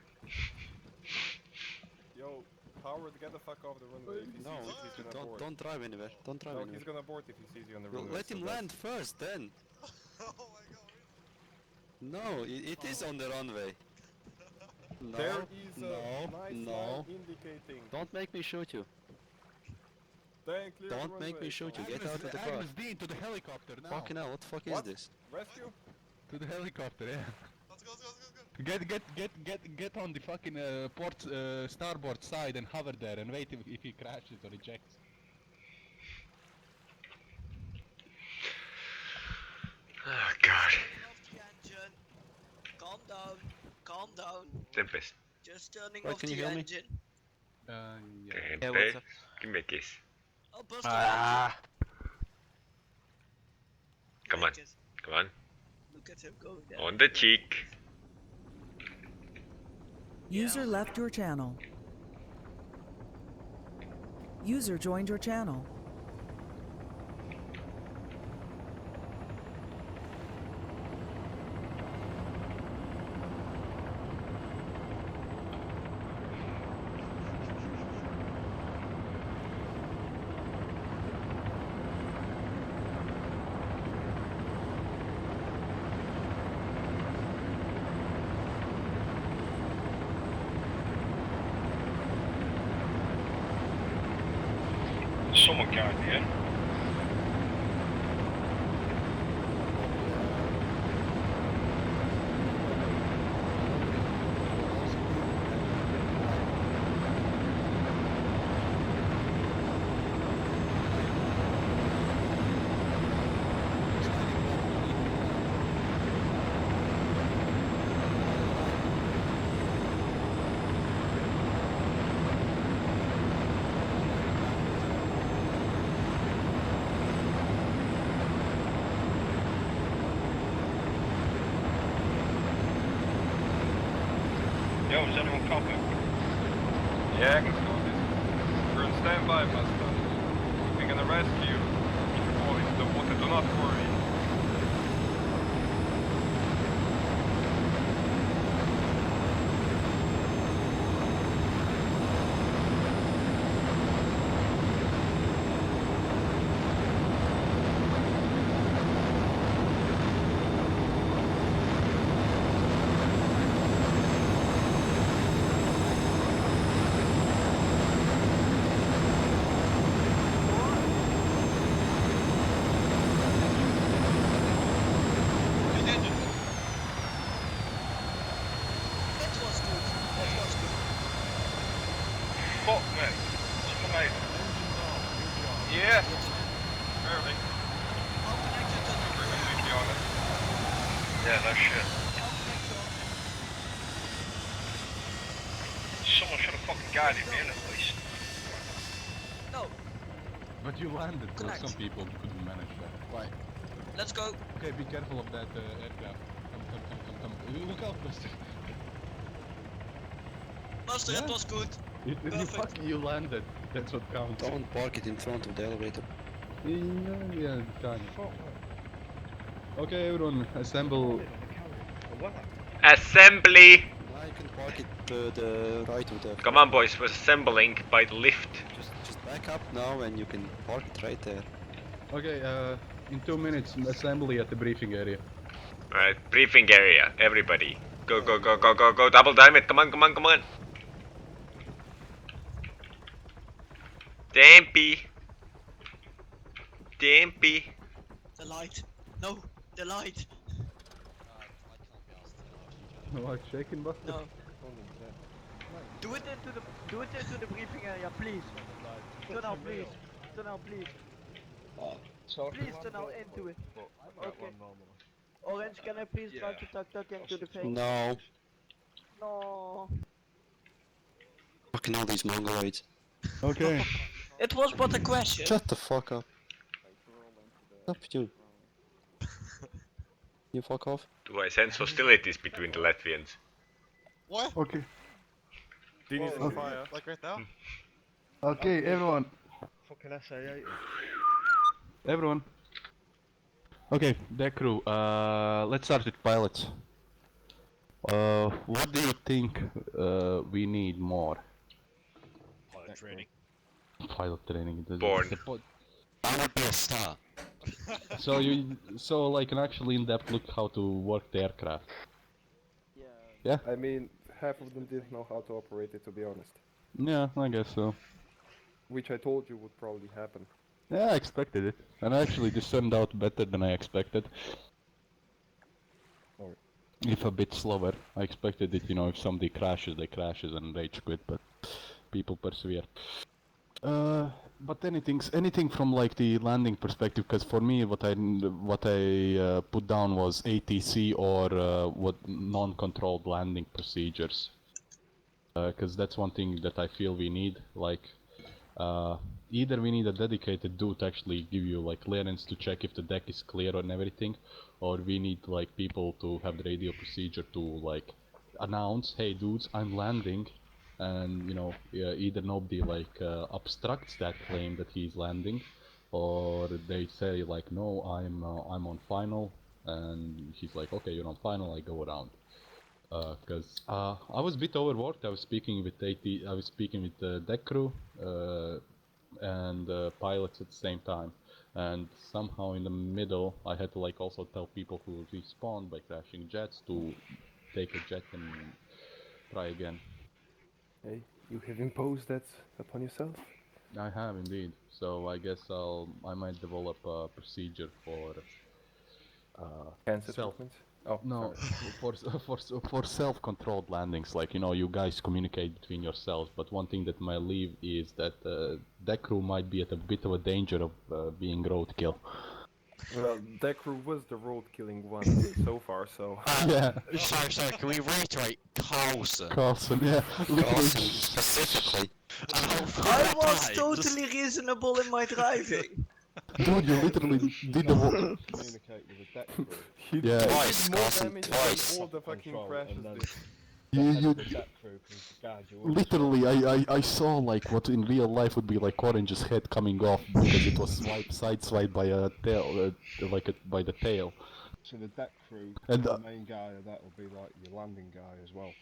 Yo, Howard, get the fuck off the runway. If he No, sees you, he's gonna board. don't drive anywhere. Don't drive No, anywhere. he's gonna abort if he sees you on the Well, runway. let him land first, then. No, it is on the runway. No, There is a no, nice no. line indicating. Don't make me shoot you. Then clear the Don't make runway. me shoot you. Get out of the car. Agnes Dean to the helicopter now. Fucking hell, what the fuck is What? this? Rescue? To the helicopter, yeah. Let's go. Get on the fucking port starboard side and hover there and wait if he crashes or ejects. Oh god. Calm down. Calm down. Tempest. Just turning Right, off can you the hear me? engine. Yeah. Tempest. Give me a kiss. Oh, Buster. Come on. Come on. Look at him going there. On the cheek. User left your channel. User joined your channel. Someone can't hear. Yo, is anyone copying? Yeah, I can start this. We're on standby, Buster. We're gonna rescue. Keep your boy in the water, do not worry. fuck, mate? Come on. Yeah. Barely. Completely honest. Yeah, no shit. Someone should have fucking guided me in at least. No. But you landed, so Connect. some people couldn't manage that. Right. Let's go. Okay, be careful of that aircraft. Come. Look out, Buster. Master, it was good. You landed. That's what counts. Don't park it in front of the elevator. Yeah, kind of. Okay, everyone, assemble. Assembly! Now you can park it to the right of the... Come on, boys, we're assembling by the lift. Just back up now and you can park it right there. Okay, in 2 minutes, assembly at the briefing area. Alright, briefing area, everybody. Go, double diamond, come on. Dampy. The light. No, the light. What, shaking, Buster? No. Do it into the briefing area, please. Turn out, please. Please turn out into it. Okay. Orange, can I please try to tuck into the face? No. No. Fucking all these mongoloids. Okay. It was but a question. Shut the fuck up. Up you. You fuck off. Do I sense hostilities between the Latvians? What? Okay. Dean is on fire. Like right now? Okay, everyone. Fucking SA-80. Everyone. Okay, deck crew. Let's start with pilots. What do you think we need more? Pilot training. Pilot training. Born. I would be a star. So like an actually in-depth look how to work the aircraft. Yeah? I mean, half of them didn't know how to operate it, to be honest. Yeah, I guess so. Which I told you would probably happen. Yeah, I expected it. And actually this turned out better than I expected. If a bit slower. I expected it, you know, if somebody crashes, they crashes and rage quit, but people persevere. But anything from like the landing perspective, because for me what I put down was ATC or what non-controlled landing procedures. Because that's one thing that I feel we need. Like either we need a dedicated dude to actually give you like clearance to check if the deck is clear and everything, or we need like people to have the radio procedure to like announce, hey dudes, I'm landing. And you know, either nobody like obstructs that claim that he's landing, or they say like, no, I'm on final, and he's like, okay, you're on final, I go around. Because I was a bit overworked. I was speaking with the deck crew and pilots at the same time, and somehow in the middle I had to like also tell people who respawned by crashing jets to take a jet and try again. Hey, you have imposed that upon yourself? I have indeed. So I guess I might develop a procedure for Cancer treatment? Oh, no, for self-controlled landings. Like, you know, you guys communicate between yourselves. But one thing that might leave is that deck crew might be at a bit of a danger of being roadkill. Well, that crew was the road-killing one so far, so... Yeah. Sorry, can we reiterate Carlson? Carlson, yeah. Carlson, specifically. I was totally reasonable in my driving. Dude, you literally did the whole... Communicate with the deck crew. Yeah. Twice, more Carlson, damage twice. than all the fucking crashes did. Literally, I saw like what in real life would be like Orange's head coming off because it was sideswiped by a tail, by the tail. So the deck crew, And, the main guy of that will be like your landing guy as well.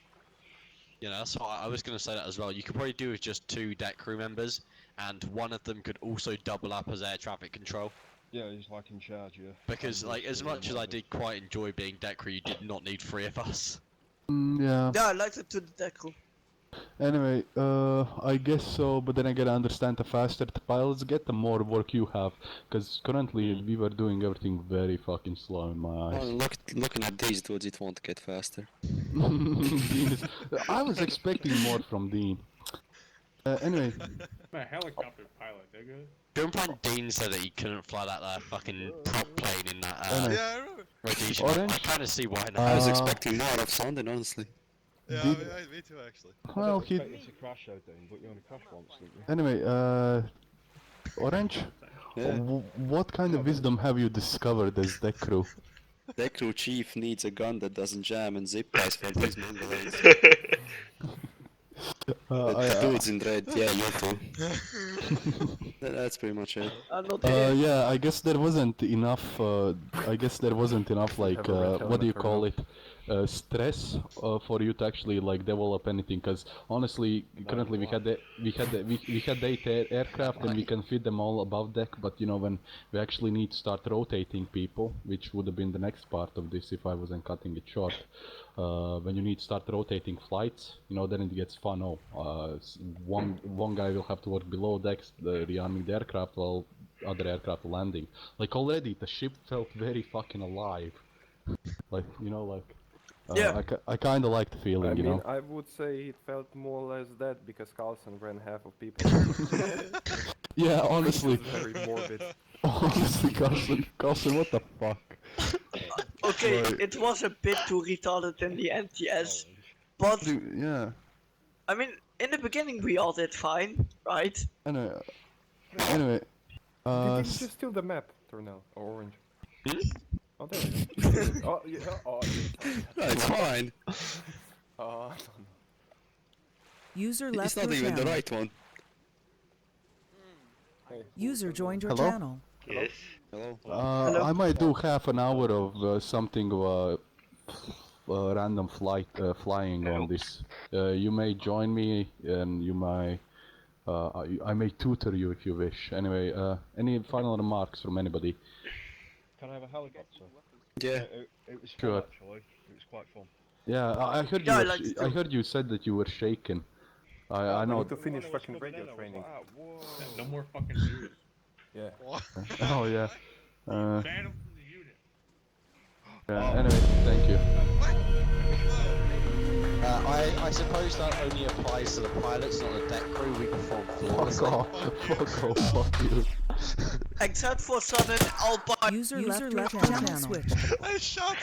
Yeah, that's what I was going to say that as well. You could probably do with just 2 deck crew members, and one of them could also double up as air traffic control. Yeah, he's like in charge, yeah. Because like as much as I did quite enjoy being deck crew, you did not need 3 of us. Yeah. Yeah, I liked it to the deck crew. Anyway, I guess so, but then again I understand the faster the pilots get, the more work you have. Because currently we were doing everything very fucking slow in my eyes. Well, looking at these dudes, it won't get faster. I was expecting more from Dean. Anyway. I'm a helicopter pilot, nigga. Remember when Dean said that he couldn't fly that fucking prop plane in that Anyway. Yeah, I remember. Rhodesian? Orange? I kind of see why now. I was expecting more of Sounding, honestly. Yeah, Did- me too, actually. Well, I don't he... expect you to crash though, Dean, but you only crashed once, didn't you? Anyway, Orange? Yeah. What kind of wisdom have you discovered as deck crew? Deck crew chief needs a gun that doesn't jam and zip ties for these mongoloids. The dudes in red, yeah, you too. That's pretty much it. Yeah, I guess there wasn't enough. Like, what do you call it? Stress for you to actually like develop anything. Because honestly, currently we had 8 aircraft and we can fit them all above deck. But you know, when we actually need to start rotating people, which would have been the next part of this if I wasn't cutting it short. When you need to start rotating flights, you know, then it gets fun. One guy will have to work below decks, rearming the aircraft, while other aircraft landing. Like already, the ship felt very fucking alive. Like, you know, like. Yeah. I kind of like the feeling, you know. I would say it felt more or less dead because Carlson ran half of people. Yeah, honestly. Which is very morbid. Honestly, Carlson, what the fuck? Okay, Right. it was a bit too retarded in the NTS, but Yeah. I mean, in the beginning we all did fine, right? Anyway, Did you just steal the map, Tornell? Or Orange? Oh, there you go. Oh, yeah. Oh, yeah. It's fine. Oh, User It's left not your even the channel. right one. User joined your Hello? channel. Yes. Hello. I might do half an hour of something random flying on this. You may join me, and you may. I may tutor you if you wish. Anyway, any final remarks from anybody? Can I have a helicopter? Yeah. It was fun Sure. actually. It was quite fun. Yeah, I heard Yeah, you. I like to I do- heard you said that you were shaken. I know. need to finish fucking radio training. No more fucking dudes. Yeah. Oh yeah. Ban him from the unit. Yeah. Anyway, thank you. I suppose that only applies to the pilots, not the deck crew. We perform flawlessly. Fuck off, fuck you. Except for sudden Alpine. User left your channel switched. I shot